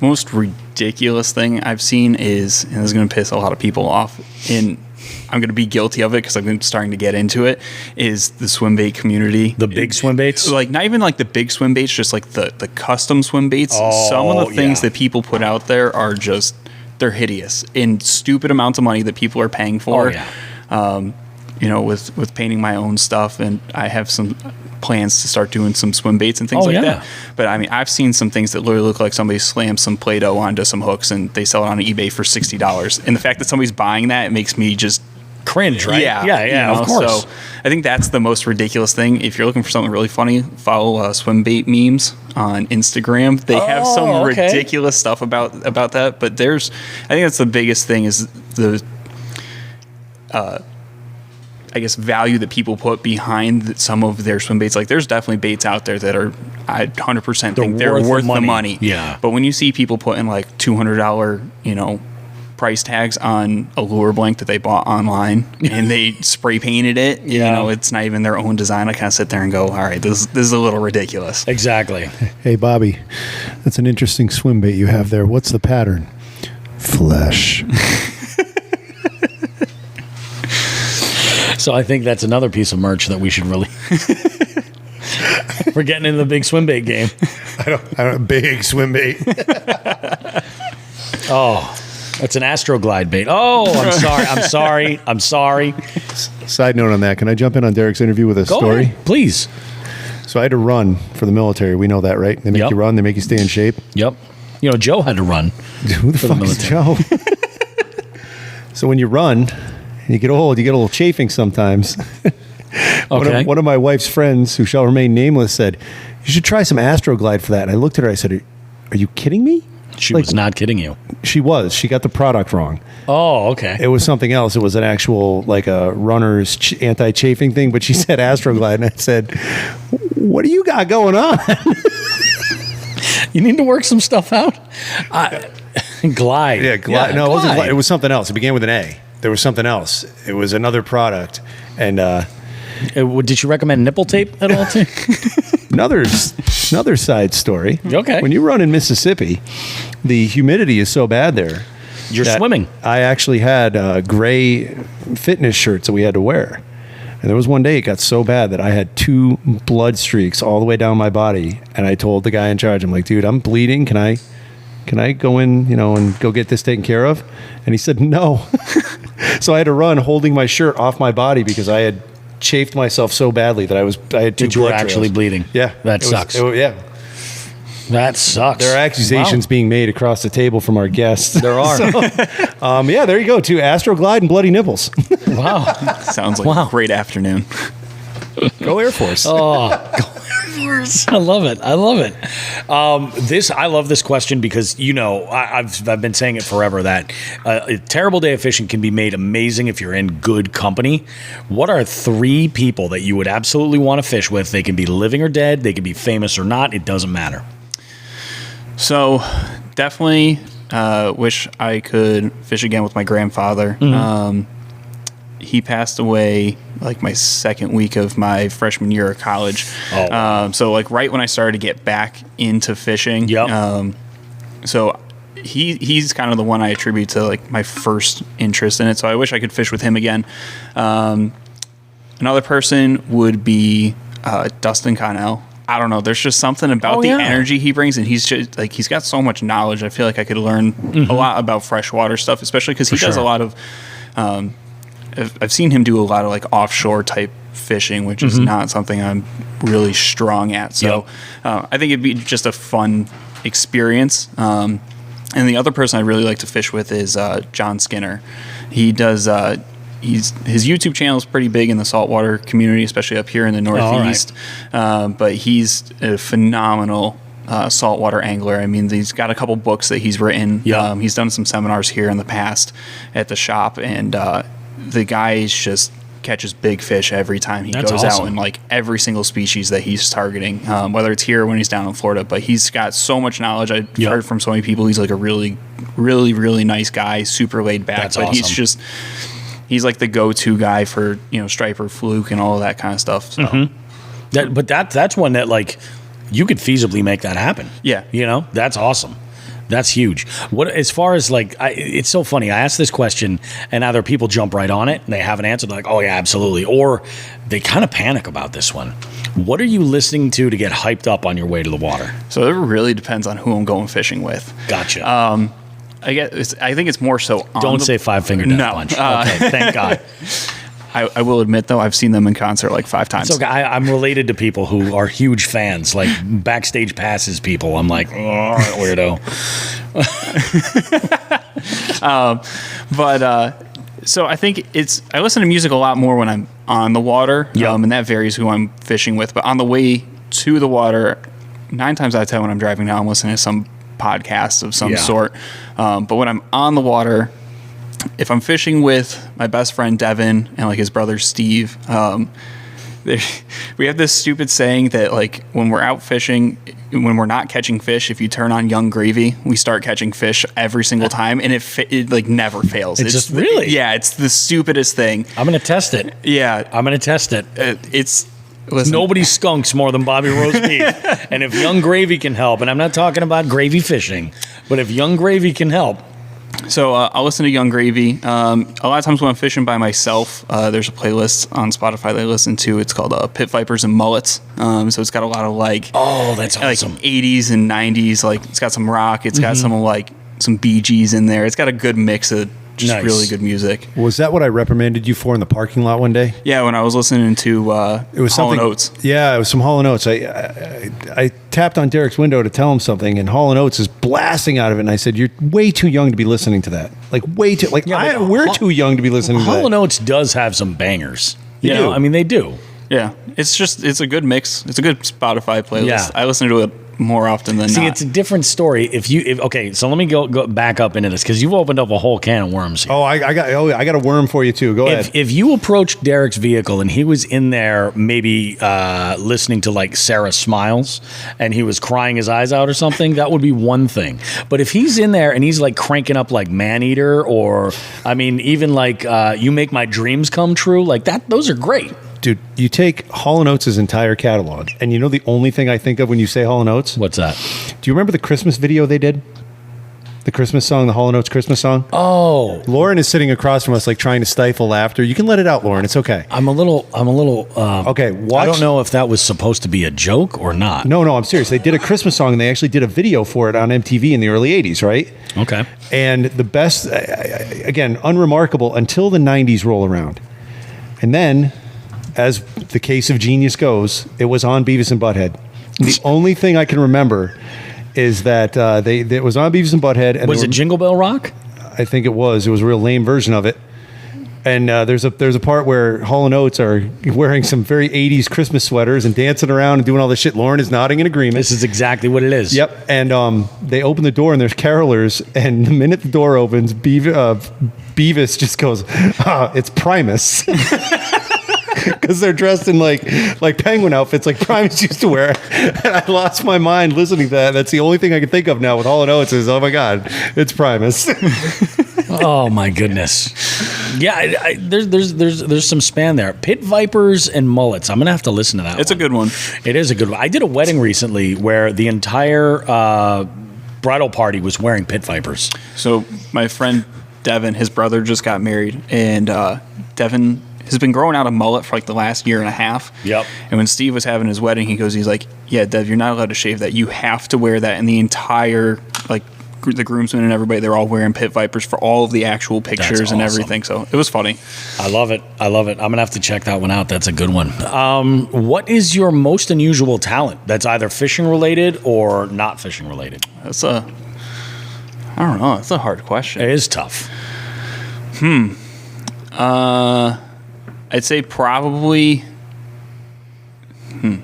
S5: most ridiculous thing I've seen is, and this is going to piss a lot of people off, I'm going to be guilty of it because I'm starting to get into it, is the swim bait community.
S2: The big swim baits?
S5: Like, not even like the big swim baits, just like the custom swim baits. Some of the things that people put out there are just, they're hideous in stupid amounts of money that people are paying for. With painting my own stuff, and I have some plans to start doing some swim baits and things that. But I mean, I've seen some things that literally look like somebody slammed some Play-Doh onto some hooks and they sell it on eBay for $60. And the fact that somebody's buying that, it makes me just
S2: cringe, right? Yeah, of course.
S5: So I think that's the most ridiculous thing. If you're looking for something really funny, follow swim bait memes on Instagram. They have some ridiculous stuff about that. But I think that's the biggest thing, is the value that people put behind some of their swim baits. Like, there's definitely baits out there that I 100% think they're worth the money.
S2: Yeah.
S5: But when you see people putting like $200, price tags on a lure blank that they bought online and they spray painted it, it's not even their own design, I kind of sit there and go, all right, this is a little ridiculous.
S2: Exactly.
S9: Hey, Bobby, that's an interesting swim bait you have there. What's the pattern? Flesh.
S2: So I think that's another piece of merch that we should really... We're getting into the big swim bait game.
S3: I don't big swim bait.
S2: That's an Astroglide bait. Oh, I'm sorry.
S9: Side note on that, can I jump in on Deryk's interview with a
S2: Go
S9: story?
S2: ahead, please.
S9: So I had to run for the military. We know that, right? They make you run. They make you stay in shape.
S2: Yep. You know, Joe had to run.
S9: Who the fuck is Joe? So when you run and you get old, you get a little chafing sometimes.
S2: Okay.
S9: One of my wife's friends, who shall remain nameless, said, you should try some Astroglide for that. And I looked at her. I said, are you kidding me?
S2: She was not kidding you.
S9: She was. She got the product wrong.
S2: Oh, okay.
S9: It was something else. It was an actual, like a runner's anti-chafing thing, but she said Astroglide, and I said, what do you got going on?
S2: You need to work some stuff out. Glide.
S9: Yeah, Glide.
S2: Yeah,
S9: no, it wasn't
S2: Glide.
S9: Glide. It was something else. It began with an A. There was something else. It was another product. And
S2: did she recommend nipple tape at all, too?
S9: another side story.
S2: Okay.
S9: When you run in Mississippi, the humidity is so bad there.
S2: You're swimming.
S9: I actually had gray fitness shirts that we had to wear. And there was one day it got so bad that I had 2 blood streaks all the way down my body. And I told the guy in charge, I'm like, dude, I'm bleeding. Can I go in, and go get this taken care of? And he said, no. So I had to run holding my shirt off my body because I had chafed myself so badly that I had 2
S2: That you were
S9: blood
S2: actually
S9: trails.
S2: bleeding.
S9: Yeah.
S2: That sucks.
S9: Yeah.
S2: That sucks.
S9: There are accusations being made across the table from our guests.
S2: There are.
S9: Yeah, there you go. 2 Astroglide and bloody nipples.
S2: Wow.
S5: Sounds like a great afternoon.
S9: Go Air Force.
S2: Oh, I love it. I love this question because I've been saying it forever that a terrible day of fishing can be made amazing if you're in good company. What are 3 people that you would absolutely want to fish with? They can be living or dead. They can be famous or not. It doesn't matter.
S5: So definitely wish I could fish again with my grandfather.
S2: Mm-hmm.
S5: He passed away like my second week of my freshman year of college.
S2: Oh.
S5: So like right when I started to get back into fishing.
S2: Yep.
S5: So he's kind of the one I attribute to like my first interest in it. So I wish I could fish with him again. Another person would be Dustin Connell. I don't know. There's just something about the energy he brings, and he's just like he's got so much knowledge. I feel like I could learn a lot about freshwater stuff, especially because he does a lot of. I've seen him do a lot of like offshore type fishing, which is not something I'm really strong at. So I think it'd be just a fun experience. And the other person I really like to fish with is John Skinner. He does. His YouTube channel is pretty big in the saltwater community, especially up here in the Northeast. But he's a phenomenal saltwater angler. I mean, he's got a couple books that he's written. He's done some seminars here in the past at the shop, and the guy just catches big fish every time he goes out in like every single species that he's targeting, whether it's here or when he's down in Florida. But he's got so much knowledge. I've heard from so many people. He's like a really, really, really nice guy, super laid back.
S2: That's
S5: but
S2: awesome.
S5: He's like the go-to guy for striper, fluke, and all of that kind of stuff. So.
S2: That's one that like you could feasibly make that happen.
S5: Yeah,
S2: that's awesome. That's huge. What as far as like, it's so funny. I asked this question, and either people jump right on it and they have an answer. They're like, "Oh yeah, absolutely," or they kind of panic about this one. What are you listening to get hyped up on your way to the water?
S5: So it really depends on who I'm going fishing with.
S2: Gotcha.
S5: I think it's more so.
S2: Don't say Five Finger Death Punch. Okay, thank God.
S5: I will admit, though, I've seen them in concert like 5 times.
S2: So I'm related to people who are huge fans, like backstage passes people. I'm like, oh, weirdo.
S5: So I think I listen to music a lot more when I'm on the water, and that varies who I'm fishing with. But on the way to the water, 9 times out of 10 when I'm driving now, I'm listening to some podcast of some sort. But when I'm on the water, if I'm fishing with my best friend Devin and like his brother Steve, we have this stupid saying that like when we're out fishing, when we're not catching fish, if you turn on Young Gravy, we start catching fish every single time, and it like never fails.
S2: It's just really?
S5: Yeah, it's the stupidest thing.
S2: I'm gonna test it.
S5: Yeah,
S2: I'm gonna test it.
S5: Listen.
S2: Nobody skunks more than Bobby Roast Beef. And if Young Gravy can help, and I'm not talking about gravy fishing, but if Young Gravy can help.
S5: So I'll listen to Young Gravy. A lot of times when I'm fishing by myself, there's a playlist on Spotify that I listen to. It's called Pit Vipers and Mullets. So it's got a lot of like...
S2: Oh, that's awesome.
S5: Like 80s and 90s. Like it's got some rock. It's got some like some Bee Gees in there. It's got a good mix of just really good music.
S9: Was that what I reprimanded you for in the parking lot one day?
S5: Yeah, when I was listening to
S9: it was
S5: Hall &
S9: something.
S5: Oates.
S9: Yeah, it was some Hall & Oates. I tapped on Deryk's window to tell him something, and Hall & Oates is blasting out of it. And I said, "You're way too young to be listening to that. Like way too. Like we're too young to be listening to that."
S2: Hall & Oates does have some bangers.
S9: They do.
S2: I mean, they do.
S5: Yeah, it's a good mix. It's a good Spotify playlist.
S2: Yeah.
S5: I listen to it more often than not.
S2: See, it's a different story. Okay, so let me go back up into this because you've opened up a whole can of worms here.
S9: Oh, I got a worm for you too. Go ahead.
S2: If you approached Deryk's vehicle and he was in there, maybe listening to like Sarah Smiles, and he was crying his eyes out or something, that would be one thing. But if he's in there and he's like cranking up like Maneater, or I mean, even like You Make My Dreams Come True, like that, those are great.
S9: Dude, you take Hall & Oates' entire catalog, and you know the only thing I think of when you say Hall & Oates?
S2: What's that?
S9: Do you remember the Christmas video they did? The Christmas song, the Hall & Oates Christmas song?
S2: Oh.
S9: Lauren is sitting across from us like trying to stifle laughter. You can let it out, Lauren. It's okay.
S2: I'm a little.
S9: Okay, watch.
S2: I don't know if that was supposed to be a joke or not.
S9: No, I'm serious. They did a Christmas song, and they actually did a video for it on MTV in the early 80s, right?
S2: Okay.
S9: And the best, again, unremarkable until the 90s roll around. And then, as the case of genius goes, it was on Beavis and Butthead. The only thing I can remember is that it was on Beavis and Butthead. And
S2: was it Jingle Bell Rock?
S9: I think it was. It was a real lame version of it. And there's a part where Hall & Oates are wearing some very 80s Christmas sweaters and dancing around and doing all this shit. Lauren is nodding in agreement.
S2: This is exactly what it is.
S9: Yep. And they open the door and there's carolers. And the minute the door opens, Beavis just goes, it's Primus. Because they're dressed in like penguin outfits like Primus used to wear. And I lost my mind listening to that. That's the only thing I can think of now with Hall & Oates is, oh my God, it's Primus.
S2: Oh my goodness. Yeah, there's some span there. Pit vipers and mullets. I'm gonna have to listen to that.
S5: It's a good one.
S2: It is a good one. I did a wedding recently where the entire bridal party was wearing pit vipers.
S5: So my friend Devin, his brother just got married, and Devin has been growing out a mullet for like the last year and a half.
S2: Yep.
S5: And when Steve was having his wedding, he's like, yeah, Dev, you're not allowed to shave that. You have to wear that. And the entire, like, the groomsmen and everybody, they're all wearing pit vipers for all of the actual pictures. That's and awesome. Everything. So it was funny.
S2: I love it. I'm going to have to check that one out. That's a good one. What is your most unusual talent that's either fishing related or not fishing related?
S5: I don't know. That's a hard question.
S2: It is tough.
S5: I'd say probably, I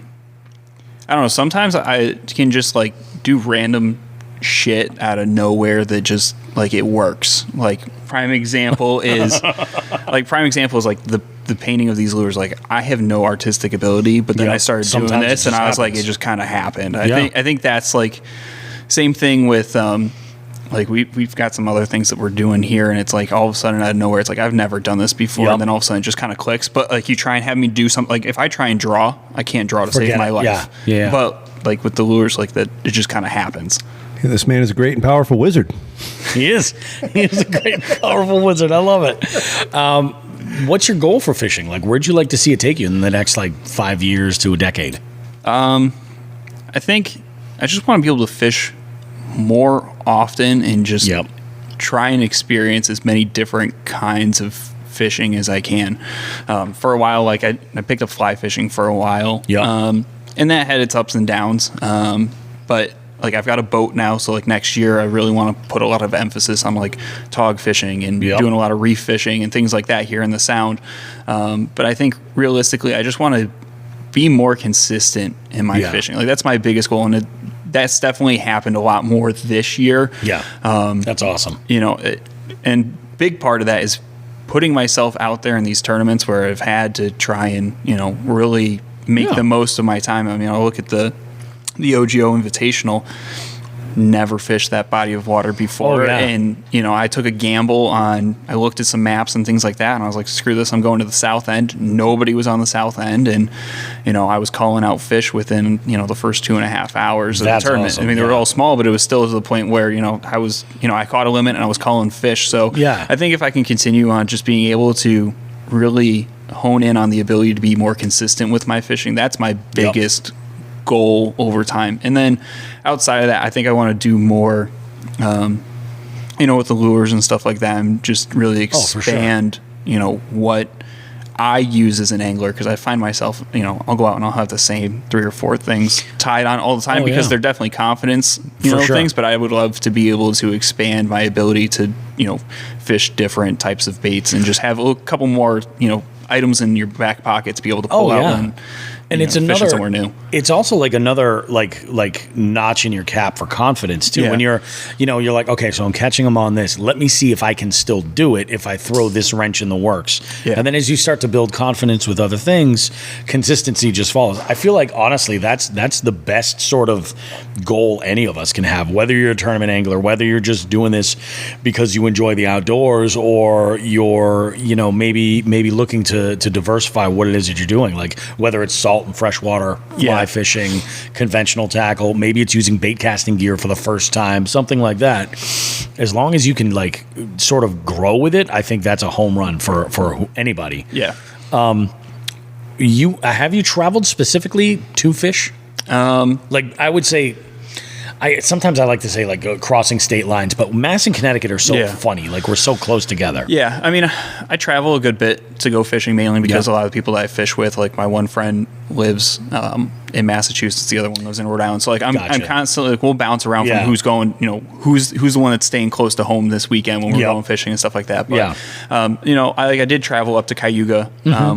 S5: don't know. Sometimes I can just like do random shit out of nowhere that just like it works. Like prime example is like the painting of these lures. Like I have no artistic ability, but then I started doing this and I was like, it just kind of happened. I think that's like same thing with, like we've got some other things that we're doing here, and it's like all of a sudden out of nowhere, it's like I've never done this before, and then all of a sudden it just kind of clicks. But like you try and have me do something, like if I try and draw, I can't draw to save my life.
S2: Yeah.
S5: But like with the lures, like that, it just kind of happens.
S9: Yeah, this man is a great and powerful wizard.
S2: He is. He is a great and powerful wizard. I love it. What's your goal for fishing? Like, where'd you like to see it take you in the next like 5 years to a decade?
S5: I think I just want to be able to fish more often and just try and experience as many different kinds of fishing as I can. For a while, like I picked up fly fishing for a while. And that had its ups and downs. But like I've got a boat now, so like next year I really want to put a lot of emphasis on like tog fishing and doing a lot of reef fishing and things like that here in the Sound. But I think realistically, I just want to be more consistent in my fishing. Like that's my biggest goal, and that's definitely happened a lot more this year.
S2: That's awesome.
S5: You know, and big part of that is putting myself out there in these tournaments where I've had to try and, you know, really make the most of my time. I mean, I'll look at the OGO Invitational. Never fished that body of water before. And, you know, I took a gamble on, I looked at some maps and things like that, and I was like, screw this, I'm going to the south end. Nobody was on the south end, and, you know, I was calling out fish within, you know, the first 2.5 hours of the tournament.
S2: Awesome.
S5: I mean, they were all small, but it was still to the point where, you know, I caught a limit and I was calling fish. So I think if I can continue on just being able to really hone in on the ability to be more consistent with my fishing, that's my biggest goal over time. And then outside of that, I think I want to do more with the lures and stuff like that, and just really expand, what I use as an angler, because I find myself, I'll go out and I'll have the same 3 or 4 things tied on all the time because they're definitely confidence, things, but I would love to be able to expand my ability to, fish different types of baits and just have a couple more, items in your back pocket to be able to pull out and
S2: it's another somewhere new. It's also like another like notch in your cap for confidence too. When you're like, okay, so I'm catching them on this. Let me see if I can still do it if I throw this wrench in the works. Yeah. And then as you start to build confidence with other things, consistency just follows. I feel like honestly, that's the best sort of goal any of us can have. Whether you're a tournament angler, whether you're just doing this because you enjoy the outdoors, or you're maybe looking to diversify what it is that you're doing, like whether it's salt and freshwater fly fishing, conventional tackle, maybe it's using bait casting gear for the first time, something like that. As long as you can like sort of grow with it, I think that's a home run for anybody.
S5: Yeah.
S2: Have you traveled specifically to fish? Like I would say, sometimes I like to say like crossing state lines, but Mass and Connecticut are so funny. Like we're so close together.
S5: Yeah. I mean, I travel a good bit to go fishing, mainly because a lot of the people that I fish with, like my one friend lives in Massachusetts, the other one lives in Rhode Island. So like I'm constantly we'll bounce around from who's going, who's the one that's staying close to home this weekend when we're going fishing and stuff like that. But I did travel up to Cayuga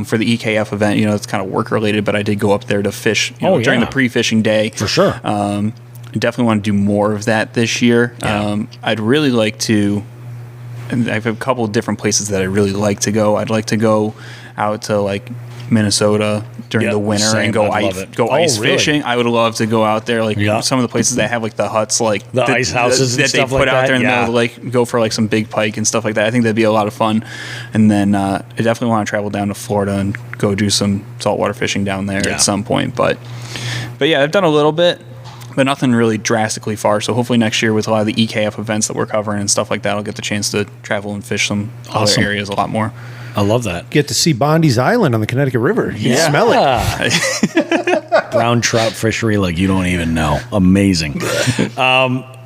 S5: for the EKF event. It's kind of work related, but I did go up there to fish during the pre-fishing day
S2: for sure.
S5: I definitely want to do more of that this year. I'd really like to, and I have a couple of different places that I really like to go. I'd like to go out to like Minnesota during the winter and go ice fishing. I would love to go out there, like some of the places that have like the huts, like
S2: the ice houses
S5: that they put out there in the middle, like go for like some big pike and stuff like that. I think that'd be a lot of fun. And then I definitely want to travel down to Florida and go do some saltwater fishing down there at some point. But yeah, I've done a little bit, but nothing really drastically far. So hopefully next year with a lot of the EKF events that we're covering and stuff like that, I'll get the chance to travel and fish some other areas a lot more.
S2: I love that.
S9: Get to see Bondi's Island on the Connecticut River. You smell it.
S2: Brown trout fishery like you don't even know. Amazing.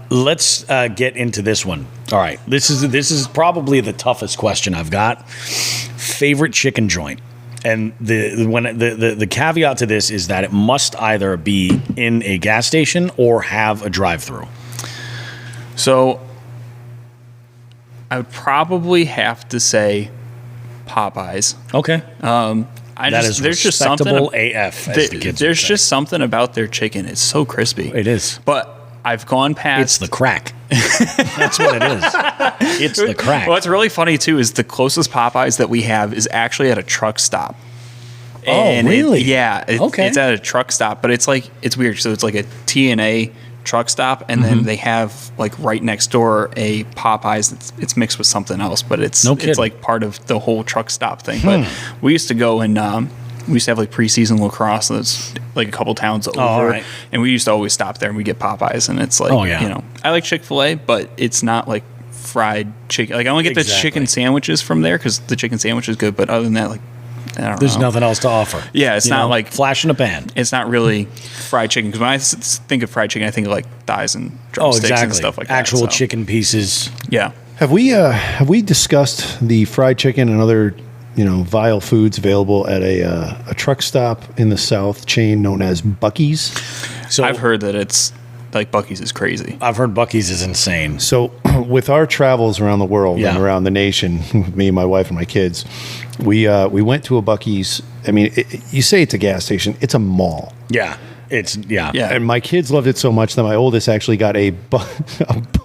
S2: Let's get into this one. All right. This is probably the toughest question I've got. Favorite chicken joint. And the caveat to this is that it must either be in a gas station or have a drive-through.
S5: So I would probably have to say Popeyes.
S2: Okay.
S5: There's just something
S2: AF.
S5: There's just something about their chicken. It's so crispy.
S2: It is.
S5: But I've gone past.
S2: It's the crack. That's what it is. It's the crack.
S5: What's really funny too is the closest Popeyes that we have is actually at a truck stop.
S2: And really?
S5: It's at a truck stop, but it's weird. So it's like a TNA truck stop, and then they have like right next door a Popeyes. It's mixed with something else, but it's like part of the whole truck stop thing. But we used to go and we used to have like preseason lacrosse. That's like a couple towns over, and we used to always stop there and we get Popeyes, and it's like I like Chick-fil-A, but it's not like fried chicken. Like I only get the chicken sandwiches from there because the chicken sandwich is good, but other than that, like
S2: there's nothing else to offer.
S5: Yeah, it's not like
S2: flash in a pan.
S5: It's not really fried chicken, because when I think of fried chicken, I think of like thighs and drumsticks and stuff like that.
S2: Actual chicken pieces.
S5: Yeah.
S9: Have we discussed the fried chicken and other vile foods available at a truck stop in the South chain known as Buc-ee's?
S5: So I've heard that it's like Buc-ee's is crazy.
S2: I've heard Buc-ee's is insane.
S9: So with our travels around the world and around the nation, me and my wife and my kids, we went to a Buc-ee's. I mean, you say it's a gas station. It's a mall.
S2: Yeah.
S9: And my kids loved it so much that my oldest actually got a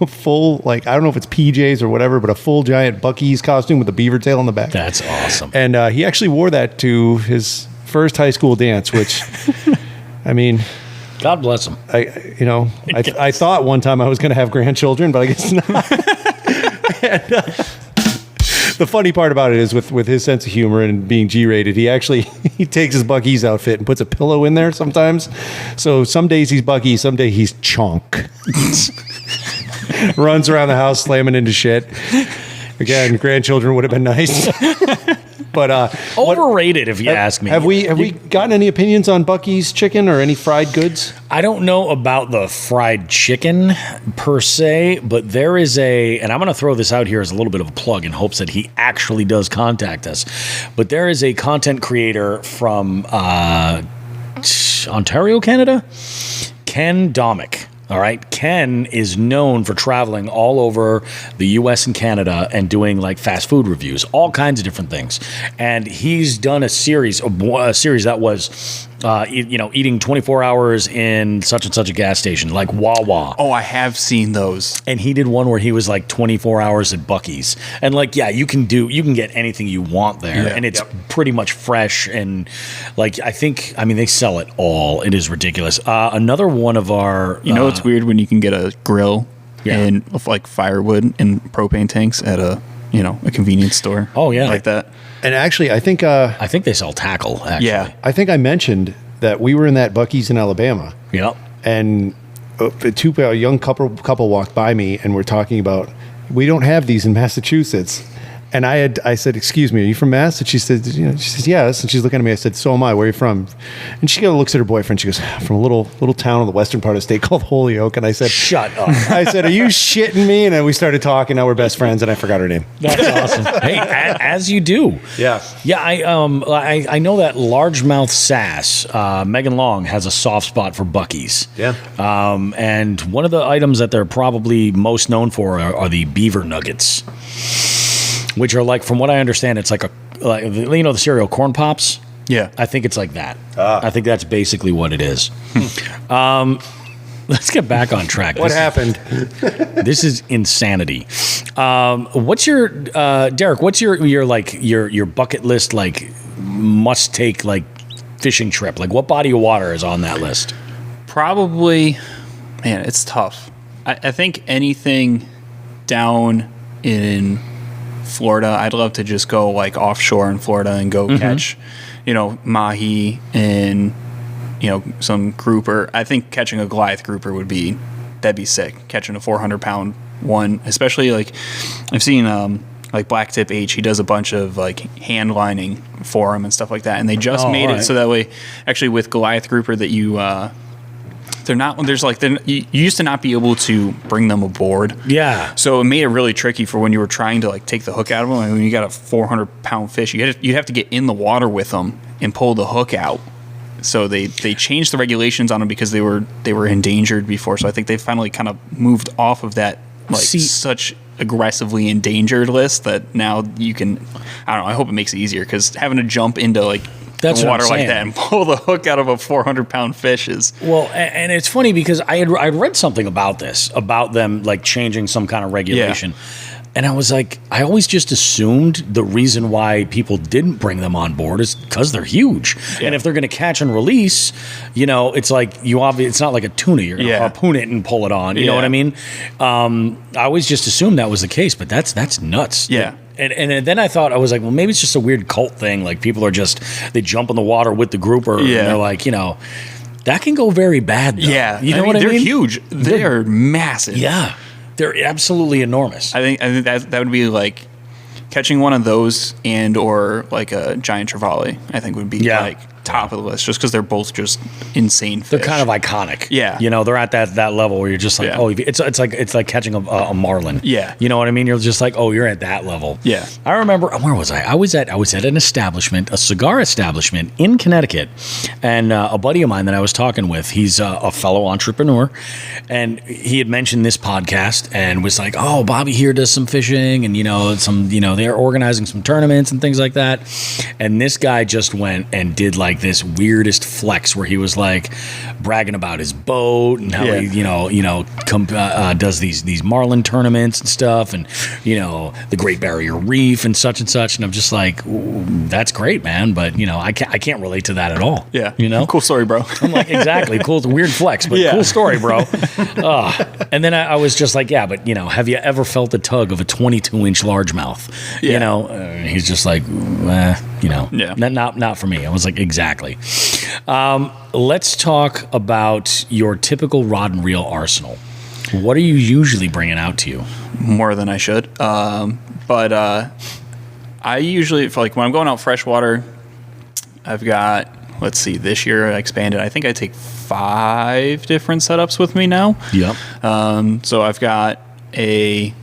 S9: full, like, I don't know if it's PJs or whatever, but a full giant Buc-ee's costume with a beaver tail on the back.
S2: That's awesome.
S9: And he actually wore that to his first high school dance, which, I mean,
S2: God bless him.
S9: I thought one time I was going to have grandchildren, but I guess not. And, the funny part about it is with his sense of humor and being G-rated, he takes his Buc-ee's outfit and puts a pillow in there sometimes. So some days he's Buc-ee, some day he's Chonk. Runs around the house slamming into shit. Again, grandchildren would have been nice. But
S2: overrated, if you ask me.
S9: Have we gotten any opinions on Bucky's chicken or any fried goods?
S2: I don't know about the fried chicken per se, but there is and I'm going to throw this out here as a little bit of a plug in hopes that he actually does contact us. But there is a content creator from Ontario, Canada, Ken Domick. All right. Ken is known for traveling all over the U.S. and Canada and doing like fast food reviews, all kinds of different things. And he's done a series that was, eating 24 hours in such and such a gas station, like Wawa.
S5: Oh, I have seen those.
S2: And he did one where he was like 24 hours at Bucky's. And like, yeah, you can get anything you want there.
S5: Yeah.
S2: And it's pretty much fresh. And like, they sell it all. It is ridiculous. Another one of our...
S5: it's weird when you can get a grill and like firewood and propane tanks at a convenience store.
S2: Oh, yeah.
S5: Like that.
S9: And actually, I think
S2: they sell tackle, actually.
S5: Yeah.
S9: I think I mentioned that we were in that Bucky's in Alabama.
S2: Yep.
S9: And a young couple walked by me and were talking about, we don't have these in Massachusetts. And I said, excuse me, are you from Mass? And she said, she says, yes. And she's looking at me. I said, so am I. Where are you from? And she looks at her boyfriend. She goes, from a little town in the western part of the state called Holyoke. And I said,
S2: shut up.
S9: I said, are you shitting me? And then we started talking. Now we're best friends. And I forgot her name.
S2: That's awesome. Hey, as you do.
S9: Yeah.
S2: Yeah. I know that largemouth sass, Megan Long has a soft spot for Bucky's.
S9: Yeah.
S2: And one of the items that they're probably most known for are the beaver nuggets, which are like, from what I understand, it's like the cereal Corn Pops.
S5: Yeah.
S2: I think it's like that. I think that's basically what it is. Let's get back on track.
S9: What happened?
S2: This is insanity. What's your Deryk? What's your bucket list must take fishing trip? Like, what body of water is on that list?
S5: Probably, man, it's tough. I think anything down in Florida, I'd love to just go offshore in Florida and go catch, mahi and some grouper. I think catching a Goliath grouper that'd be sick. Catching a 400-pound one, especially I've seen Blacktip H. He does a bunch of hand lining for him and stuff like that, and they just made it so that way. Actually, with Goliath grouper, that you you used to not be able to bring them aboard.
S2: Yeah.
S5: So it made it really tricky for when you were trying to take the hook out of them. When you got a 400-pound fish, you'd have to get in the water with them and pull the hook out. So they changed the regulations on them because they were endangered before. So I think they finally kind of moved off of that such aggressively endangered list that now you can. I don't know. I hope it makes it easier, because having to jump into
S2: that's
S5: water like that and pull the hook out of a 400-pound fish is...
S2: Well, and it's funny because I had read something about this, about them changing some kind of regulation. Yeah. And I was I always just assumed the reason why people didn't bring them on board is because they're huge. Yeah. And if they're going to catch and release, it's it's not like a tuna. You're going to harpoon it and pull it on. You know what I mean? I always just assumed that was the case, but that's nuts.
S5: Yeah.
S2: And then I thought, I was well, maybe it's just a weird cult thing. People are they jump in the water with the grouper.
S5: Yeah.
S2: And they're that can go very bad, though.
S5: Yeah.
S2: You know what I mean?
S5: They're huge. They're massive.
S2: Yeah. They're absolutely enormous.
S5: I think that would be catching one of those or a giant trevally. I think would be top of the list, just because they're both just insane fish.
S2: They're kind of iconic.
S5: Yeah.
S2: They're at that level where you're just it's like catching a marlin.
S5: Yeah.
S2: You know what I mean? You're just you're at that level.
S5: Yeah.
S2: I remember, where was I? I was at an establishment, a cigar establishment in Connecticut, and a buddy of mine that I was talking with, he's a fellow entrepreneur, and he had mentioned this podcast and was oh, Bobby here does some fishing, and they're organizing some tournaments and things like that. And this guy just went and did this weirdest flex where he was bragging about his boat and how he does these marlin tournaments and stuff, and the Great Barrier Reef and such, and I'm just that's great, man, but I can't relate to that at all.
S5: Yeah.
S2: Cool
S5: story, bro.
S2: I'm exactly, cool, weird flex, but cool story, bro. And then I was just but have you ever felt a tug of a 22-inch largemouth?
S5: Yeah.
S2: He's just not for me. I was exactly. Let's talk about your typical rod and reel arsenal. What are you usually bringing out to you?
S5: More than I should. But I usually, like when I'm going out freshwater, I've got, let's see, this year I expanded. I think I take 5 different setups with me now.
S2: Yep.
S5: So I've got a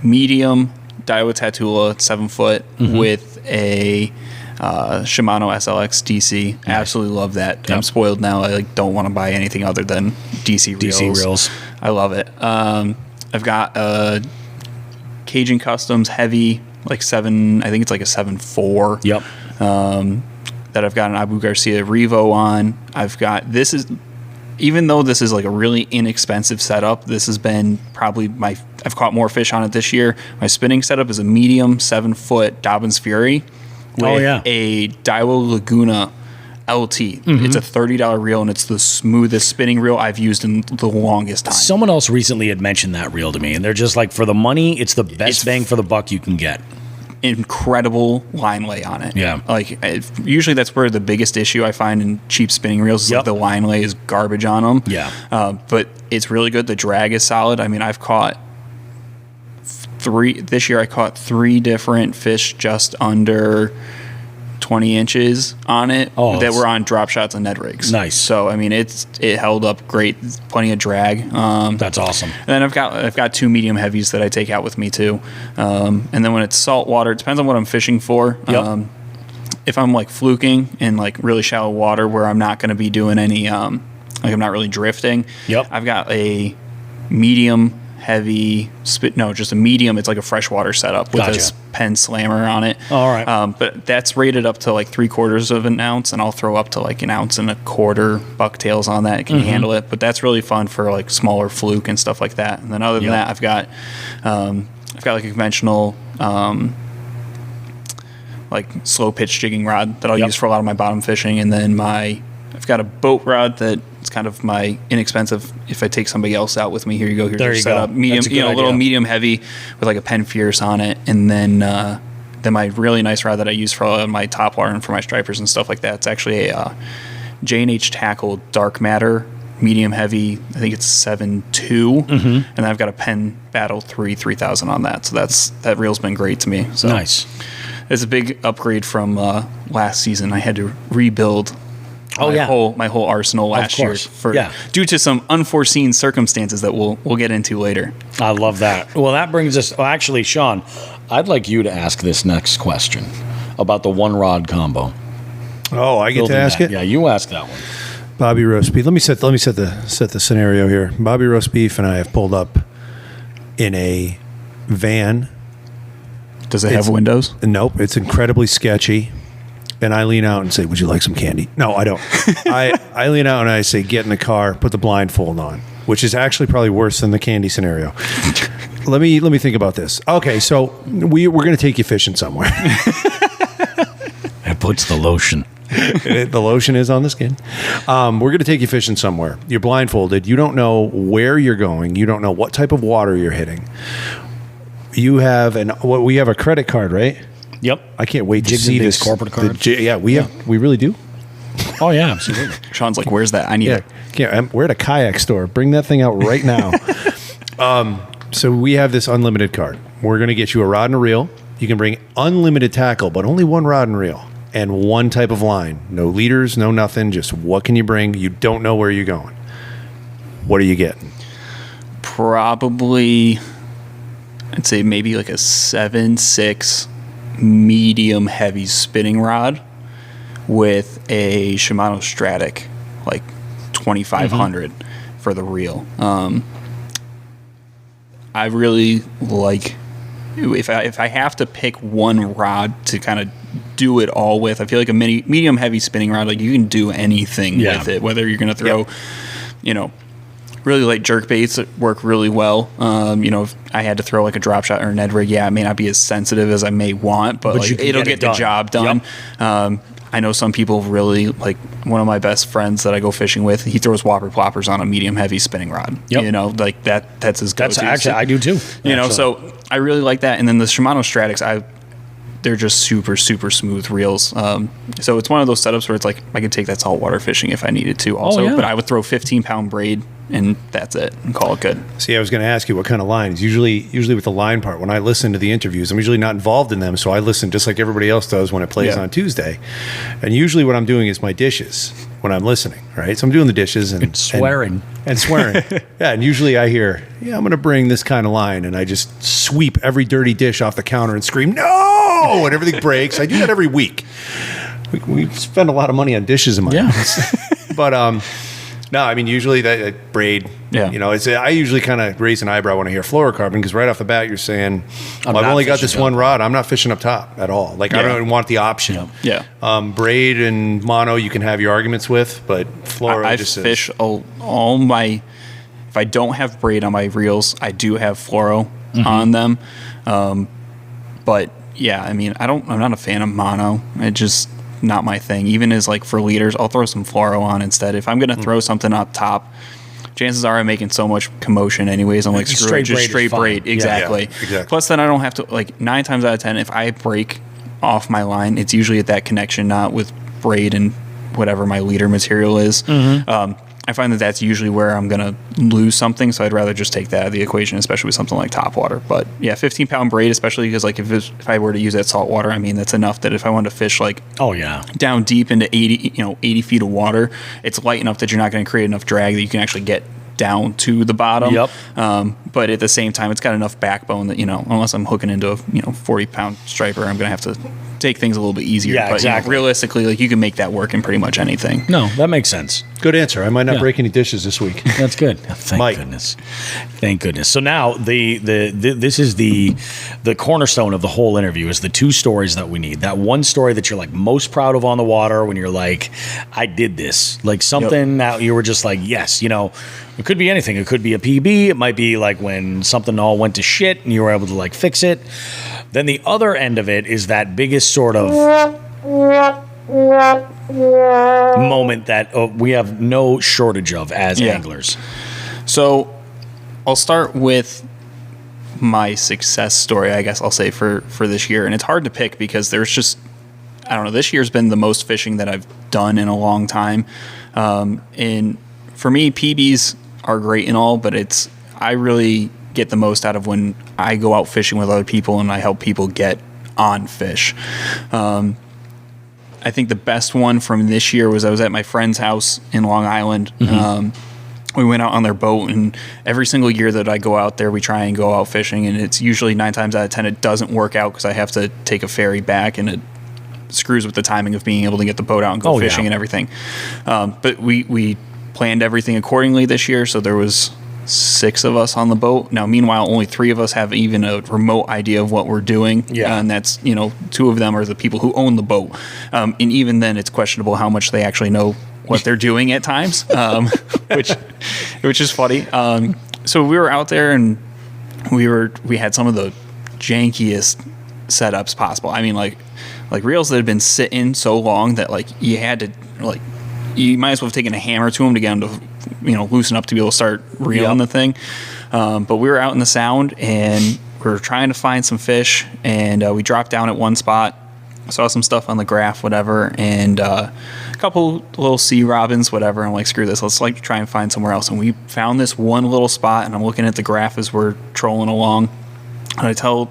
S5: medium Daiwa Tatula 7-foot with a Shimano SLX DC. Nice. Absolutely love that. Yep. I'm spoiled now. I don't want to buy anything other than DC reels. I love it. I've got a Cajun Customs heavy, like 7. I think it's like a 7.4.
S2: Yep.
S5: That I've got an Abu Garcia Revo on. I've got, even though this is like a really inexpensive setup, this has been probably I've caught more fish on it this year. My spinning setup is a medium 7-foot Dobbins Fury with a Daiwa Laguna LT. It's a $30 reel, and it's the smoothest spinning reel I've used in the longest time.
S2: Someone else recently had mentioned that reel to me, and they're just like, for the money, it's the best bang for the buck you can get.
S5: Incredible line lay on it.
S2: Yeah.
S5: Like, usually that's where the biggest issue I find in cheap spinning reels is like the line lay is garbage on them.
S2: Yeah.
S5: But it's really good. The drag is solid. I mean, I've caught this year I caught 3 different fish just under 20 inches on it that were on drop shots and Ned rigs.
S2: Nice.
S5: So I mean, it held up great. Plenty of drag.
S2: That's awesome.
S5: And then I've got 2 medium heavies that I take out with me too. And then when it's salt water, it depends on what I'm fishing for.
S2: Yep.
S5: If I'm like fluking in like really shallow water where I'm not going to be doing any like I'm not really drifting.
S2: Yep.
S5: I've got a medium heavy just a medium. It's like a freshwater setup with a Penn Slammer on it.
S2: All right.
S5: But that's rated up to like 3/4 of an ounce, and I'll throw up to like 1.25 ounces bucktails on that. It can handle it, but that's really fun for like smaller fluke and stuff like that. And then other than that, I've got like a conventional like slow pitch jigging rod that I'll use for a lot of my bottom fishing, and then I've got a boat rod that it's kind of my inexpensive. If I take somebody else out with me, here you go. Here's your setup. Medium, a little medium heavy with like a Penn Fierce on it, and then my really nice rod that I use for my top water and for my stripers and stuff like that. It's actually a J&H Tackle Dark Matter medium heavy. I think it's 7.2, and then I've got a Penn Battle 3000 on that. So that reel's been great to me. So
S2: nice.
S5: It's a big upgrade from last season. I had to rebuild my whole arsenal last year due to some unforeseen circumstances that we'll get into later.
S2: I love that. Well, that brings us. Well, actually, Sean, I'd like you to ask this next question about the 1-rod combo.
S9: Oh, I get to ask it?
S2: Yeah, you ask that one.
S9: Bobby Roast Beef. Let me set the scenario here. Bobby Roast Beef and I have pulled up in a van.
S5: Does it have windows?
S9: Nope. It's incredibly sketchy. And I lean out and say, "Would you like some candy?" No, I don't. I lean out and I say, "Get in the car, put the blindfold on," which is actually probably worse than the candy scenario. Let me think about this. Okay, so we're going to take you fishing somewhere.
S2: It puts the lotion.
S9: The lotion is on the skin. We're going to take you fishing somewhere. You're blindfolded. You don't know where you're going. You don't know what type of water you're hitting. We have a credit card, right?
S2: Yep.
S9: I can't wait to see this
S2: corporate card.
S9: We really do.
S2: Oh yeah, absolutely.
S5: Sean's like, "Where's that? I need it."
S9: Yeah, we're at a kayak store. Bring that thing out right now. So we have this unlimited card. We're going to get you a rod and a reel. You can bring unlimited tackle, but only 1 rod and reel and 1 type of line. No leaders, no nothing. Just what can you bring? You don't know where you're going. What are you getting?
S5: Probably, I'd say maybe like a 7.6 medium heavy spinning rod with a Shimano Stratic, like 2500 for the reel. I really like, if I have to pick one rod to kind of do it all with, I feel like a medium heavy spinning rod, like you can do anything with it, whether you're going to throw, really light jerk baits that work really well. If I had to throw like a drop shot or a Ned rig, it may not be as sensitive as I may want, but like, it'll get the job done. Yep. I know some people really, like one of my best friends that I go fishing with, he throws whopper ploppers on a medium heavy spinning rod. Yep. Like that's his go-to.
S2: That's actually, I do too.
S5: So I really like that. And then the Shimano Stratics, they're just super, super smooth reels. So it's one of those setups where it's like I could take that saltwater fishing if I needed to also, but I would throw 15-pound braid and that's it and call it good.
S3: See, I was going to ask you what kind of lines. Usually with the line part, when I listen to the interviews, I'm usually not involved in them, so I listen just like everybody else does when it plays on Tuesday. And usually what I'm doing is my dishes when I'm listening, right? So I'm doing the dishes and
S2: swearing.
S3: And swearing. Yeah, and usually I hear, I'm going to bring this kind of line, and I just sweep every dirty dish off the counter and scream, no! And everything breaks. I do that every week. We spend a lot of money on dishes in my house. But, no, I mean, usually that braid, I usually kind of raise an eyebrow when I hear fluorocarbon, because right off the bat, you're saying, I've only got this one rod. I'm not fishing up top at all. Like, I don't even want the option. Braid and mono, you can have your arguments with, but fluoro
S5: I
S3: just
S5: fish all my, if I don't have braid on my reels, I do have fluoro on them. But yeah, I mean, I'm not a fan of mono. It just, not my thing. Even as like for leaders, I'll throw some fluoro on instead. If I'm going to throw something up top, chances are I'm making so much commotion anyways. I'm like, screw it, just straight braid. Exactly. Exactly. Plus then I don't have to, like 9 times out of 10, if I break off my line, it's usually at that connection, not with braid and whatever my leader material is. I find that that's usually where I'm going to lose something, so I'd rather just take that out of the equation, especially with something like topwater. But yeah, 15-pound braid, especially because like if I were to use that saltwater, I mean, that's enough that if I wanted to fish like down deep into 80 feet of water, it's light enough that you're not going to create enough drag that you can actually get down to the bottom. But at the same time, it's got enough backbone that, unless I'm hooking into a 40-pound striper, I'm going to have to take things a little bit easier.
S2: Yeah,
S5: but
S2: exactly.
S5: Realistically, like you can make that work in pretty much anything.
S2: No, that makes sense.
S3: Good answer. I might not break any dishes this week.
S2: That's good. Thank goodness. Thank goodness. So now this is the cornerstone of the whole interview is the 2 stories that we need. That one story that you're like most proud of on the water when you're like, I did this. Like something that you were just like, yes, it could be anything. It could be a PB. It might be like when something all went to shit and you were able to like fix it. Then the other end of it is that biggest sort of moment that we have no shortage of as anglers.
S5: So I'll start with my success story, I guess I'll say, for this year. And it's hard to pick because there's just, I don't know, this year's been the most fishing that I've done in a long time. And for me, PBs are great and all, but I really get the most out of when I go out fishing with other people and I help people get on fish. I think the best one from this year was I was at my friend's house in Long Island. We went out on their boat, and every single year that I go out there, we try and go out fishing, and it's usually 9 times out of 10 it doesn't work out because I have to take a ferry back, and it screws with the timing of being able to get the boat out and go fishing and everything. But we planned everything accordingly this year, so there was 6 of us on the boat. Now, meanwhile, only 3 of us have even a remote idea of what we're doing. And that's, 2 of them are the people who own the boat. And even then, it's questionable how much they actually know what they're doing at times, which is funny. So we were out there and we had some of the jankiest setups possible. I mean, like reels that had been sitting so long that like you had to you might as well have taken a hammer to them to get them to loosen up to be able to start reeling the thing. But we were out in the Sound and we were trying to find some fish, and we dropped down at one spot, saw some stuff on the graph, whatever, and a couple little sea robins, whatever. I'm like, screw this, let's try and find somewhere else. And we found this one little spot, and I'm looking at the graph as we're trolling along, and I tell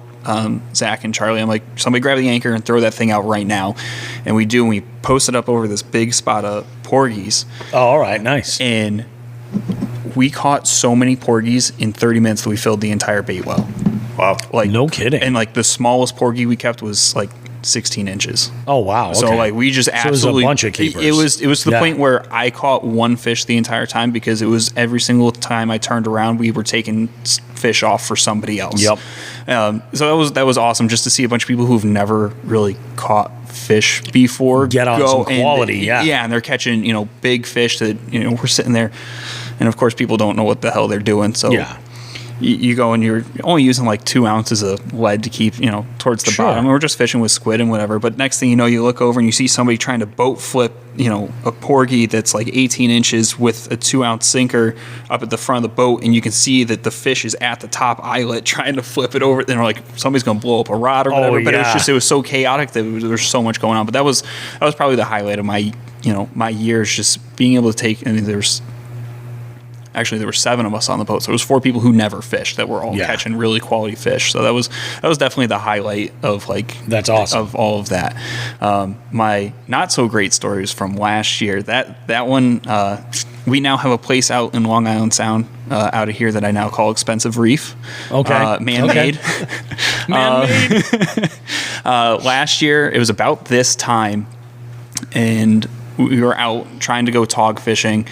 S5: Zach and Charlie, I'm like, somebody grab the anchor and throw that thing out right now. And we do, and we post it up over this big spot of porgies.
S2: Oh, all right, nice.
S5: And we caught so many porgies in 30 minutes that we filled the entire bait well.
S2: Wow. No kidding.
S5: And the smallest porgy we kept was 16 inches.
S2: Oh, wow. Okay.
S5: So we just absolutely,
S2: it was a bunch of keepers.
S5: It was to the point where I caught one fish the entire time, because it was every single time I turned around, we were taking fish off for somebody else.
S2: Yep.
S5: So that was awesome, just to see a bunch of people who've never really caught fish before
S2: get on some quality.
S5: And they're catching big fish that we're sitting there, and of course people don't know what the hell they're doing. So you go and you're only using like 2 ounces of lead to keep, towards the bottom. We're just fishing with squid and whatever. But next thing you know, you look over and you see somebody trying to boat flip, a porgy that's like 18 inches with a 2-ounce sinker up at the front of the boat. And you can see that the fish is at the top eyelet trying to flip it over. And they're like, somebody's going to blow up a rod or whatever. But it was so chaotic that there was so much going on. But that was probably the highlight of my, my years, just being able to take, Actually, there were 7 of us on the boat, so there was 4 people who never fished that were all catching really quality fish. So that was definitely the highlight of
S2: that's awesome
S5: of all of that. My not so great stories from last year. That one, we now have a place out in Long Island Sound out of here that I now call Expensive Reef.
S2: Okay,
S5: man-made.
S2: Man-made.
S5: Last year, it was about this time, and we were out trying to go tog fishing.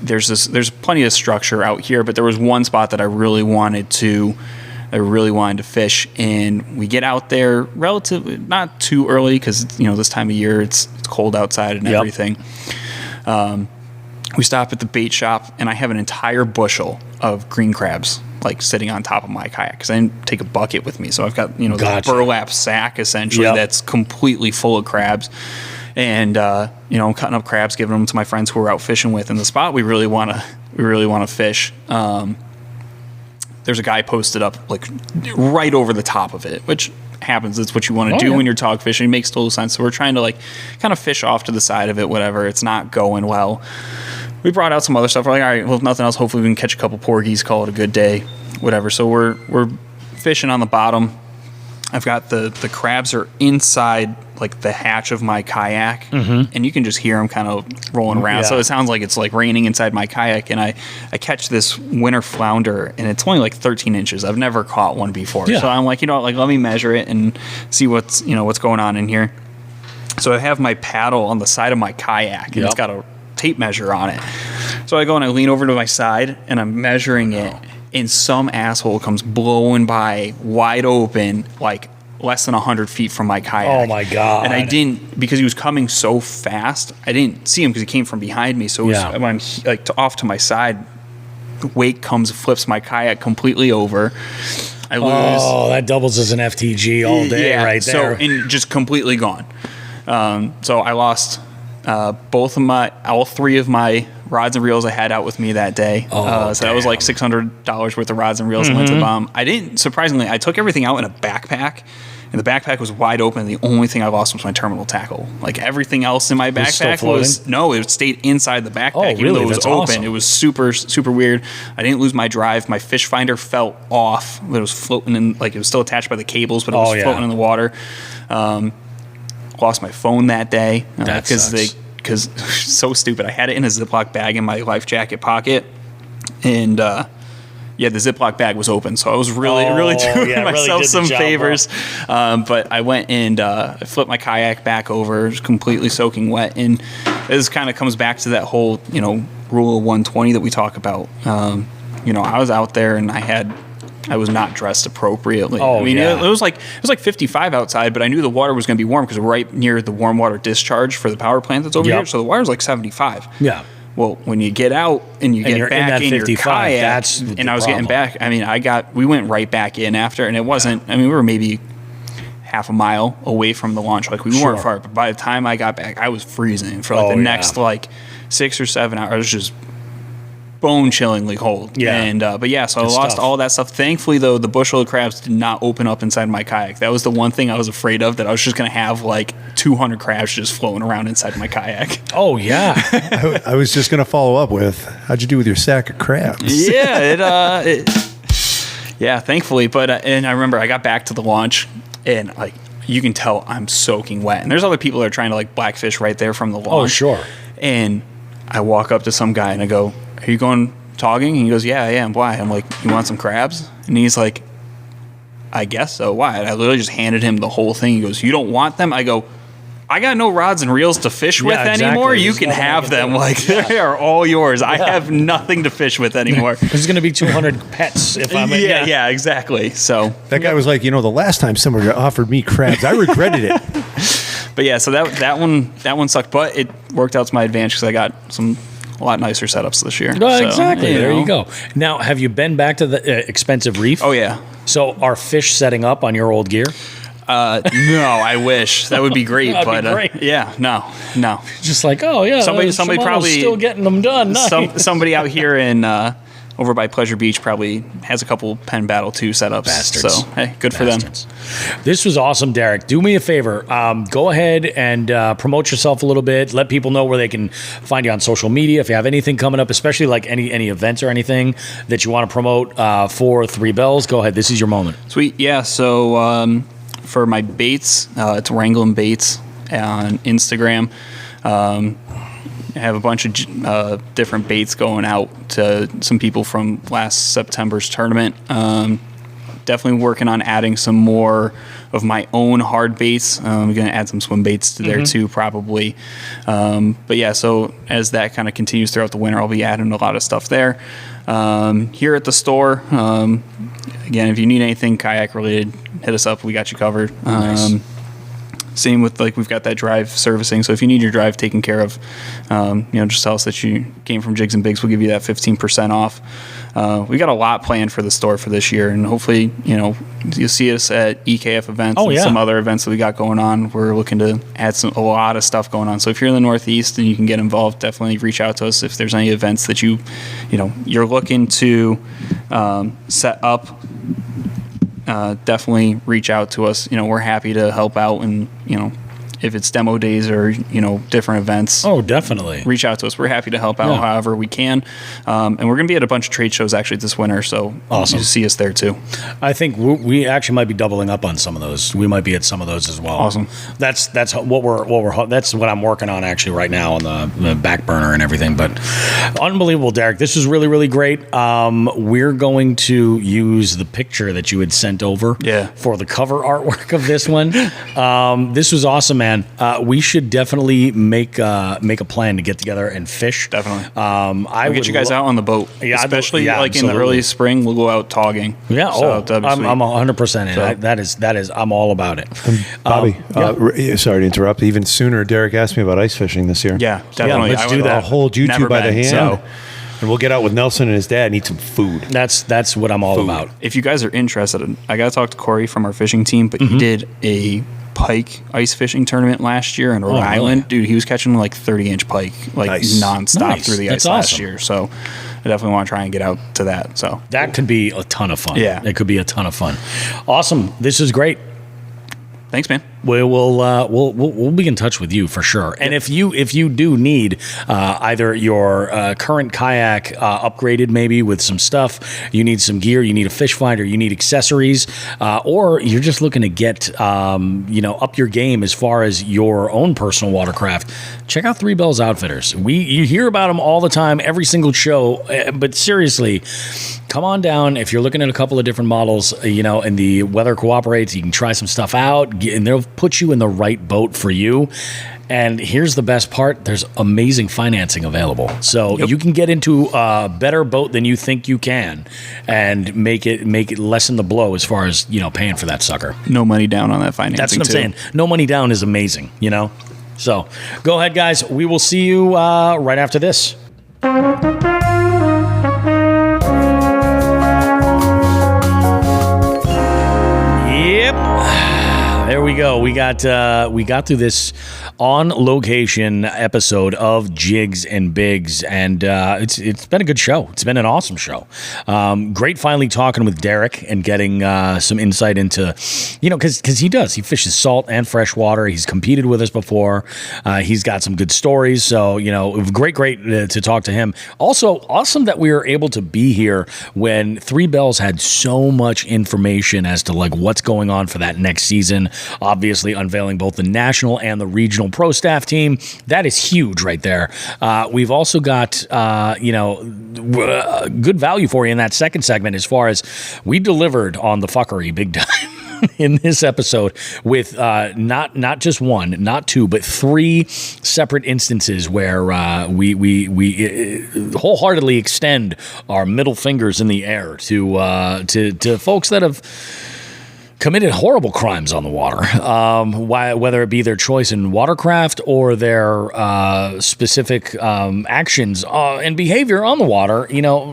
S5: There's plenty of structure out here, but there was one spot that I really wanted to fish, and we get out there relatively not too early because this time of year it's cold outside and everything. We stop at the bait shop, and I have an entire bushel of green crabs like sitting on top of my kayak because I didn't take a bucket with me, so I've got the burlap sack essentially that's completely full of crabs. And I'm cutting up crabs, giving them to my friends who we're out fishing with in the spot we really want to fish. There's a guy posted up like right over the top of it, which happens. It's what you want to do when you're tog fishing. It makes total sense. So we're trying to like kind of fish off to the side of it, whatever. It's not going well. We brought out some other stuff. We're like, all right, well, if nothing else, hopefully we can catch a couple porgies, call it a good day, whatever. So we're fishing on the bottom. I've got the crabs are inside like the hatch of my kayak, and you can just hear them kind of rolling around. So it sounds like it's like raining inside my kayak, and I catch this winter flounder, and it's only like 13 inches. I've never caught one before. So I'm like, let me measure it and see what's going on in here. So I have my paddle on the side of my kayak, and it's got a tape measure on it. So I go and I lean over to my side, and I'm measuring it. And some asshole comes blowing by wide open, like less than 100 feet from my kayak.
S2: Oh my God.
S5: And I didn't, because he was coming so fast, I didn't see him because he came from behind me. So when I'm like off to my side, the wake comes, flips my kayak completely over. I lose.
S2: Oh, that doubles as an FTG all day right there.
S5: So, and just completely gone. So I lost all 3 of my rods and reels I had out with me that day. So that was like $600 worth of rods and reels that went to the bottom. Surprisingly, I took everything out in a backpack, and the backpack was wide open. The only thing I lost was my terminal tackle. Like everything else in my backpack it stayed inside the backpack, even though it was open. Awesome. It was super, super weird. I didn't lose my drive. My fish finder fell off, but it was floating in, like it was still attached by the cables, but it was floating in the water. Lost my phone that day because so stupid. I had it in a Ziploc bag in my life jacket pocket, and the Ziploc bag was open, so I was really doing myself some favors. But I went and flipped my kayak back over, just completely soaking wet, and this kind of comes back to that whole rule of 120 that we talk about. I was out there and I was not dressed appropriately. It was like 55 outside, but I knew the water was going to be warm because we're right near the warm water discharge for the power plant that's over here. So the water's like 75. Yeah. Well, when you get out and you get back in your kayak, and I was getting back, we went right back in after, and it wasn't. We were maybe half a mile away from the launch. Like we weren't far, but by the time I got back, I was freezing for the next 6 or 7 hours. I was just bone-chillingly cold. So I lost all that stuff. Thankfully, though, the bushel of crabs did not open up inside my kayak. That was the one thing I was afraid of, that I was just going to have like 200 crabs just floating around inside my kayak.
S2: Oh, yeah.
S9: I was just going to follow up with, how'd you do with your sack of crabs?
S5: Thankfully. But and I remember I got back to the launch, and like you can tell I'm soaking wet. And there's other people that are trying to like blackfish right there from the launch.
S2: Oh, sure.
S5: And I walk up to some guy and I go, "Are you going togging?" And he goes, "Yeah, I am." Why? I'm like, "You want some crabs?" And he's like, "I guess so." Why? And I literally just handed him the whole thing. He goes, "You don't want them?" I go, "I got no rods and reels to fish with anymore. You can have them. Like they are all yours. I have nothing to fish with anymore."
S2: There's going to be 200 pets if I'm.
S5: Yeah, exactly. So
S9: that guy was like, the last time someone offered me crabs, I regretted it.
S5: But yeah, so that one sucked, but it worked out to my advantage because I got some a lot nicer setups this year.
S2: No,
S5: So,
S2: exactly. There
S5: know.
S2: you go. Now, have you been back to the expensive reef?
S5: Oh yeah.
S2: So are fish setting up on your old gear?
S5: No, I wish that would be great,
S2: That'd
S5: but
S2: be great.
S5: Yeah, no.
S2: Just like, oh yeah,
S5: Somebody
S2: Shimano's
S5: probably
S2: still getting them done. Nice.
S5: Somebody out here in over by Pleasure Beach probably has a couple Penn Battle 2 setups.
S2: Bastards.
S5: So hey, good for them.
S2: This was awesome, Deryk. Do me a favor. Go ahead and promote yourself a little bit. Let people know where they can find you on social media. If you have anything coming up, especially like any events or anything that you want to promote for Three Bells, go ahead. This is your moment.
S5: Sweet. Yeah. So for my baits, it's Wrangling Baits on Instagram. I have a bunch of different baits going out to some people from last September's tournament. Definitely working on adding some more of my own hard baits. I'm going to add some swim baits to there too, probably. But yeah, so as that kind of continues throughout the winter, I'll be adding a lot of stuff there. Here at the store, again, if you need anything kayak related, hit us up. We got you covered.
S2: Nice.
S5: Same with we've got that drive servicing. So if you need your drive taken care of, just tell us that you came from Jigs and Bigs. We'll give you that 15% off. We got a lot planned for the store for this year, and hopefully, you'll see us at EKF events and some other events that we got going on. We're looking to add a lot of stuff going on. So if you're in the Northeast and you can get involved, definitely reach out to us if there's any events that you're looking to set up. Definitely reach out to us. We're happy to help out, and if it's demo days or different events.
S2: Oh, definitely.
S5: Reach out to us. We're happy to help out however we can. And we're going to be at a bunch of trade shows actually this winter, so
S2: awesome.
S5: You see us there too.
S2: I think we actually might be doubling up on some of those. We might be at some of those as well.
S5: Awesome.
S2: That's what I'm working on actually right now on the back burner and everything. But unbelievable, Deryk. This is really, really great. We're going to use the picture that you had sent over for the cover artwork of this one. This was awesome, man. We should definitely make a plan to get together and fish.
S5: Definitely.
S2: I
S5: will get you guys out on the boat.
S2: Yeah,
S5: especially
S2: in
S5: the early spring, we'll go out togging.
S2: Yeah,
S5: so
S2: I'm 100% in. So. That is. I'm all about it.
S9: Bobby, sorry to interrupt. Even sooner, Deryk asked me about ice fishing this year.
S5: Yeah, definitely.
S2: Let's do that.
S9: I'll hold you two by the hand.
S5: So.
S9: And we'll get out with Nelson and his dad and eat some food.
S2: That's what I'm all about.
S5: If you guys are interested, I got to talk to Corey from our fishing team, but he did a pike ice fishing tournament last year in Rhode Island. Dude, he was catching like 30-inch pike nonstop through the ice last year. So I definitely want to try and get out to that. So
S2: that could be a ton of fun.
S5: Yeah.
S2: It could be a ton of fun. Awesome. This is great.
S5: Thanks, man.
S2: We'll be in touch with you for sure. And if you do need either your current kayak upgraded, maybe with some stuff, you need some gear, you need a fish finder, you need accessories, or you're just looking to get up your game as far as your own personal watercraft, check out Three Bells Outfitters. You hear about them all the time, every single show, but seriously, come on down. If you're looking at a couple of different models, and the weather cooperates, you can try some stuff out, and they'll put you in the right boat for you. And here's the best part. There's amazing financing available. So you can get into a better boat than you think you can and make it lessen the blow as far as, paying for that sucker.
S5: No money down on that financing.
S2: That's what I'm saying. No money down is amazing, So go ahead, guys. We will see you right after this. There we go. We got through this on location episode of Jigs and Bigs, and it's been a good show. It's been an awesome show. Great finally talking with Deryk and getting some insight into, because he fishes salt and fresh water. He's competed with us before. He's got some good stories. So great to talk to him. Also, awesome that we were able to be here when Three Bells had so much information as to what's going on for that next season. Obviously unveiling both the national and the regional pro staff team. That is huge right there. We've also got, good value for you in that second segment as far as we delivered on the fuckery big time in this episode with not just one, not two, but three separate instances where we wholeheartedly extend our middle fingers in the air to folks that have committed horrible crimes on the water, whether it be their choice in watercraft or their specific actions and behavior on the water.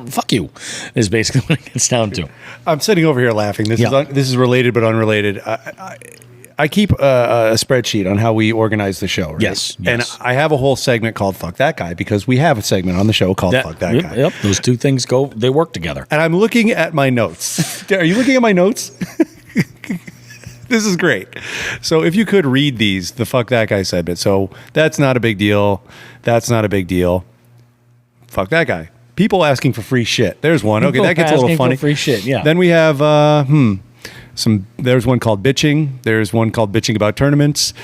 S2: Fuck you is basically what it gets down to.
S3: I'm sitting over here laughing. This is related but unrelated. I keep a spreadsheet on how we organize the show, right?
S2: Yes.
S3: And I have a whole segment called Fuck That Guy because we have a segment on the show called Fuck That Guy.
S2: Yep, those two things they work together.
S3: And I'm looking at my notes. Are you looking at my notes? This is great. So if you could read these, the Fuck That Guy segment. So that's not a big deal. That's not a big deal. Fuck that guy. People asking for free shit. There's one. Okay, that gets a little funny.
S2: For free shit, yeah.
S3: Then we have there's one called bitching. There's one called bitching about tournaments.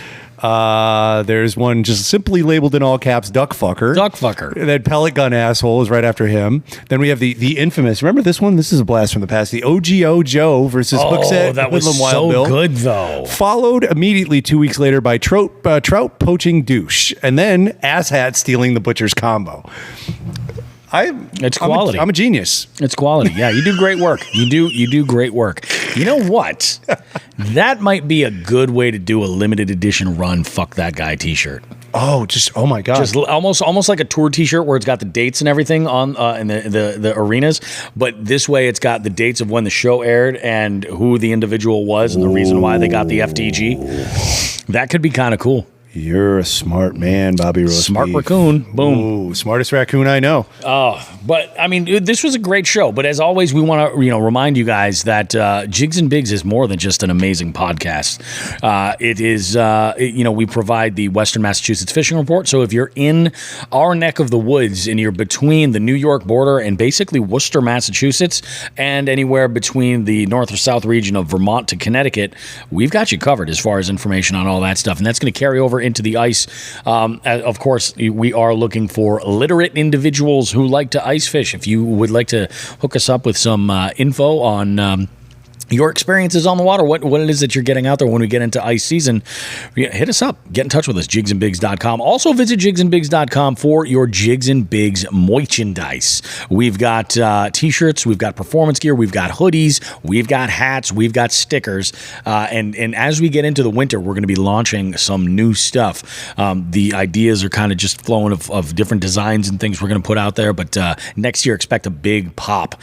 S3: There's one just simply labeled in all caps, duck fucker.
S2: Duck fucker.
S3: That pellet gun asshole is right after him. Then we have the infamous, remember this one? This is a blast from the past. The OGO Joe versus Hookset.
S2: That was
S3: Hoodlum Wild
S2: so
S3: Bill.
S2: good, though.
S3: Followed immediately 2 weeks later by trout poaching douche. And then asshat stealing the butcher's combo.
S2: It's quality.
S3: I'm a genius.
S2: It's quality. Yeah, you do great work. You do great work. You know what? That might be a good way to do a limited edition run Fuck That Guy t-shirt.
S3: Oh my God.
S2: Just almost like a tour t-shirt where it's got the dates and everything on in the arenas, but this way it's got the dates of when the show aired and who the individual was and the reason why they got the FTG. That could be kind of cool.
S3: You're a smart man, Bobby Roast
S2: Smart
S3: Beef.
S2: raccoon. Boom.
S3: Ooh, smartest raccoon I know.
S2: But I mean, this was a great show. But as always, we want to remind you guys that Jigs and Bigs is more than just an amazing podcast. It is we provide the Western Massachusetts Fishing Report. So if you're in our neck of the woods and you're between the New York border and basically Worcester, Massachusetts, and anywhere between the north or south region of Vermont to Connecticut, we've got you covered as far as information on all that stuff. And that's going to carry over into the ice. Of course, we are looking for literate individuals who like to ice fish. If you would like to hook us up with some info on your experiences on the water, what it is that you're getting out there when we get into ice season, hit us up. Get in touch with us, jigsandbigs.com. Also visit jigsandbigs.com for your Jigs and Bigs merchandise. We've got t-shirts, we've got performance gear, we've got hoodies, we've got hats, we've got stickers. And as we get into the winter, we're going to be launching some new stuff. The ideas are kind of just flowing of different designs and things we're going to put out there. But next year, expect a big pop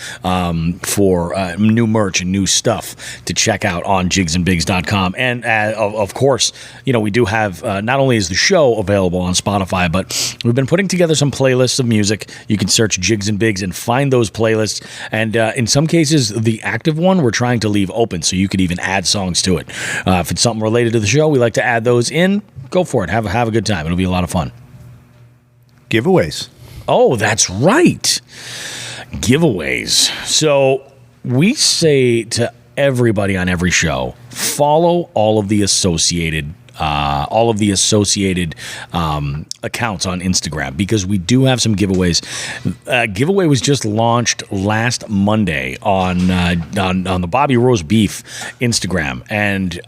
S2: for new merch and new stuff to check out on jigsandbigs.com. And of course, we do have not only is the show available on Spotify, but we've been putting together some playlists of music. You can search Jigs and Bigs and find those playlists. And in some cases, the active one we're trying to leave open so you could even add songs to it. If it's something related to the show, we like to add those in. Go for it. Have a good time. It'll be a lot of fun.
S3: Giveaways.
S2: Oh, that's right. Giveaways. So we say to everybody on every show, follow all of the associated accounts on Instagram, because we do have some giveaways. Giveaway was just launched last Monday on the Bobby Roast Beef Instagram, and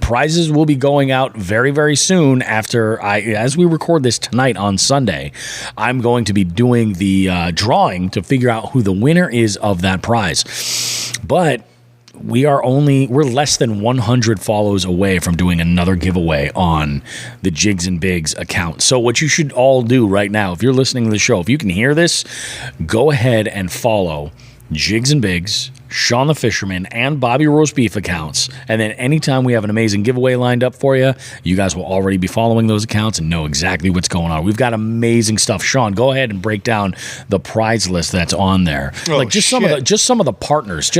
S2: prizes will be going out very, very soon. As we record this tonight on Sunday, I'm going to be doing the drawing to figure out who the winner is of that prize. But we're less than 100 follows away from doing another giveaway on the Jigs and Bigs account. So what you should all do right now, if you're listening to the show, if you can hear this, go ahead and follow Jigs and Bigs, Sean the Fisherman, and Bobby Roast Beef accounts. And then anytime we have an amazing giveaway lined up for you, you guys will already be following those accounts and know exactly what's going on. We've got amazing stuff. Sean, go ahead and break down the prize list that's on there. Some of the partners.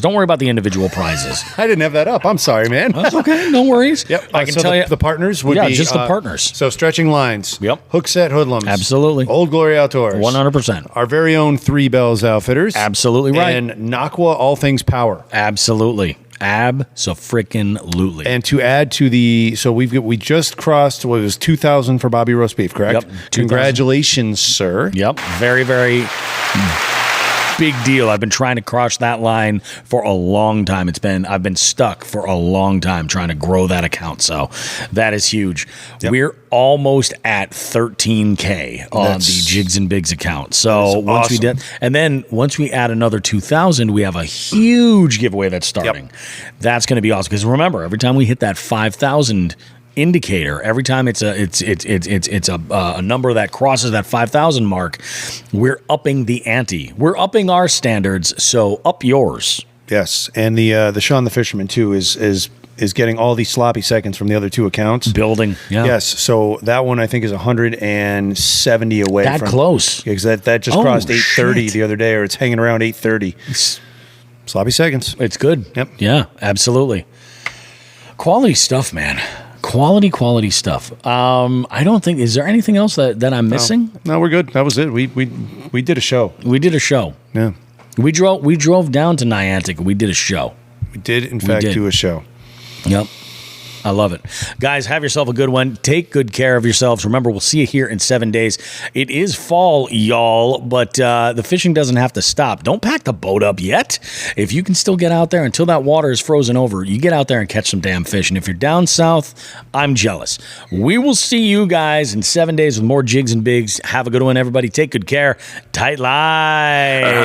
S2: Don't worry about the individual prizes.
S3: I didn't have that up. I'm sorry, man.
S2: That's okay. No worries.
S3: Yep. I can tell you the partners would be
S2: just the partners.
S3: So Stretching Lines.
S2: Yep.
S3: Hookset Hoodlums.
S2: Absolutely.
S3: Old Glory Outdoors.
S2: 100%.
S3: Our very own Three Bells Outfitters.
S2: Absolutely right.
S3: And Naqua All Things Power.
S2: Absolutely. Abso-freaking-lutely.
S3: And to add to we just crossed what was 2,000 for Bobby Roast Beef, correct?
S2: Yep.
S3: Congratulations, sir.
S2: Yep. Very, very big deal. I've been trying to cross that line for a long time. I've been stuck for a long time trying to grow that account. So that is huge. Yep. We're almost at 13K on the Jigs and Bigs account. So once we did, and then once we add another 2,000, we have a huge giveaway that's starting. Yep. That's going to be awesome because remember, every time we hit that 5,000 indicator, every time it's a number that crosses that 5,000 mark, we're upping the ante. We're upping our standards, so up yours.
S3: Yes, and the Sean the Fisherman too is getting all these sloppy seconds from the other two accounts.
S2: Building, yeah.
S3: Yes, so that one I think is 170 away.
S2: That close.
S3: Because that just crossed 830 the other day, or it's hanging around 830. Sloppy seconds.
S2: It's good.
S3: Yep.
S2: Yeah, absolutely. Quality stuff, man. Quality stuff. I don't think. Is there anything else that I'm missing?
S3: No, we're good. That was it. We did a show.
S2: We did a show.
S3: Yeah.
S2: We drove down to Niantic. We did a show.
S3: We did, in fact, do a show.
S2: Yep. I love it. Guys, have yourself a good one. Take good care of yourselves. Remember, we'll see you here in 7 days. It is fall, y'all, but the fishing doesn't have to stop. Don't pack the boat up yet. If you can still get out there until that water is frozen over, you get out there and catch some damn fish. And if you're down south, I'm jealous. We will see you guys in 7 days with more Jigs and Bigs. Have a good one, everybody. Take good care. Tight lines.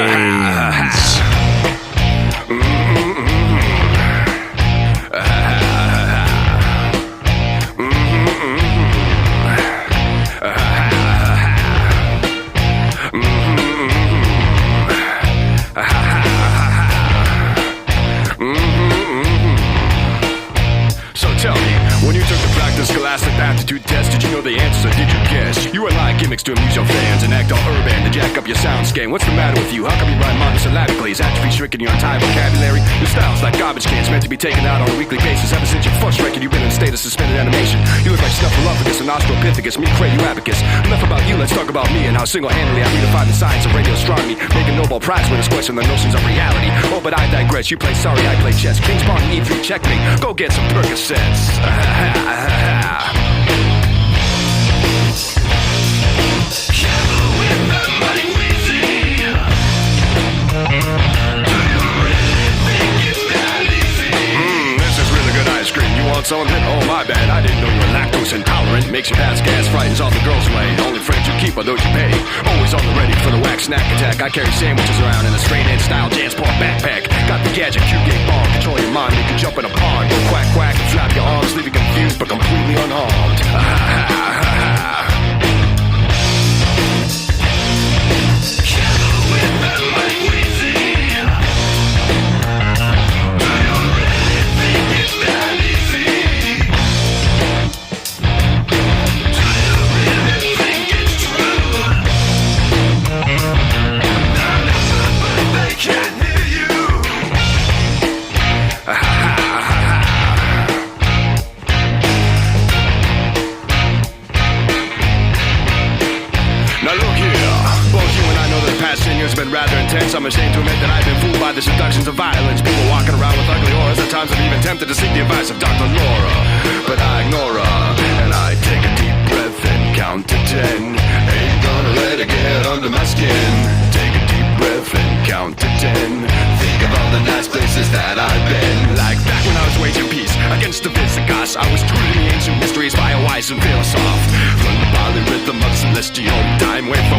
S10: Scholastic aptitude test. Did you know the answers or did you guess? You rely on gimmicks to amuse your fans and act all urban to jack up your sound game. What's the matter with you? How come you rhyme monosyllabically? Is atrophy shrinking your entire vocabulary? Your style's like garbage cans meant to be taken out on a weekly basis. Ever since your first record, you've been in a state of suspended animation. You look like Snuffleupagus and Australopithecus, me Craniorabacus. Enough about you, let's talk about me and how single-handedly I redefine the science of radio astronomy, making Nobel Prize winners question the notions of reality. Oh, but I digress. You play sorry, I play chess. King's Pawn, E3, checkmate. Go get some Percocets. Something? Oh, my bad, I didn't know you were lactose intolerant. Makes you pass gas, frightens all the girls away. Only friends you keep are those you pay. Always on the ready for the whack snack attack. I carry sandwiches around in a straight edge style Jansport backpack. Got the gadget, Q-gate bomb, control your mind. You can jump in a pond, go quack quack, and flap your arms, leave you confused but completely unharmed. I'm ashamed to admit that I've been fooled by the seductions of violence. People walking around with ugly auras. At times I've even tempted to seek the advice of Dr. Laura, but I ignore her. And I take a deep breath and count to 10. Ain't gonna let it get under my skin. Take a deep breath and count to 10. Think of all the nice places that I've been. Like back when I was waging peace against the Visigoths. I was true to the ancient mysteries by a wise and philosoph. From the polyrhythm of celestial time, wait for